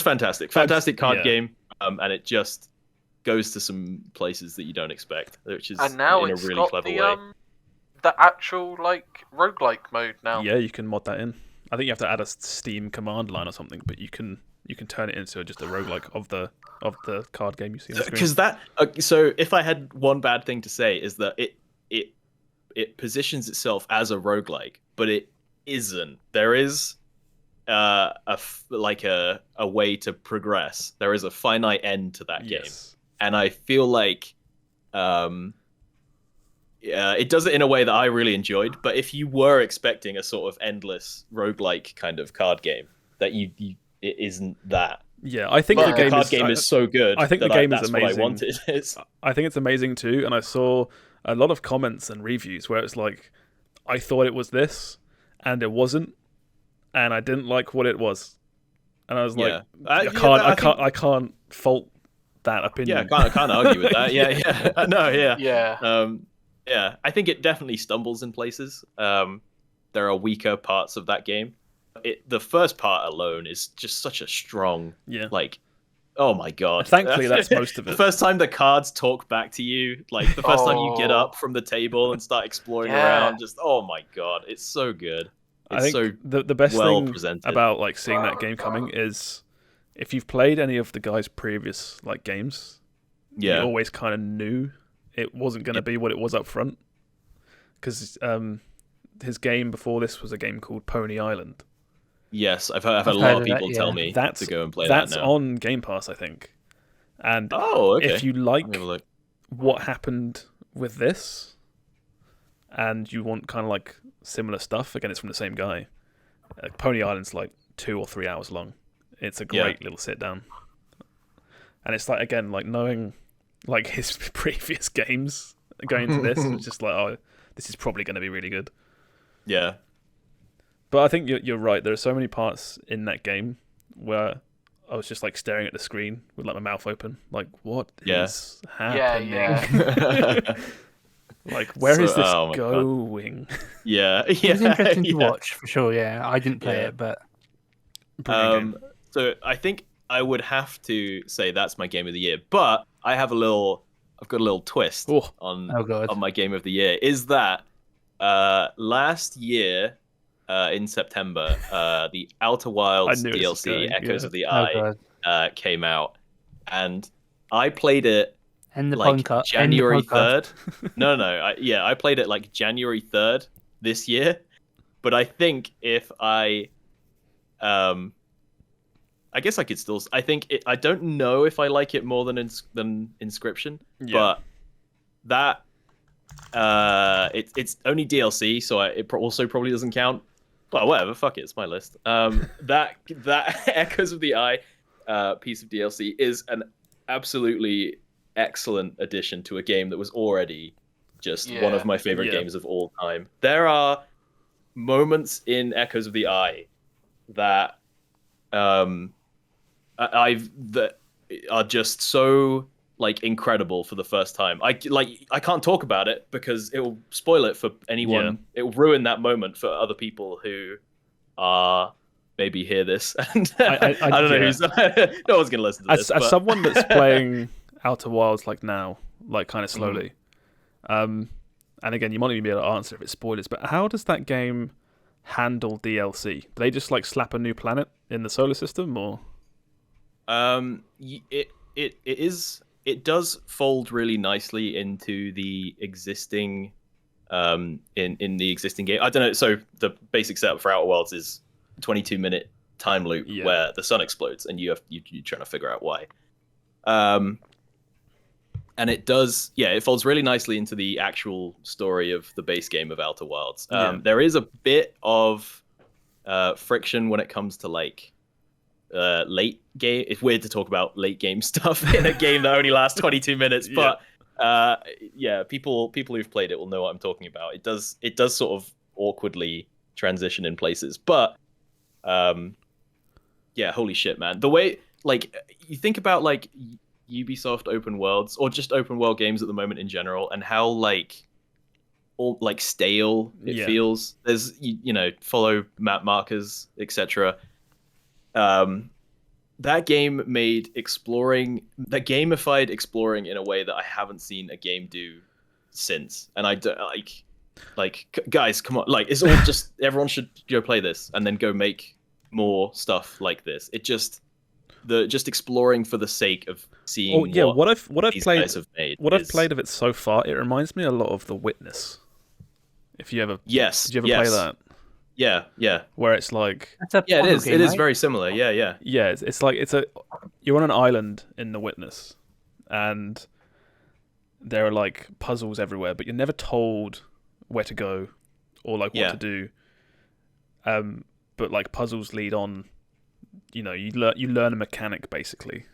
fantastic. Fantastic card game, and it just goes to some places that you don't expect, which is and now in a really clever way. The actual like roguelike mode now. Yeah, you can mod that in. I think you have to add a Steam command line or something, but you can turn it into just a roguelike of the card game you see on the screen. Because so if I had one bad thing to say is that it positions itself as a roguelike, but it isn't. There is a way to progress. There is a finite end to that game. And I feel like it does it in a way that I really enjoyed. But if you were expecting a sort of endless roguelike kind of card game, that it isn't that. Yeah, I think the card game is so good. I think the game is amazing. What I wanted. I think it's amazing too, and I saw a lot of comments and reviews where it's like, I thought it was this, and it wasn't, and I didn't like what it was, and I was like, I can't fault that opinion. Yeah, I can't argue with that. Yeah. No, yeah. Yeah. I think it definitely stumbles in places. There are weaker parts of that game. The first part alone is just such a strong, like, oh my god. Thankfully, that's most of it. The first time the cards talk back to you, like the first time you get up from the table and start exploring around, just oh my god, it's so good. It's I think so the best well thing presented about like seeing that game coming is if you've played any of the guys' previous like games, you always kind of knew it wasn't going to be what it was up front, because his game before this was a game called Pony Island. Yes, I've heard a lot of people tell me to go and play that now. That's on Game Pass, I think. And okay. if you like what happened with this, and you want kind of like similar stuff. Again, it's from the same guy. Pony Island's like 2 or 3 hours long. It's a great little sit down, and it's like, again, like knowing like his previous games going into this, it's just like, oh, this is probably going to be really good. Yeah. But I think you're right. There are so many parts in that game where I was just like staring at the screen with like my mouth open, like, what is happening? Yeah. Like, where is this God. going? Yeah. It was interesting to watch for sure. Yeah, I didn't play it, but so I think I would have to say that's my game of the year. But I've got a little twist on my game of the year. Is that last year in September, the Outer Wilds DLC Echoes of the Eye came out, and I played it January 3rd. No, I played it like January 3rd this year. But I think if I guess I could still. I think I don't know if I like it more than Inscription, but that it's only DLC, so it also probably doesn't count. Well, whatever, fuck it, it's my list. That Echoes of the Eye piece of DLC is an absolutely excellent addition to a game that was already just one of my favorite games of all time. There are moments in Echoes of the Eye that that are just so like incredible for the first time. I can't talk about it because it will spoil it for anyone. Yeah. It will ruin that moment for other people who are maybe hear this. And I don't know who's no one's gonna listen to this. As someone that's playing Outer Wilds like now, like kind of slowly, and again, you might even be able to answer if it's spoilers. But how does that game handle DLC? Do they just like slap a new planet in the solar system, or? It does fold really nicely into the existing in the existing game. I don't know. So the basic setup for Outer Worlds is a 22-minute time loop where the sun explodes and you're trying to figure out why. And it does, it folds really nicely into the actual story of the base game of Outer Worlds. There is a bit of friction when it comes to like late game. It's weird to talk about late game stuff in a game that only lasts 22 minutes, but people who've played it will know what I'm talking about. It does sort of awkwardly transition in places, but holy shit, man. The way like you think about like Ubisoft open worlds or just open world games at the moment in general, and how like all like stale it feels. There's follow map markers, etc. That game gamified exploring in a way that I haven't seen a game do since. And I don't like guys, come on, like it's all just everyone should go play this and then go make more stuff like this. It just exploring for the sake of seeing what I've played guys have made. I've played of it so far, it reminds me a lot of The Witness. If you ever did you ever play that? Yeah. Where it's like it is. It is very similar. Yeah. Yeah, it's like you're on an island in The Witness, and there are like puzzles everywhere, but you're never told where to go or like what to do. But like puzzles lead on. You learn a mechanic basically.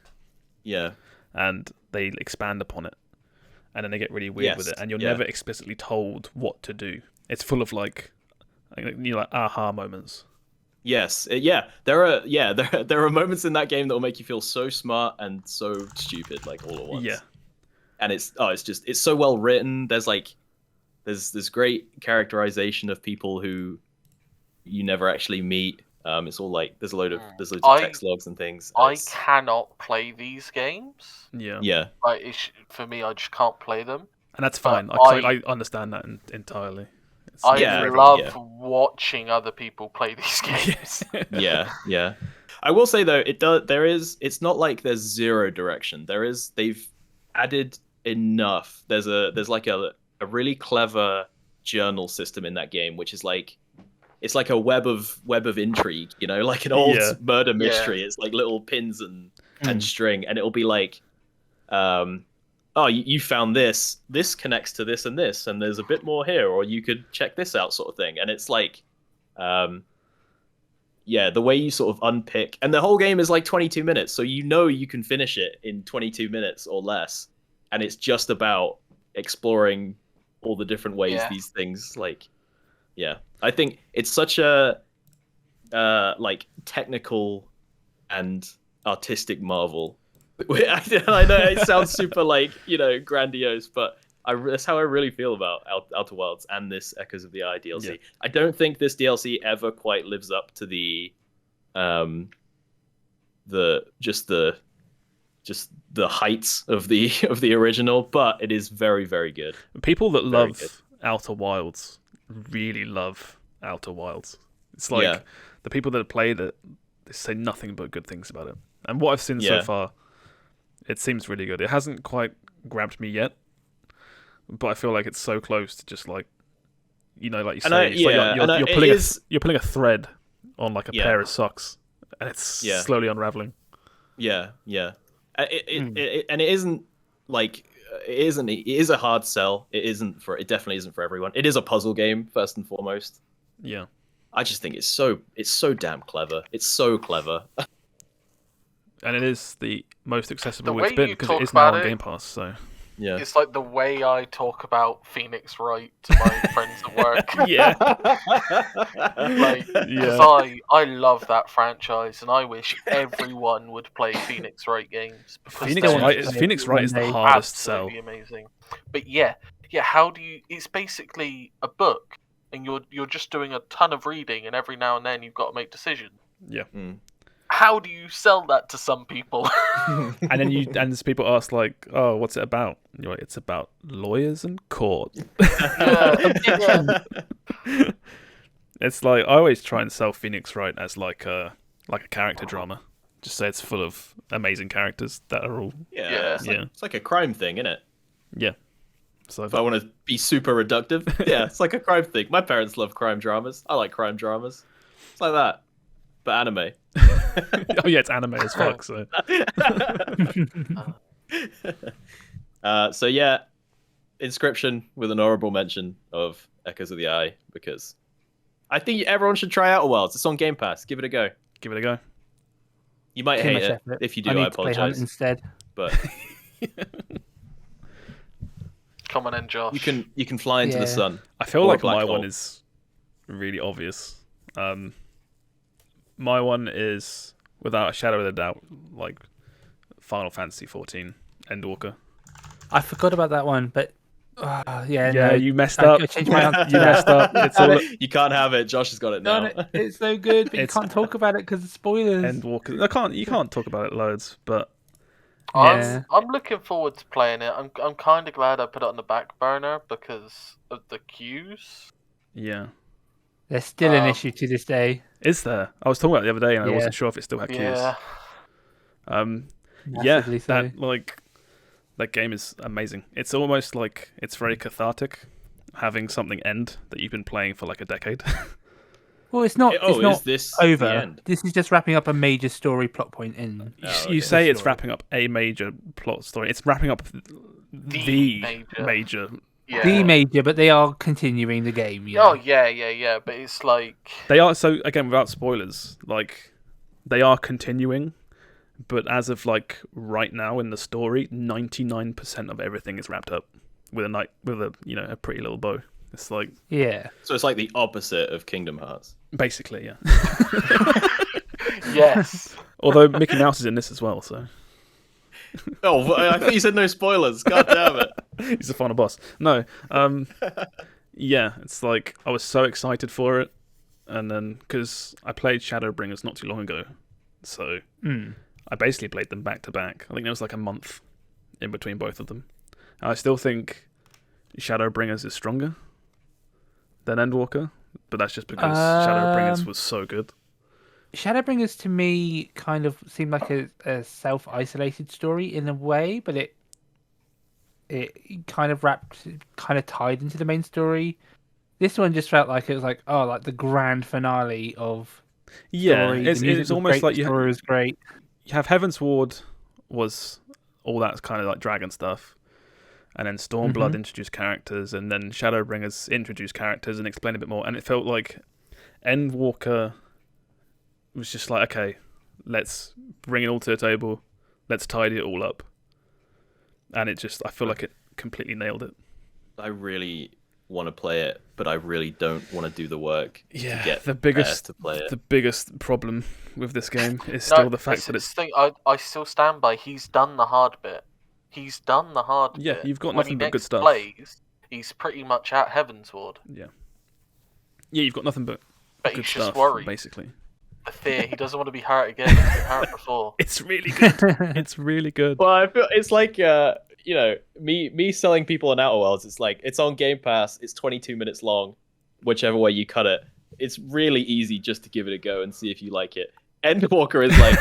Yeah. And they expand upon it, and then they get really weird with it, and you're never explicitly told what to do. It's full of like aha moments. Yes, there are moments in that game that will make you feel so smart and so stupid, like all at once. Yeah, and it's so well written. There's great characterization of people who you never actually meet. It's all like there's loads of text logs and things. I cannot play these games. Yeah. For me, I just can't play them, and that's fine. I understand that entirely. I love watching other people play these games. Yeah. I will say though, it's not like there's zero direction. They've added enough. There's like a really clever journal system in that game, which is like it's like a web of intrigue, like an old murder mystery. It's like little pins and string, and it'll be like oh, you found this. This connects to this, and there's a bit more here, or you could check this out, sort of thing. And it's like, yeah, the way you sort of unpick, and the whole game is like 22 minutes, so you can finish it in 22 minutes or less, and it's just about exploring all the different ways these things, like, yeah. I think it's such a like technical and artistic marvel. I know it sounds super like, grandiose, but that's how I really feel about Outer Wilds and this Echoes of the Eye DLC. Yeah. I don't think this DLC ever quite lives up to the heights of the original, but it is very, very good. People that love Outer Wilds really love Outer Wilds. It's like the people that have played it, they say nothing but good things about it. And what I've seen so far, it seems really good. It hasn't quite grabbed me yet, but I feel like it's so close to just like, like you say, you're pulling a thread on like a pair of socks, and it's slowly unraveling. Yeah, yeah. And it isn't like it is a hard sell. It definitely isn't for everyone. It is a puzzle game first and foremost. Yeah. I just think it's so damn clever. It's so clever. And it is the most accessible it's been because it is now on Game Pass. So yeah, it's like the way I talk about Phoenix Wright to my friends at work. Because I love that franchise, and I wish everyone would play Phoenix Wright games. Phoenix Wright is the hardest sell. Absolutely amazing. But yeah. How do you? It's basically a book, and you're just doing a ton of reading, and every now and then you've got to make decisions. Yeah. How do you sell that to some people? And then people ask like, "Oh, what's it about?" And you're like, "It's about lawyers and court." It's like I always try and sell Phoenix Wright as like a character drama. Just say it's full of amazing characters that are all It's like a crime thing, isn't it? Yeah. So if I want to be super reductive, it's like a crime thing. My parents love crime dramas. I like crime dramas. It's like that, but anime. Oh yeah, it's anime as fuck. So, so yeah, Inscription with an honorable mention of Echoes of the Eye, because I think everyone should try Outer Wilds. It's on Game Pass. Give it a go. Give it a go. You might hate it. If you do, I apologize. Play Hunt instead. But come on in, Josh. You can fly into the sun. I feel like my one is really obvious. My one is, without a shadow of a doubt, like Final Fantasy XIV Endwalker. I forgot about that one, but you messed up. I changed my answer. You messed up. It's all you can't have it. Josh has got it now. No, it's so good, but you can't talk about it because of spoilers. Endwalker. You can't talk about it loads, but I'm looking forward to playing it. I'm kind of glad I put it on the back burner because of the queues. Yeah. There's still an issue to this day. Is there? I was talking about it the other day, and I wasn't sure if it still had queues. That game is amazing. It's almost like it's very cathartic, having something end that you've been playing for like a decade. Well, it's not. It's not this over. This is just wrapping up a major story plot point in. You say it's wrapping up a major plot story. It's wrapping up the major. Yeah. The major, but they are continuing the game. Yeah. Oh yeah. But it's like they are. So again, without spoilers, like they are continuing, but as of like right now in the story, 99% of everything is wrapped up with a pretty little bow. It's like So it's like the opposite of Kingdom Hearts. Basically, yeah. Yes. Although Mickey Mouse is in this as well, so. Oh, I thought you said no spoilers. God damn it. He's the final boss. No. Yeah, it's like I was so excited for it, and then because I played Shadowbringers not too long ago, so I basically played them back to back. I think there was like a month in between both of them. I still think Shadowbringers is stronger than Endwalker, but that's just because Shadowbringers was so good. Shadowbringers to me kind of seemed like a self-isolated story in a way, but it kind of tied into the main story. This one just felt like it was like the grand finale of story. It's almost like the story was great. You have Heaven's Ward was all that kind of like dragon stuff, and then Stormblood introduced characters, and then Shadowbringers introduced characters and explained a bit more. And it felt like Endwalker was just like, okay, let's bring it all to the table, let's tidy it all up. And I feel like it completely nailed it. I really want to play it, but I really don't want to do the work to get the biggest to play it. The biggest problem with this game is still the fact that it's... I still stand by, he's done the hard bit. He's done the hard bit. Yeah, you've got nothing but good stuff. When he next plays, he's pretty much at Heavensward. Yeah. Yeah, you've got nothing but good he's stuff, just worried. basically. The fear, he doesn't want to be hurt again. He's been hurt before. It's really good. It's really good. Well, I feel it's like me selling people on Outer Worlds. It's like it's on Game Pass. It's 22 minutes long, whichever way you cut it. It's really easy just to give it a go and see if you like it. Endwalker is like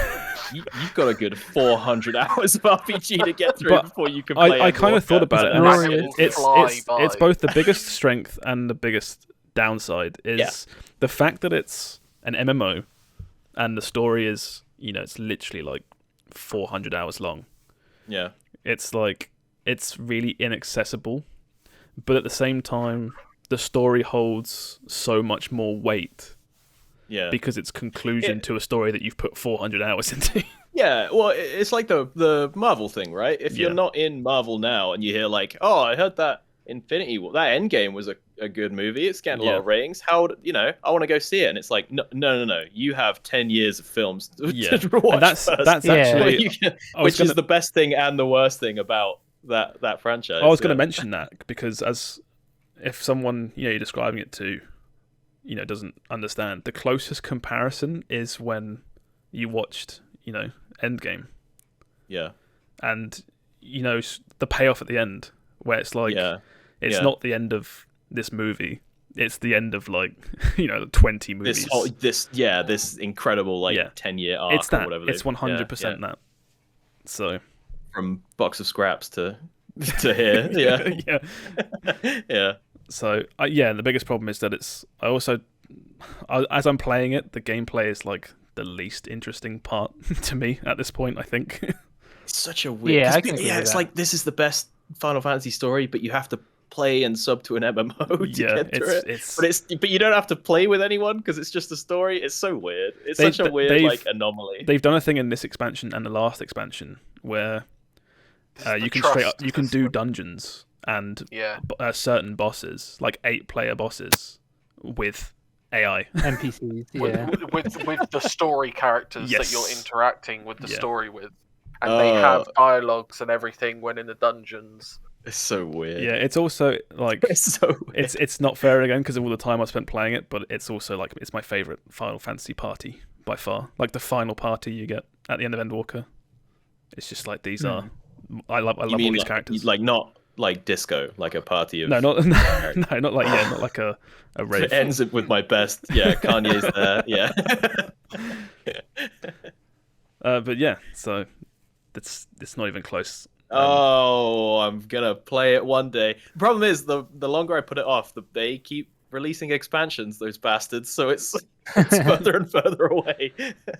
you've got a good 400 hours of RPG to get through before you can play. I kind of thought about it. And it's both the biggest strength and the biggest downside is the fact that it's an MMO and the story is, it's literally like 400 hours long. Yeah. It's like, it's really inaccessible, but at the same time, the story holds so much more weight. Yeah. Because it's conclusion to a story that you've put 400 hours into. Yeah, well, it's like the Marvel thing, right? If you're not in Marvel now and you hear like, oh, I heard that Infinity War, that Endgame was a good movie. It's getting a lot of ratings. How, I want to go see it. And it's like, no. You have 10 years of films to watch and that's first. actually... which is the best thing and the worst thing about that franchise. I was going to mention that because if someone, you're describing it to, doesn't understand, the closest comparison is when you watched, Endgame. Yeah. And, the payoff at the end, where it's like, it's not the end of this movie. It's the end of 20 movies. This incredible 10-year arc. It's that. Or whatever. It's 100% that. So from box of scraps to here. Yeah. Yeah. So the biggest problem is that as I'm playing it, the gameplay is like the least interesting part to me at this point, I think. It's such a weird. It's like this is the best Final Fantasy story, but you have to play and sub to an MMO to get through it. But you don't have to play with anyone because it's just a story. It's so weird. It's such a weird anomaly. They've done a thing in this expansion and the last expansion where you can do dungeons and certain bosses, like 8-player bosses with AI NPCs, with the story characters that you're interacting with the story with, and they have dialogues and everything when in the dungeons. It's so weird. Yeah, it's also like it's so weird. It's not fair again because of all the time I spent playing it, but it's also like it's my favorite Final Fantasy party by far. Like the final party you get at the end of Endwalker. It's just like these are. I love all these characters. Like not like disco, like a party of. No, not like a rave. It ends with my best. Yeah, Kanye's there. Yeah. But so it's not even close. Oh, I'm gonna play it one day. The problem is the longer I put it off, they keep releasing expansions, those bastards. So it's further and further away.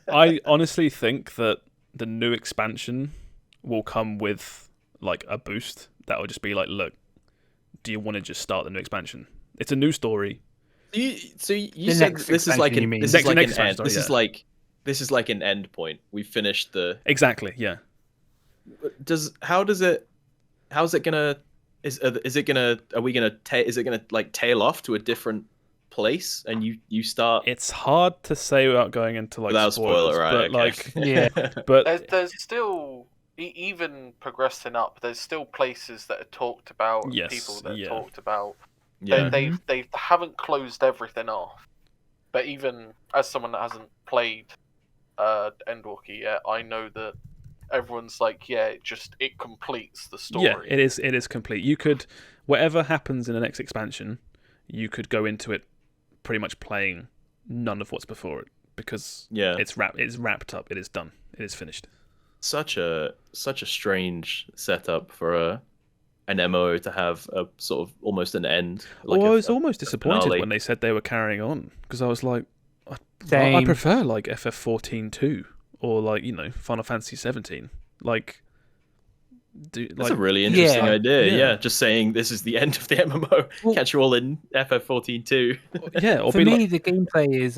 I honestly think that the new expansion will come with like a boost that will just be like, look, do you want to just start the new expansion? It's a new story. You said this is like an end. This is like an end point. We finished the exactly. Yeah. Is it gonna like tail off to a different place and you start? It's hard to say without going into like without spoilers, right? But Okay. but there's still even progressing up. There's still places that are talked about, people that are talked about. Yeah. They haven't closed everything off. But even as someone that hasn't played Endwalker yet, I know that everyone's like, it completes the story. Yeah, it is complete. You could, whatever happens in the next expansion, you could go into it pretty much playing none of what's before it because it's wrapped up. It is done. It is finished. Such a strange setup for an MMO to have a sort of almost an end. I was almost disappointed when they said they were carrying on because I was like, I prefer like FF14 2 or like Final Fantasy 17. Like That's a really interesting idea. Yeah. Yeah, just saying this is the end of the MMO. Catch you all in FF14 too. Yeah, or for me, the gameplay is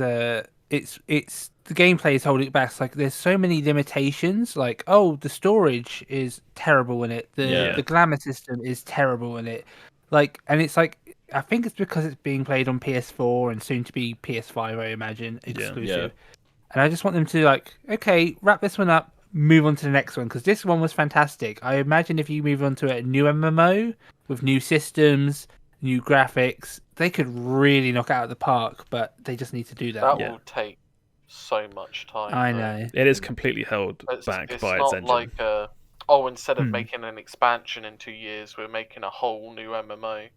it's the gameplay is holding it back. It's like there's so many limitations. Like, the storage is terrible in it. The glamour system is terrible in it. Like, and it's like I think it's because it's being played on PS4 and soon to be PS5, I imagine, exclusive. And I just want them to wrap this one up, move on to the next one, because this one was fantastic. I imagine if you move on to a new MMO with new systems, new graphics, they could really knock it out of the park, but they just need to do that. That will take so much time. I know. It is completely held back by its engine. It's not like, instead of making an expansion in 2 years, we're making a whole new MMO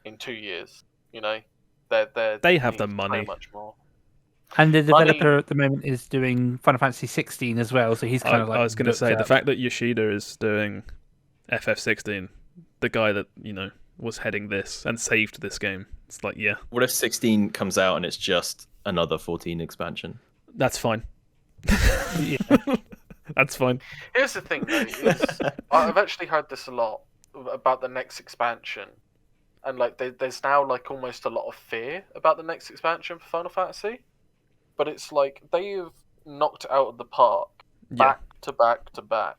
in 2 years. You know, they have the money. Much more. And the developer at the moment is doing Final Fantasy 16 as well, so he's kind of like. I was going to say, the fact that Yoshida is doing FF16, the guy that, was heading this and saved this game, it's like, yeah. What if 16 comes out and it's just another 14 expansion? That's fine. That's fine. Here's the thing, though, I've actually heard this a lot about the next expansion, and there's now almost a lot of fear about the next expansion for Final Fantasy. But it's like they've knocked out of the park back to back to back.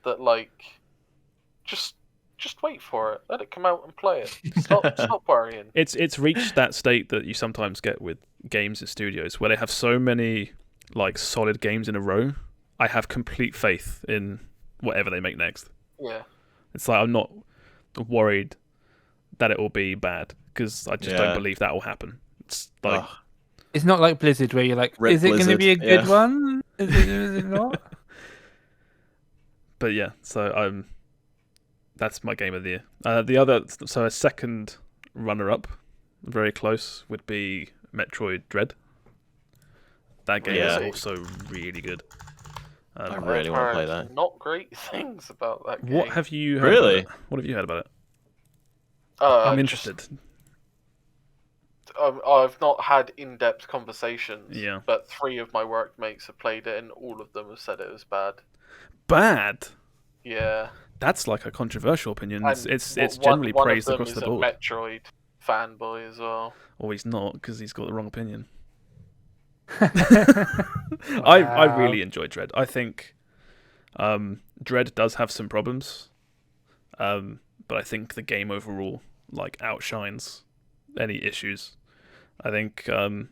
That just wait for it. Let it come out and play it. Stop worrying. It's reached that state that you sometimes get with games and studios where they have so many solid games in a row. I have complete faith in whatever they make next. Yeah. It's like I'm not worried that it will be bad because I just don't believe that will happen. It's like. It's not like Blizzard where you're like, is it going to be a good one? Is it not? But yeah, so that's my game of the year. A second runner-up, very close, would be Metroid Dread. That game is also really good. I really want to play that. Not great things about that game. What have you heard? Really? About it? What have you heard about it? I'm interested. I've not had in-depth conversations. Yeah. But 3 of my workmates have played it, and all of them have said it was bad. Bad? Yeah. That's a controversial opinion. And it's generally praised one of them across the is board. a Metroid fanboy as well. Or he's not, because he's got the wrong opinion. I really enjoy Dread. I think Dread does have some problems, but I think the game overall outshines any issues. I think the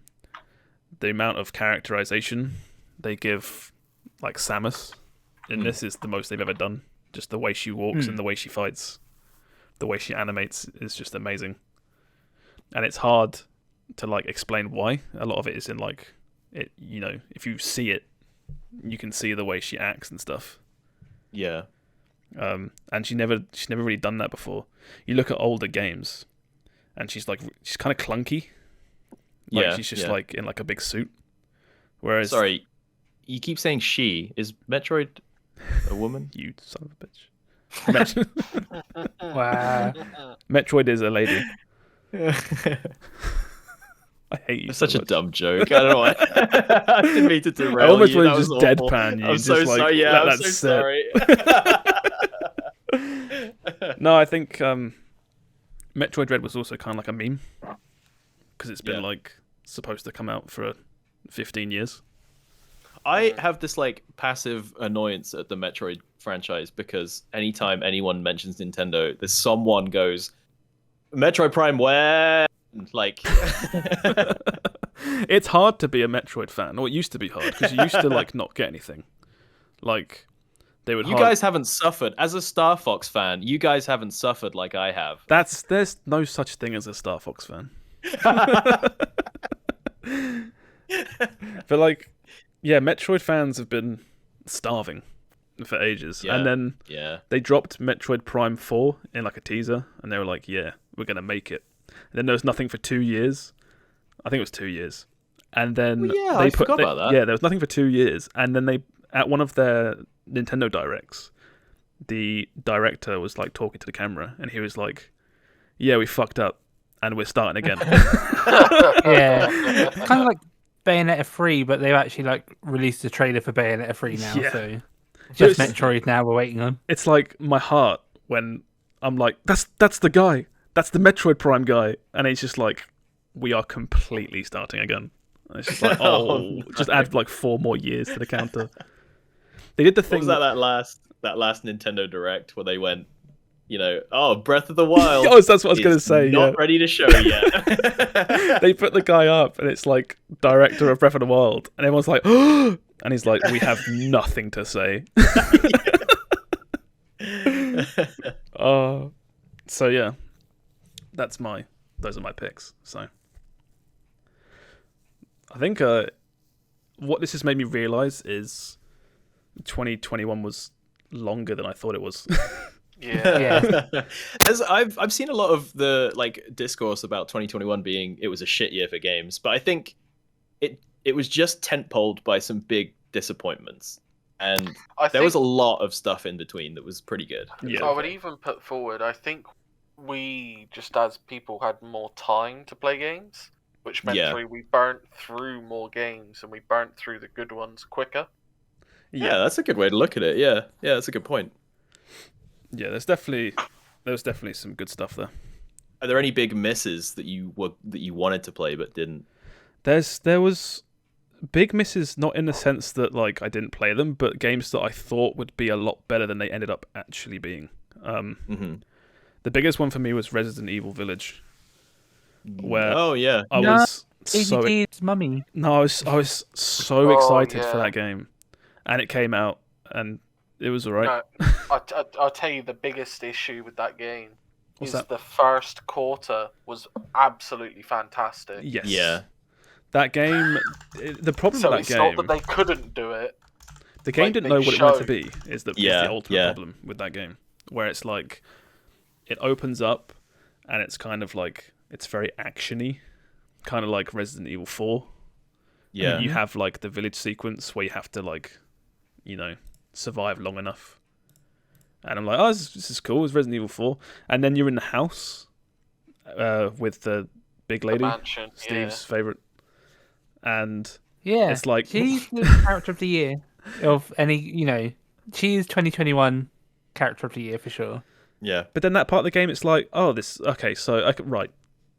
amount of characterization they give Samus in this is the most they've ever done. Just the way she walks and the way she fights, the way she animates is just amazing. And it's hard to explain why. A lot of it is in it. If you see it, you can see the way she acts and stuff. Yeah. And she's never really done that before. You look at older games, and she's kind of clunky. She's just in a big suit. Whereas, sorry, you keep saying she. Is Metroid a woman? You son of a bitch. Wow. Metroid is a lady. I hate you. It's so such a much. dumb joke. I don't know why. I didn't mean to derail I almost you. wanted to That just was awful. deadpan you. I'm just so sorry. Yeah, I'm so sorry. No, I think Metroid Dread was also kind of like a meme because it's been supposed to come out for 15 years. I have this passive annoyance at the Metroid franchise because anytime anyone mentions Nintendo, there's someone goes, Metroid Prime where? It's hard to be a Metroid fan, or it used to be hard because you used to not get anything. They would. You guys haven't suffered as a Star Fox fan. You guys haven't suffered like I have. There's no such thing as a Star Fox fan. But Metroid fans have been starving for ages, and then they dropped Metroid Prime 4 in a teaser, and they were like, "Yeah, we're gonna make it." And then there was nothing for 2 years. I think it was 2 years, and then I forgot about that. Yeah, there was nothing for 2 years, and then they at one of their Nintendo Directs, the director was talking to the camera, and he was like, "Yeah, we fucked up, and we're starting again." Yeah, kind of like Bayonetta 3, but they've actually released a trailer for Bayonetta 3 now. Yeah. So Just Metroid now we're waiting on. It's like my heart when I'm like, that's the guy. That's the Metroid Prime guy. And it's just like, we are completely starting again. And it's just like, No. just add like 4 more years to the counter. They did the thing. What was that last Nintendo Direct where they went, Breath of the Wild. Oh, that's what I was going to say. Not ready to show yet. They put the guy up, and it's like director of Breath of the Wild, and everyone's like, oh, and he's like, we have nothing to say. So yeah, those are my picks. So I think what this has made me realize is 2021 was longer than I thought it was. Yeah. I've seen a lot of the discourse about 2021 being it was a shit year for games, but I think it was just tentpoled by some big disappointments, and there was a lot of stuff in between that was pretty good. Yeah. I would even put forward, I think we just as people had more time to play games, which meant we burnt through more games and we burnt through the good ones quicker. Yeah, that's a good way to look at it. Yeah, that's a good point. Yeah, there was definitely some good stuff there. Are there any big misses that you wanted to play but didn't? There was big misses, not in the sense that I didn't play them, but games that I thought would be a lot better than they ended up actually being. The biggest one for me was Resident Evil Village, where I was so mummy. No, I was so excited for that game, and it came out and it was alright. No, I'll tell you the biggest issue with that game What's is that? the first quarter was absolutely fantastic. Yes. Yeah. That game, the problem with that it's game... not that they couldn't do it. The game didn't know what it wanted to be, is the ultimate problem with that game. Where it's it opens up, and it's kind of it's very action-y, kind of like Resident Evil 4. Yeah. And you have the village sequence where you have to survive long enough. And I'm like, oh, this is cool, it's Resident Evil 4. And then you're in the house with the big lady, mansion, Steve's favourite. And yeah, it's like she's the character of the year of any, she is 2021 character of the year for sure. Yeah, but then that part of the game, it's like, oh, right,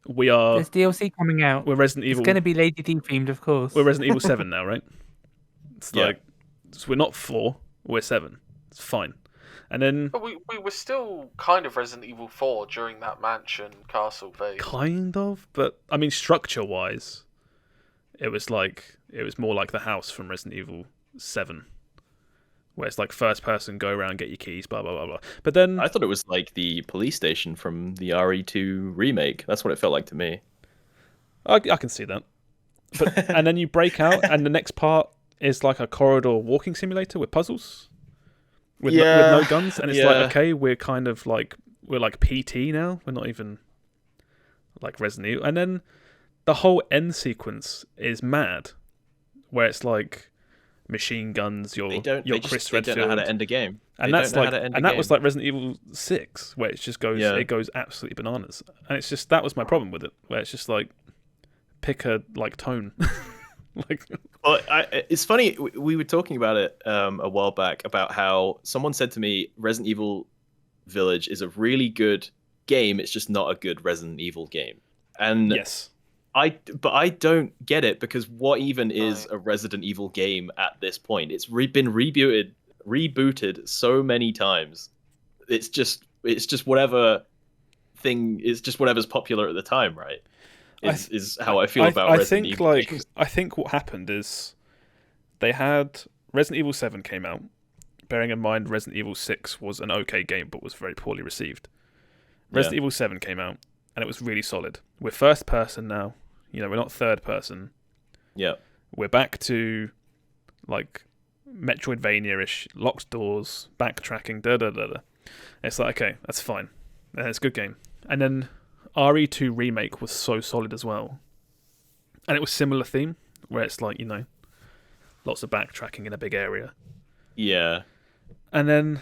we are. There's DLC coming out. We're Resident Evil. It's going to be Lady D themed, of course. We're Resident Evil 7 now, right? It's so we're not 4, we're 7. It's fine. And then, but we were still kind of Resident Evil 4 during that mansion castle phase. Kind of, but I mean, structure-wise. It was more like the house from Resident Evil 7, where it's first person, go around, get your keys, blah blah blah blah. But then I thought it was like the police station from the RE2 remake. That's what it felt like to me. I can see that. But and then you break out, and the next part is a corridor walking simulator with puzzles, with no guns, and it's okay, we're kind of we're PT now. We're not even Resident Evil, and then. The whole end sequence is mad, where it's machine guns. You're Chris Redfield. They don't know how to end a game. And that's that was Resident Evil 6, where it just goes it goes absolutely bananas. And it's just that was my problem with it, where it's just pick a tone. Well, it's funny. We were talking about it a while back about how someone said to me, Resident Evil Village is a really good game. It's just not a good Resident Evil game. And yes. But I don't get it, because what even is a Resident Evil game at this point? It's been rebooted so many times. It's just whatever thing is just whatever's popular at the time, right? Is how I feel about Resident Evil games. I think what happened is they had Resident Evil 7 came out, bearing in mind Resident Evil 6 was an okay game but was very poorly received. Resident Evil 7 came out and it was really solid. We're first person now. We're not third person. Yeah. We're back to Metroidvania-ish, locked doors, backtracking, da-da-da-da. It's okay, that's fine. It's a good game. And then RE2 Remake was so solid as well. And it was similar theme, where it's lots of backtracking in a big area. Yeah. And then,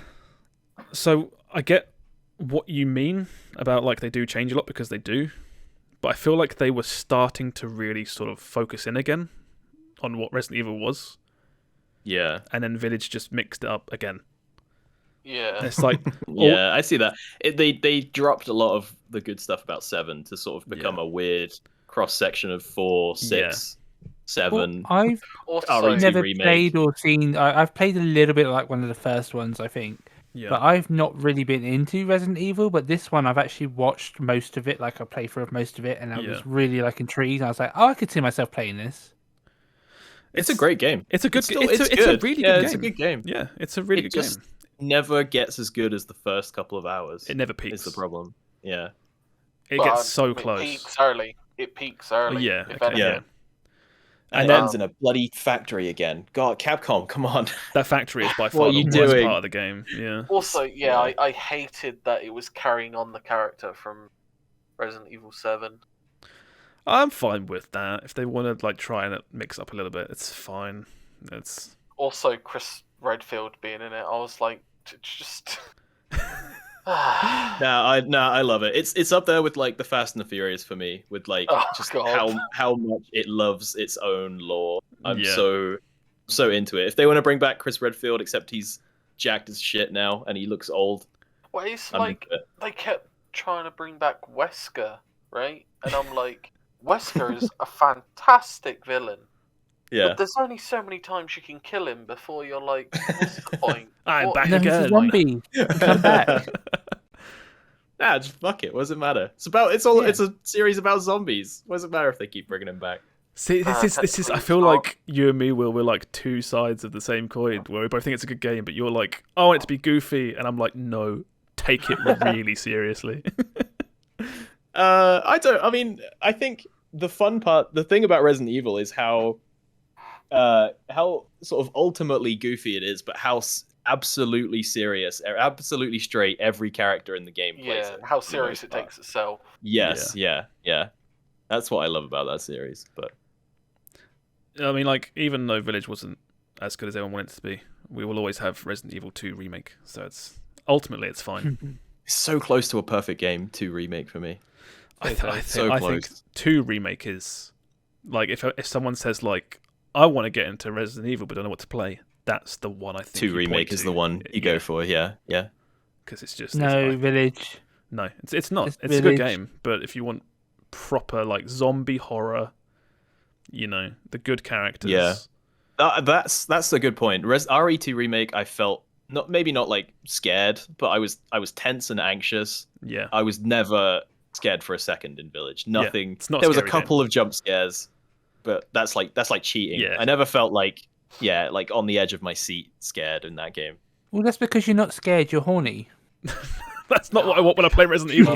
so I get what you mean about they do change a lot, because they do. But I feel like they were starting to really sort of focus in again on what Resident Evil was. Yeah. and then Village just mixed it up again. Yeah. It's like Yeah, I see that. They dropped a lot of the good stuff about 7 to sort of become a weird cross section of 4, 6, 7. Well, I've Also, never remake. played or seen. I've played a little bit like one of the first ones, I think. yeah, But I've not really been into Resident Evil. But this one, I've actually watched most of it, like a playthrough of most of it, and I was really like intrigued. I was like, oh, I could see myself playing this. It's a great game. It's a good. It's It's a good. really Yeah, good game. it's a good game. Yeah, it's a really It good just game. never gets as good as the first couple of hours. It never peaks. Is the problem. Yeah. It but, gets so it close. Peaks early. It peaks early. Oh, yeah, if okay, anything. yeah. And And it ends in a bloody factory again. God, Capcom, come on. That factory is by What far are the you worst doing? part of the game. Yeah. Also, Yeah. I hated that it was carrying on the character from Resident Evil 7. I'm fine with that. If they want to like try and mix up a little bit, it's fine. It's Also, Chris Redfield being in it, I was like, just. I love it. It's up there with like the Fast and the Furious for me, with like Oh, just God. how much it loves its own lore. I'm Yeah. so into it. If they want to bring back Chris Redfield, except he's jacked as shit now and he looks old. Well, it's I'm like into it. they kept trying to bring back Wesker, right? And I'm like, Wesker is a fantastic villain. Yeah. But there's only so many times you can kill him before you're like, what's the point? I'm What- back No, he's again. a zombie. Come back. Nah, just fuck it. What does it matter? It's a series about zombies. What does it matter if they keep bringing him back? See, this is. I feel like you and me, Will, we're like two sides of the same coin, where we both think it's a good game, but you're like, I want it to be goofy, and I'm like, no, take it really seriously. I think the fun part, the thing about Resident Evil is how sort of ultimately goofy it is, but how absolutely serious, absolutely straight every character in the game plays. Yeah, it, how for the serious most it part. takes itself. Yes, yeah. That's what I love about that series. But I mean, like, even though Village wasn't as good as everyone wanted it to be, we will always have Resident Evil 2 remake, so it's fine. it's so close to a perfect game 2 remake for me. I So think close. 2 remake is like if someone says like, I want to get into Resident Evil but don't know what to play, that's the one I think. 2 remake is the one you go for. Yeah. Because it's just No, Village. No, it's not. Just It's a good Village. game, but if you want proper like zombie horror, the good characters. Yeah. That's a good point. RE2 remake, I felt maybe not like scared, but I was tense and anxious. Yeah. I was never scared for a second in Village. Nothing. it's not a there was a scary couple of jump scares, but that's like cheating. Yeah. I never felt like on the edge of my seat scared in that game. Well, that's because you're not scared. You're horny. That's not what I want when I play Resident Evil.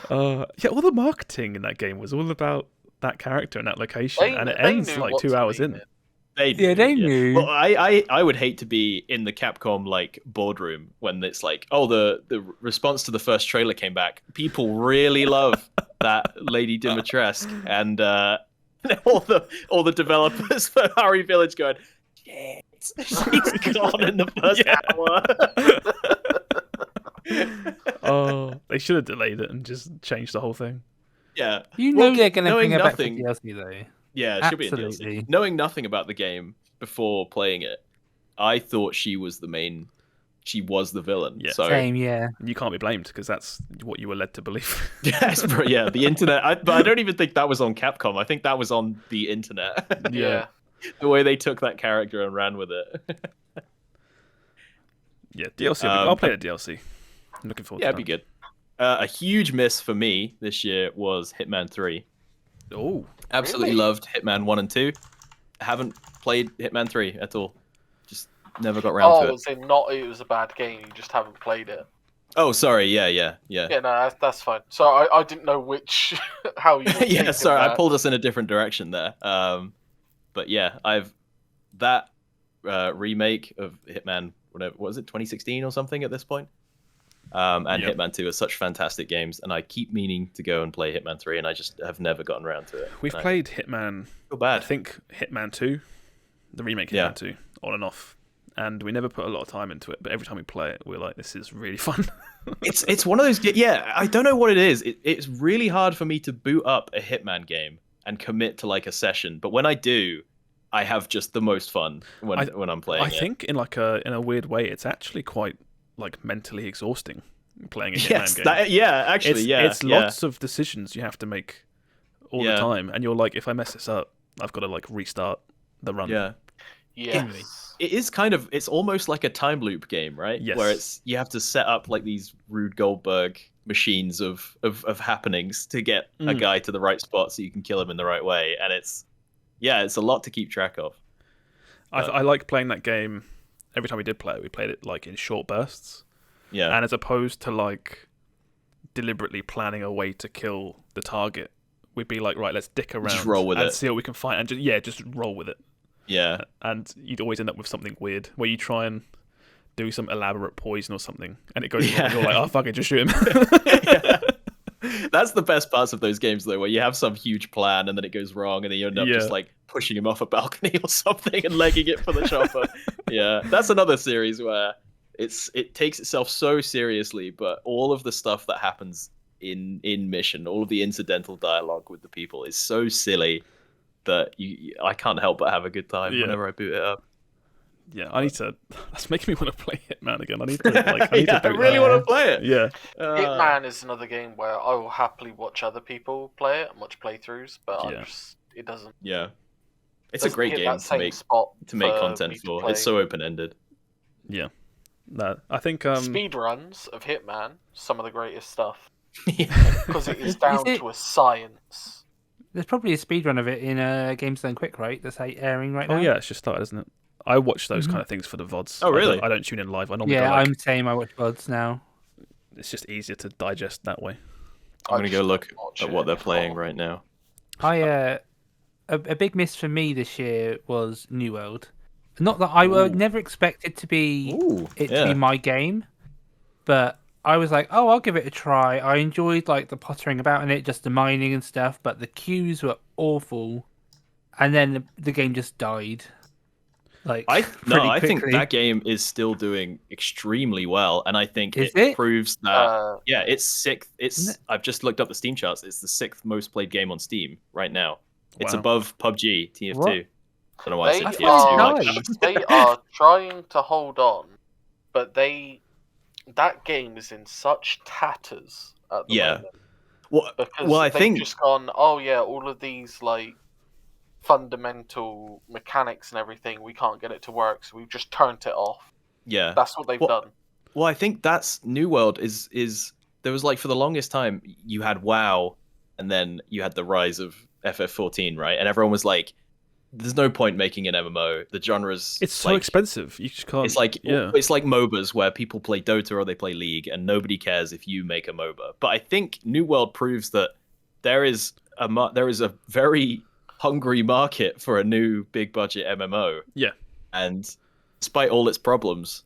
All the marketing in that game was all about that character and that location, and it ends knew like what 2 to hours mean in. They knew. Well, I would hate to be in the Capcom like boardroom when it's like, oh, the response to the first trailer came back. People really love that Lady Dimitrescu, and all the developers for Harry Village going, shit, she's gone in the first hour. Oh, they should have delayed it and just changed the whole thing. Yeah, You know they're going to knowing bring her back for nothing- DLC though. Yeah, it should be in DLC. Absolutely. Knowing nothing about the game before playing it, I thought she was the villain. Yeah. So Same, yeah. You can't be blamed because that's what you were led to believe. yes, the internet. But I don't even think that was on Capcom. I think that was on the internet. Yeah. The way they took that character and ran with it. Yeah, DLC. I'll play the DLC. I'm looking forward to It'd that. be good. A huge miss for me this year was Hitman 3. Oh, Absolutely Really? loved Hitman 1 and 2. Haven't played Hitman 3 at all. Just never got around to it. It was a bad game, you just haven't played it. Oh, sorry. Yeah. Yeah, no, that's fine. So I didn't know how you were Yeah, thinking sorry, I that. pulled us in a different direction there. But yeah, that remake of Hitman, whatever, what was it, 2016 or something at this point? And Yep. Hitman 2 are such fantastic games, and I keep meaning to go and play Hitman 3, and I just have never gotten around to it. we've And I played Hitman. feel I bad. think Hitman 2, the remake Hitman Yeah. 2, on and off. And we never put a lot of time into it, but every time we play it, we're like, this is really fun. It's one of those. Yeah, I don't know what it is. It's really hard for me to boot up a Hitman game and commit to like a session, but when I do, I have just the most fun when I'm playing. I think in a weird way, it's actually quite like mentally exhausting playing a Hitman game. It's lots of decisions you have to make all the time, and you're like, if I mess this up, I've got to like restart the run. Yes. It is it's almost like a time loop game, right? Yes. Where you have to set up like these Rube Goldberg machines of happenings to get a guy to the right spot so you can kill him in the right way, and it's a lot to keep track of. I like playing that game. Every time we did play it, we played it like in short bursts. Yeah. And as opposed to like deliberately planning a way to kill the target, we'd be like, right, let's dick around just roll with and it. see what we can find, and just roll with it. Yeah. And you'd always end up with something weird where you try and do some elaborate poison or something, and it goes wrong. And you're like, oh fuck it, just shoot him. That's the best parts of those games, though, where you have some huge plan and then it goes wrong, and then you end up just like pushing him off a balcony or something and legging it for the chopper. Yeah, that's another series where it takes itself so seriously, but all of the stuff that happens in mission, all of the incidental dialogue with the people is so silly that I can't help but have a good time whenever I boot it up. Yeah, I need to. That's making me want to play Hitman again. I need to. Like, I really want to play it. Yeah. Hitman is another game where I will happily watch other people play it and watch playthroughs, but it doesn't. Yeah, it's a great game to make content for. It's so open ended. Yeah. No, I think speed runs of Hitman, some of the greatest stuff. Because it is down to a science. There's probably a speedrun of it in Games Done Quick, right? That's airing right now. Oh yeah, it's just started, isn't it? I watch those kind of things for the VODs. Oh really? I don't tune in live. I normally I'm the same. I watch VODs now. It's just easier to digest that way. I'm gonna go look at what they're playing right now. A big miss for me this year was New World. Not that I never expected to be to be my game, but I was like, oh, I'll give it a try. I enjoyed like the pottering about in it, just the mining and stuff, but the queues were awful, and then the game just died. I think that game is still doing extremely well, and I think it proves that it's sixth. I've just looked up the Steam charts. It's the 6th most played game on Steam right now. It's above PUBG, TF2. What? I don't know why I said TF2. They are trying to hold on, but that game is in such tatters at the moment. Well, I think just gone. Oh yeah, all of these like fundamental mechanics and everything, we can't get it to work, so we've just turned it off. Yeah, that's what they've done. Well, I think that's New World is there was like for the longest time you had WoW, and then you had the rise of FF14, right? And everyone was like, there's no point making an MMO. The genre's it's so expensive. You just can't. It's like MOBAs where people play Dota or they play League, and nobody cares if you make a MOBA. But I think New World proves that there is a very hungry market for a new big budget MMO. Yeah. And despite all its problems,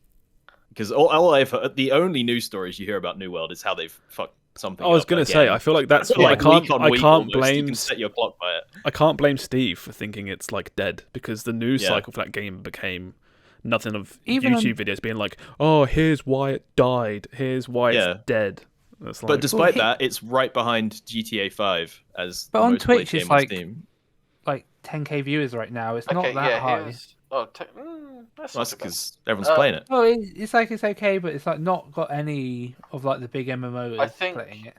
because all I've heard, the only news stories you hear about New World is how they've fucked something. I was going to say, I feel like that's I can't blame. You can set your clock by it. I can't blame Steve for thinking it's like dead, because the news cycle for that game became nothing of YouTube videos being like, oh, here's why it died, here's why it's dead. But despite that, it's right behind GTA 5 as. But the on most Twitch, played it's game on Steam. like 10k viewers right now. It's not that high. That's because everyone's playing it. Well, it's like it's okay, but it's like not got any of like the big MMOs playing it.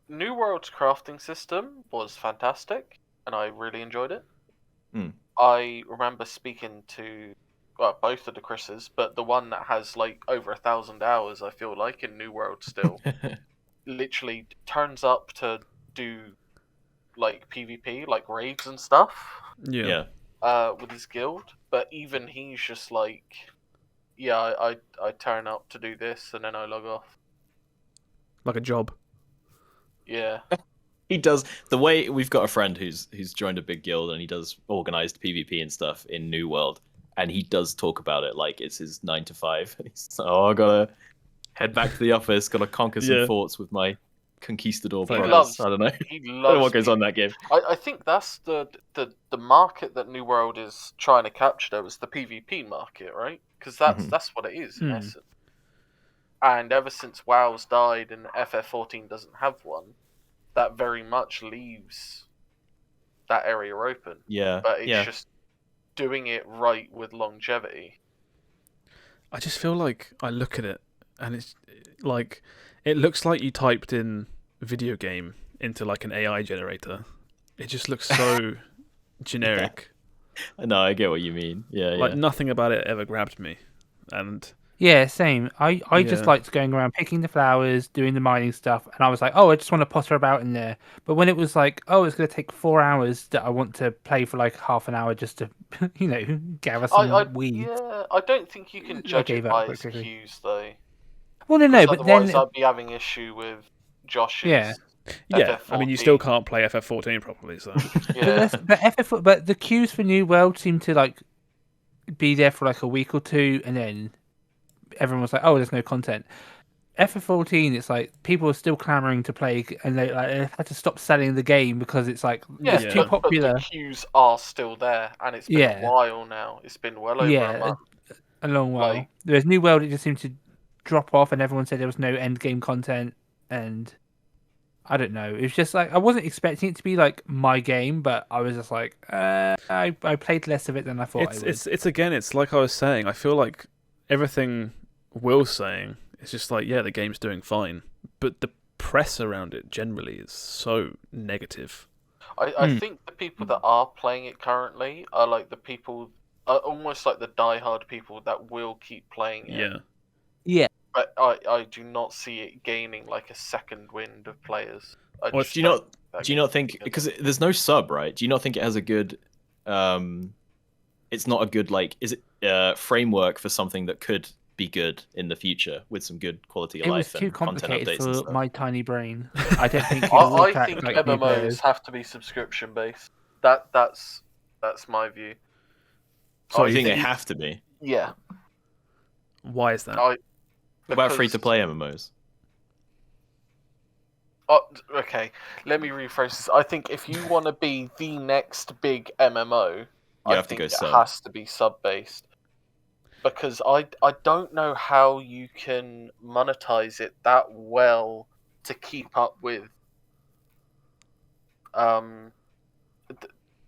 New World's crafting system was fantastic, and I really enjoyed it. I remember speaking to both of the Chris's, but the one that has like over 1,000 hours, I feel like, in New World still, literally turns up to do like PvP, like raids and stuff. Yeah. With his guild, but even he's just like, I turn up to do this and then I log off. Like a job. Yeah. He does the way we've got a friend who's joined a big guild, and he does organized PvP and stuff in New World, and he does talk about it like it's his 9 to 5. He's like, I gotta head back to the office, gotta conquer some forts with my conquistador brothers. I don't know. He loves I don't know what goes on in that game. I think that's the market that New World is trying to capture, though, is the PvP market, right? Because that's what it is in essence. And ever since WoW's died and FF14 doesn't have one, that very much leaves that area open. Yeah. But it's just doing it right with longevity. I just feel like I look at it and it's like it looks like you typed in video game into like an AI generator. It just looks so generic. No, I get what you mean. Yeah, like nothing about it ever grabbed me. And yeah, same. I just liked going around picking the flowers, doing the mining stuff, and I was like, oh, I just want to potter about in there. But when it was like, oh, it's going to take 4 hours that I want to play for like half an hour just to, gather some weeds. Yeah, I don't think you can judge it by its cues, though. Well, no, but otherwise then I'd be having issue with Josh's. Yeah, FF14. I mean, you still can't play FF14 properly, so. But the queues for New World seem to like be there for like a week or two, and then everyone was like, "Oh, there's no content." FF14, it's like people are still clamoring to play, and they had to stop selling the game because it's like it's too popular. But the queues are still there, and it's been a while now. It's been well over a month. A long while. There's New World, it just seemed to drop off, and everyone said there was no end game content, and I don't know. It was just like I wasn't expecting it to be like my game, but I was just like, I played less of it than I thought I would. It's like I was saying. I feel like everything Will's saying is just like, yeah, the game's doing fine, but the press around it generally is so negative. I think the people that are playing it currently are like the people, almost like the diehard people that will keep playing it. Yeah. But I do not see it gaining like a second wind of players. Do you not think, because there's no sub, right? Do you not think it has a good it's not a good framework for something that could be good in the too with some good quality of life and content updates? It was too complicated for my tiny brain. I don't think I think MMOs have to be subscription based. That's my view. So you think they have to be? Yeah. Why is that? What about free-to-play MMOs? Okay, let me rephrase this. I think if you want to be the next big MMO, I think it has to be sub-based. Because I don't know how you can monetize it that well to keep up with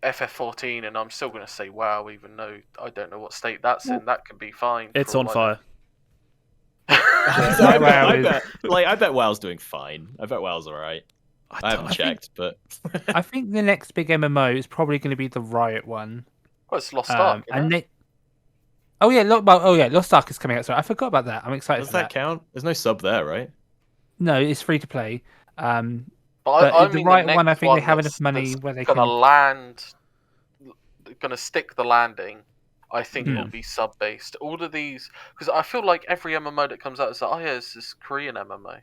FF14, and I'm still going to say WoW, even though I don't know what state that's in. That could be fine. It's on fire. I bet WoW's doing fine. I bet WoW's alright. I haven't checked, but I think the next big MMO is probably going to be the Riot one. Well, it's Lost Ark. Lost Ark is coming out. So I forgot about that. I'm excited. Does that count? There's no sub there, right? No, it's free to play. But I mean, the Riot one, I think they have enough money where they going to stick the landing. I think it will be sub-based. All of these, because I feel like every MMO that comes out is like, oh yeah, it's this Korean MMO.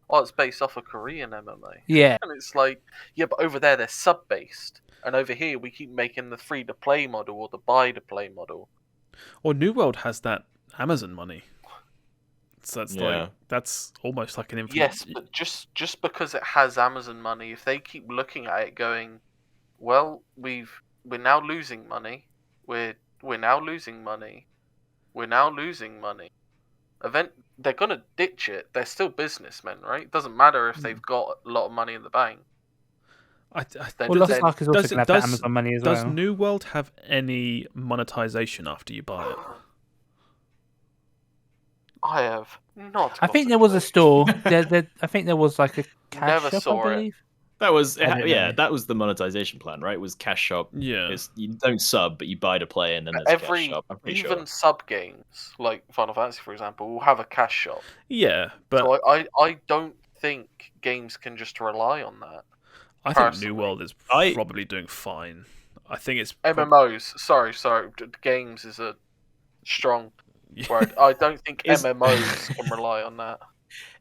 Oh, it's based off a Korean MMO. Yeah. And it's like, yeah, but over there they're sub-based, and over here we keep making the free-to-play model or the buy-to-play model. Or New World has that Amazon money. So that's that's almost like an influence. Yes, but just because it has Amazon money, if they keep looking at it going, well, we're now losing money. We're now losing money. We're now losing money. They're gonna ditch it. They're still businessmen, right? It doesn't matter if they've got a lot of money in the bank. Lost Ark is also going to have Amazon money as well. Does New World have any monetization after you buy it? I have not. I think there was a store. I think there was like a cash Never shop, saw I believe. That was that was the monetization plan, right? It was cash shop. Yeah, you don't sub, but you buy to play, and then there's a cash shop. I'm pretty even sure. Sub games like Final Fantasy, for example, will have a cash shop. Yeah, but so I don't think games can just rely on that. I think New World is probably doing fine. I think it's MMOs. Sorry, games is a strong word. I don't think MMOs can rely on that.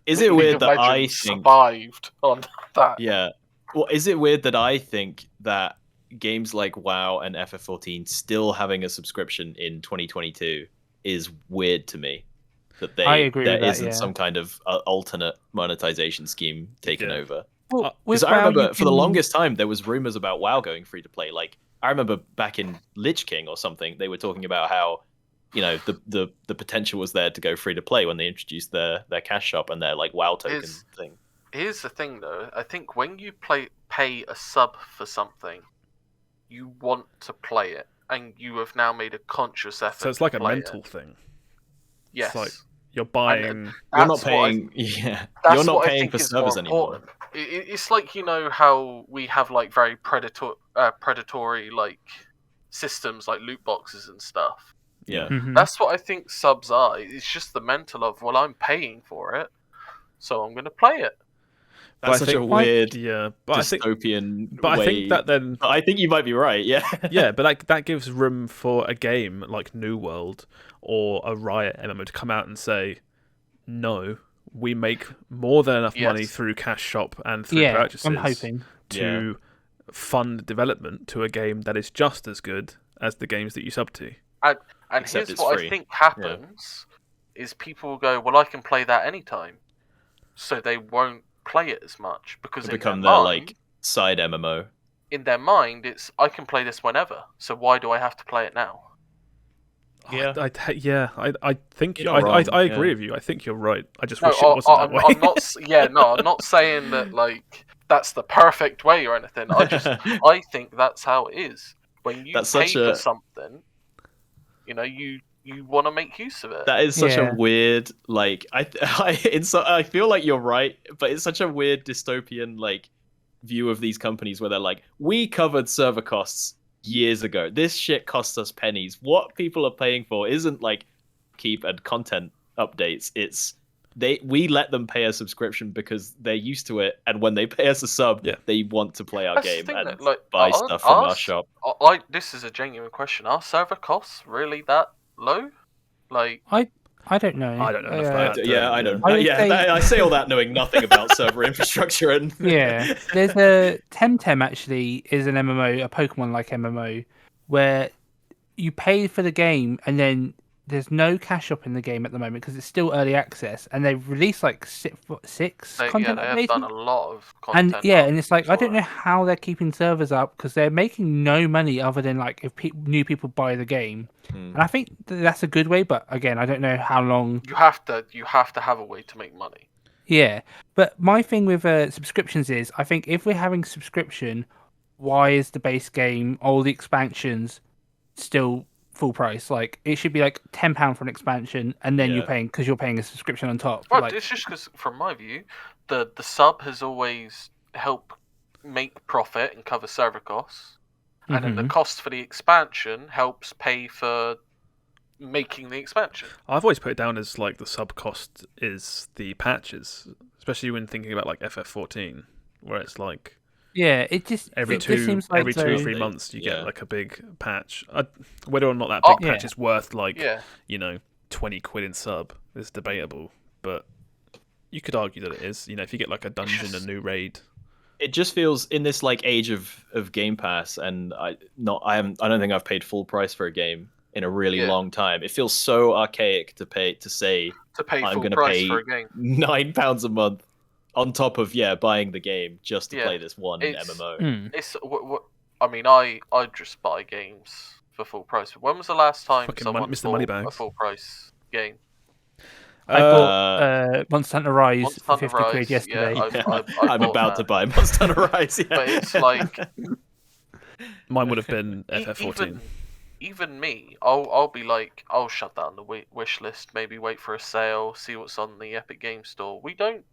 Is it weird that I survived on that? Yeah. Well, is it weird that I think that games like WoW and FF14 still having a subscription in 2022 is weird to me? That there isn't some kind of alternate monetization scheme taken over. Because I remember for the longest time there was rumors about WoW going free to play. Like I remember back in Lich King or something, they were talking about how the potential was there to go free to play when they introduced their cash shop and their like WoW token thing. Here's the thing, though. I think when you pay a sub for something, you want to play it, and you have now made a conscious effort. So it's like to a play mental it. thing. Yes. It's like you're buying. You're not paying. You're not paying for servers anymore. It's like, you know how we have like very predatory like systems like loot boxes and stuff. Yeah. Mhm. That's what I think subs are. It's just the mental of, well, I'm paying for it, so I'm going to play it. That's such a weird dystopian But way. I think that then. But I think you might be right. Yeah. Yeah, but that gives room for a game like New World or a Riot MMO to come out and say, no, we make more than enough money through cash shop and through purchases. I'm hoping to fund development to a game that is just as good as the games that you sub to. And Except here's it's what free. I think happens is people will go, well, I can play that anytime, so they won't play it as much because It'll in become their their mind, like side MMO. in their mind, it's I can play this whenever, so why do I have to play it now? Yeah. I think You're not wrong, I agree with you. I think you're right. I just wish it No, wasn't that way. I'm not. Yeah, no, I'm not saying that like that's the perfect way or anything. I think that's how it is. When you That's pay such for a- something, you know, you want to make use of it. That is such Yeah. a weird like I feel like you're right, but it's such a weird dystopian like view of these companies where they're like, we covered server costs years ago. This shit costs us pennies. What people are paying for isn't like keep and content updates. It's we let them pay a subscription because they're used to it, and when they pay us a sub, they want to play our That's the game thing and that, like, buy stuff from our shop. This is a genuine question. Are server costs really that low? Like, I don't know. I don't know enough about that. Yeah, I don't. I would say- I say all that knowing nothing about server infrastructure and Yeah, there's a Temtem actually is an MMO, a Pokemon-like MMO, where you pay for the game and then there's no cash up in the game at the moment because it's still early access, and they've released like six they content have updates. done a lot of And content. and it's like I don't for know it. how they're keeping servers up because they're making no money other than like if new people buy the game, and I think that's a good way. But again, I don't know how long. You have to have a way to make money. Yeah, but my thing with subscriptions is I think if we're having subscription, why is the base game, all the expansions, still full price? Like it should be like £10 for an expansion, and then you're paying a subscription on top. Well, Like, it's just because, from my view, the sub has always helped make profit and cover server costs, and then the cost for the expansion helps pay for making the expansion. I've always put it down as like the sub cost is the patches, especially when thinking about like FF14, where it's like yeah, it just seems like 2 or 3 months you get like a big patch. Whether or not that big patch is worth like £20 in sub is debatable, but you could argue that it is. You know, if you get like a dungeon, a new raid. It just feels in this like age of Game Pass, and I don't think I've paid full price for a game in a really long time. It feels so archaic to say I'm full going to price pay for a game. £9 a month on top of buying the game just to play this one MMO. It's I mean, I just buy games for full price. When was the last time Fucking someone Mr. bought Moneybags. a full price game? I bought Monster Hunter Rise for £50 yesterday. Yeah, I'm about to buy Monster Hunter Rise. Yeah. But it's like mine would have been FF14. Even me, I'll be like, I'll shut down the wish list, maybe wait for a sale, see what's on the Epic Game Store. We don't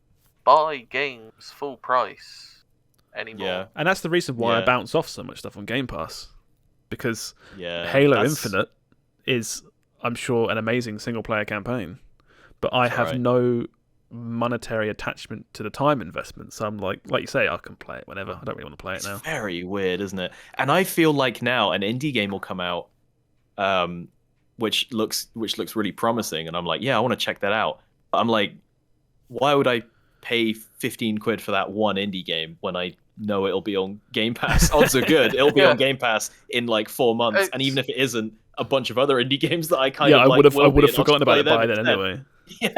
buy games full price anymore. Yeah. And that's the reason why I bounce off so much stuff on Game Pass, because Yeah, Halo Infinite is, I'm sure, an amazing single-player campaign, but I have no monetary attachment to the time investment. So I'm like you say, I can play it whenever. I don't really want to play it now. It's very weird, isn't it? And I feel like now an indie game will come out, which looks really promising, and I'm like, yeah, I want to check that out. But I'm like, why would I pay £15 for that one indie game when I know it'll be on Game Pass? Odds are good it'll be on Game Pass in like 4 months, and even if it isn't, a bunch of other indie games that I kind of like I would have forgotten about it by then anyway. I think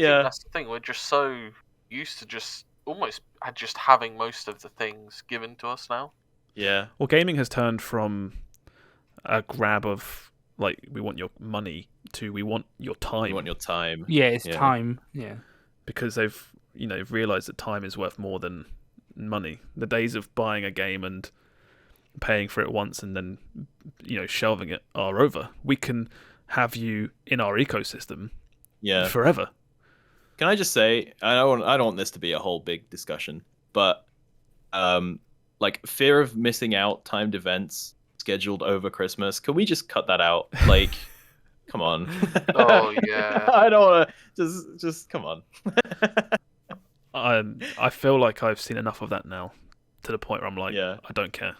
that's the thing. We're just so used to just having most of the things given to us now. Yeah. Well, gaming has turned from a grab of like, we want your money to we want your time. You want your time. Yeah, it's time. Yeah. Because they've realised that time is worth more than money. The days of buying a game and paying for it once and then shelving it are over. We can have you in our ecosystem forever. Can I just say, I don't want this to be a whole big discussion, but like fear of missing out timed events scheduled over Christmas, can we just cut that out? Like, come on. Oh yeah. I don't want to just come on. I feel like I've seen enough of that now, to the point where I'm like, I don't care.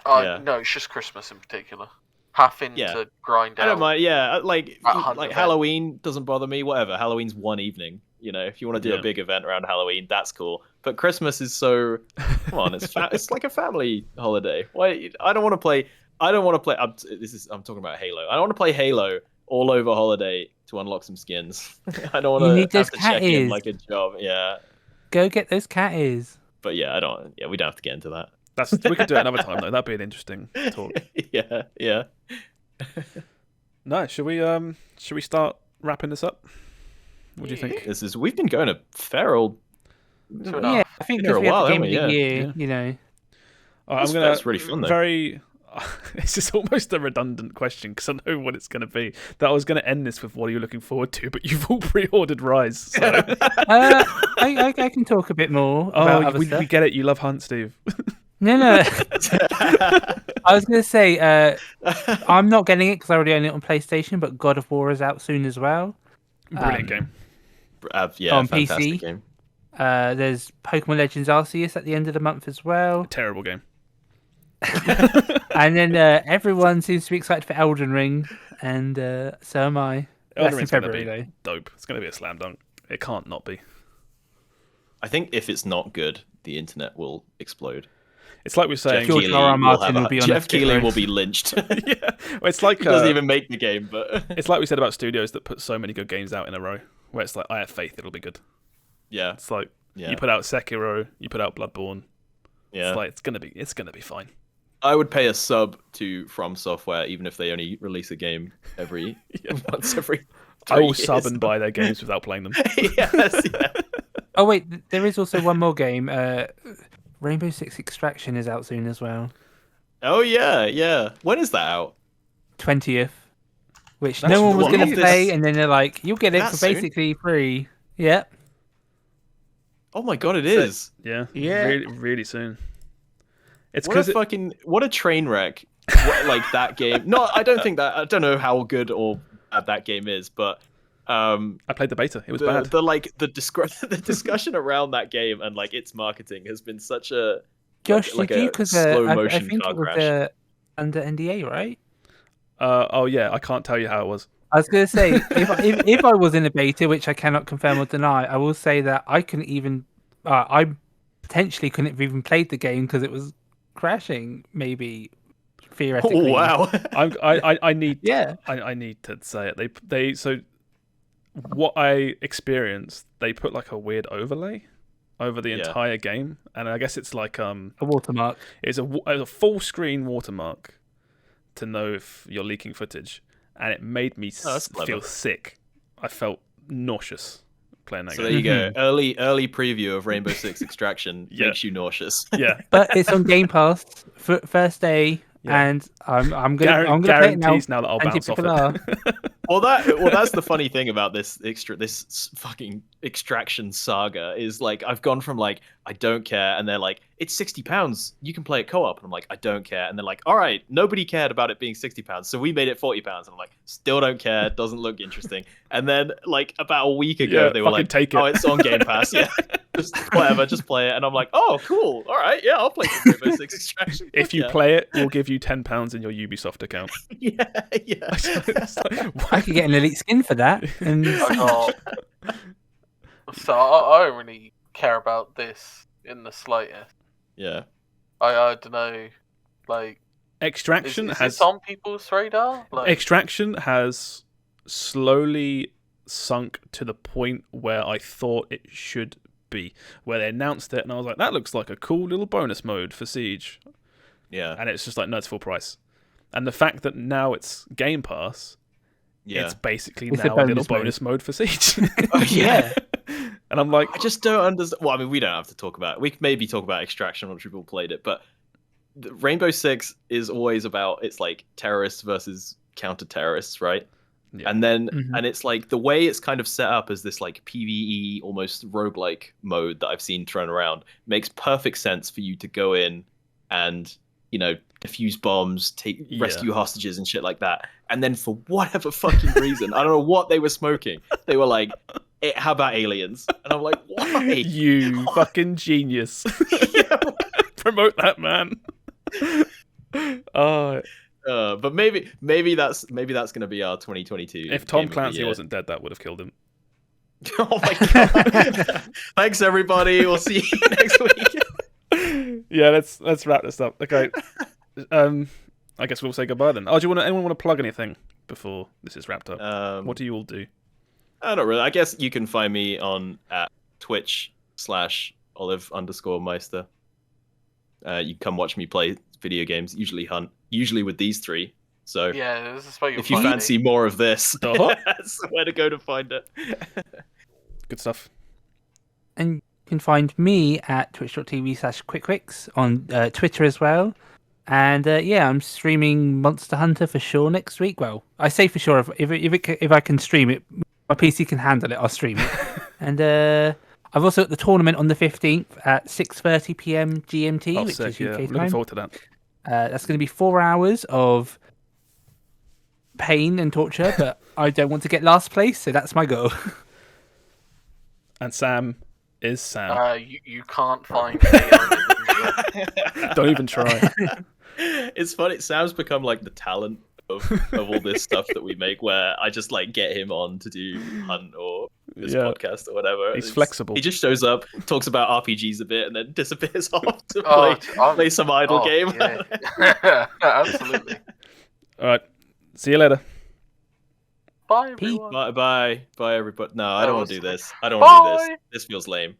No, it's just Christmas in particular. Having to grind out. I don't mind. Yeah, like event. Halloween doesn't bother me. Whatever. Halloween's one evening. If you want to do a big event around Halloween, that's cool. But Christmas is so. Come on, it's like a family holiday. Why? I don't want to play. I'm talking about Halo. I don't want to play Halo all over holiday to unlock some skins. I don't want to have to check in like a job. Yeah. Go get those cat ears. But yeah, we don't have to get into that. We could do it another time though. That'd be an interesting talk. Yeah. No, should we start wrapping this up? What do you think? We've been going a fair old. Yeah, I think because we have the game of the year, That's really fun though. It's just almost a redundant question because I know what it's going to be. That I was going to end this with what are you looking forward to, but you've all pre-ordered Rise. So. I can talk a bit more. About we get it. You love Hunt, Steve. No. I was going to say I'm not getting it because I already own it on PlayStation, but God of War is out soon as well. Brilliant game. On PC. Game. There's Pokemon Legends Arceus at the end of the month as well. Terrible game. And then everyone seems to be excited for Elden Ring, and so am I. Elden Ring's going to be dope. It's going to be a slam dunk. It can't not be. I think if it's not good, the internet will explode. It's like we're saying. Jeff Keighley will be lynched. Yeah, well, it's like he doesn't even make the game, but it's like we said about studios that put so many good games out in a row, where it's like I have faith it'll be good. Yeah, it's like you put out Sekiro, you put out Bloodborne. Yeah, it's like it's gonna be fine. I would pay a sub to From Software even if they only release a game once every. I will sub and buy their games without playing them. Yes. Yeah. Oh wait, there is also one more game. Rainbow Six Extraction is out soon as well. Oh yeah. When is that out? 20th. Which no one was going to play, and then they're like, "You'll get it for basically free." Yeah. Oh my god, it is. Yeah. Really, really soon. It's what a train wreck! Like that game. No, I don't know how good or bad that game is, but I played the beta. It was bad. The discussion around that game and like its marketing has been such a Josh. like did you? Because slow motion I think car it was crash. Under NDA, right? Oh yeah, I can't tell you how it was. I was going to say if I was in a beta, which I cannot confirm or deny, I will say that I couldn't even. I potentially couldn't have even played the game because it was crashing. Maybe theoretically. Oh, wow. I need to say it. So what I experienced, they put like a weird overlay over the entire game, and I guess it's like a watermark. It's a full screen watermark to know if you're leaking footage, and it made me feel sick. I felt nauseous playing that game. So there you go. Early preview of Rainbow Six Extraction makes you nauseous. Yeah, but it's on Game Pass first day. Yeah. And I'm gonna play it now that I'll bounce off it. Well, that's the funny thing about this fucking extraction saga is like I've gone from like I don't care, and they're like it's £60, you can play it co-op, and I'm like I don't care, and they're like all right, nobody cared about it being £60, so we made it £40, and I'm like still don't care, it doesn't look interesting, and then like about a week ago they were like take it. Oh, it's on Game Pass, just whatever, just play it, and I'm like oh cool, all right, yeah, I'll play Rainbow Six Extraction. If you play it, we'll give you £10 in your Ubisoft account. Yeah. I could get an elite skin for that. And so I don't really care about this in the slightest. Yeah. I don't know. Like Extraction is this on people's radar? Like... Extraction has slowly sunk to the point where I thought it should be. Where they announced it, and I was like, that looks like a cool little bonus mode for Siege. Yeah. And it's just like, no, it's full price. And the fact that now it's Game Pass, it's basically now a little bonus mode for Siege. Oh, yeah. And I'm like... I just don't understand... Well, I mean, we don't have to talk about it. We can maybe talk about Extraction once we've all played it, but Rainbow Six is always about it's like terrorists versus counter-terrorists, right? Yeah. And then and it's like the way it's kind of set up as this like PvE almost roguelike mode that I've seen thrown around makes perfect sense for you to go in and, you know, defuse bombs, rescue hostages and shit like that. And then for whatever fucking reason, I don't know what they were smoking. They were like, how about aliens? And I'm like, why? You fucking genius. Promote that, man. But maybe that's gonna be our 2022. If Tom Clancy wasn't dead, that would have killed him. Oh my god! Thanks everybody. We'll see you next week. Yeah, let's wrap this up. Okay. I guess we'll say goodbye then. Oh, anyone want to plug anything before this is wrapped up? What do you all do? I don't really. I guess you can find me at Twitch/Olive_Meister. You can come watch me play video games. Usually with these three. So yeah, this is where if you fancy more of this, that's where to go to find it. Good stuff. And you can find me at twitch.tv/Quikwix on Twitter as well. And I'm streaming Monster Hunter for sure next week. Well, I say for sure if I can stream it, my PC can handle it. I'll stream it. And I've also got the tournament on the 15th at 6:30 p.m. GMT, which is UK time. Looking forward to that. That's going to be 4 hours of pain and torture, but I don't want to get last place, so that's my goal. And Sam is Sam. You can't find Don't even try. It's funny. Sam's become like the talent of all this stuff that we make, where I just like get him on to do Hunt or this podcast or whatever. He's flexible. He just shows up, talks about RPGs a bit, and then disappears off to play some idle game. Yeah. Absolutely. All right. See you later. Bye, everyone. Bye, everybody. No, I don't want to do this. I don't want to do this. This feels lame.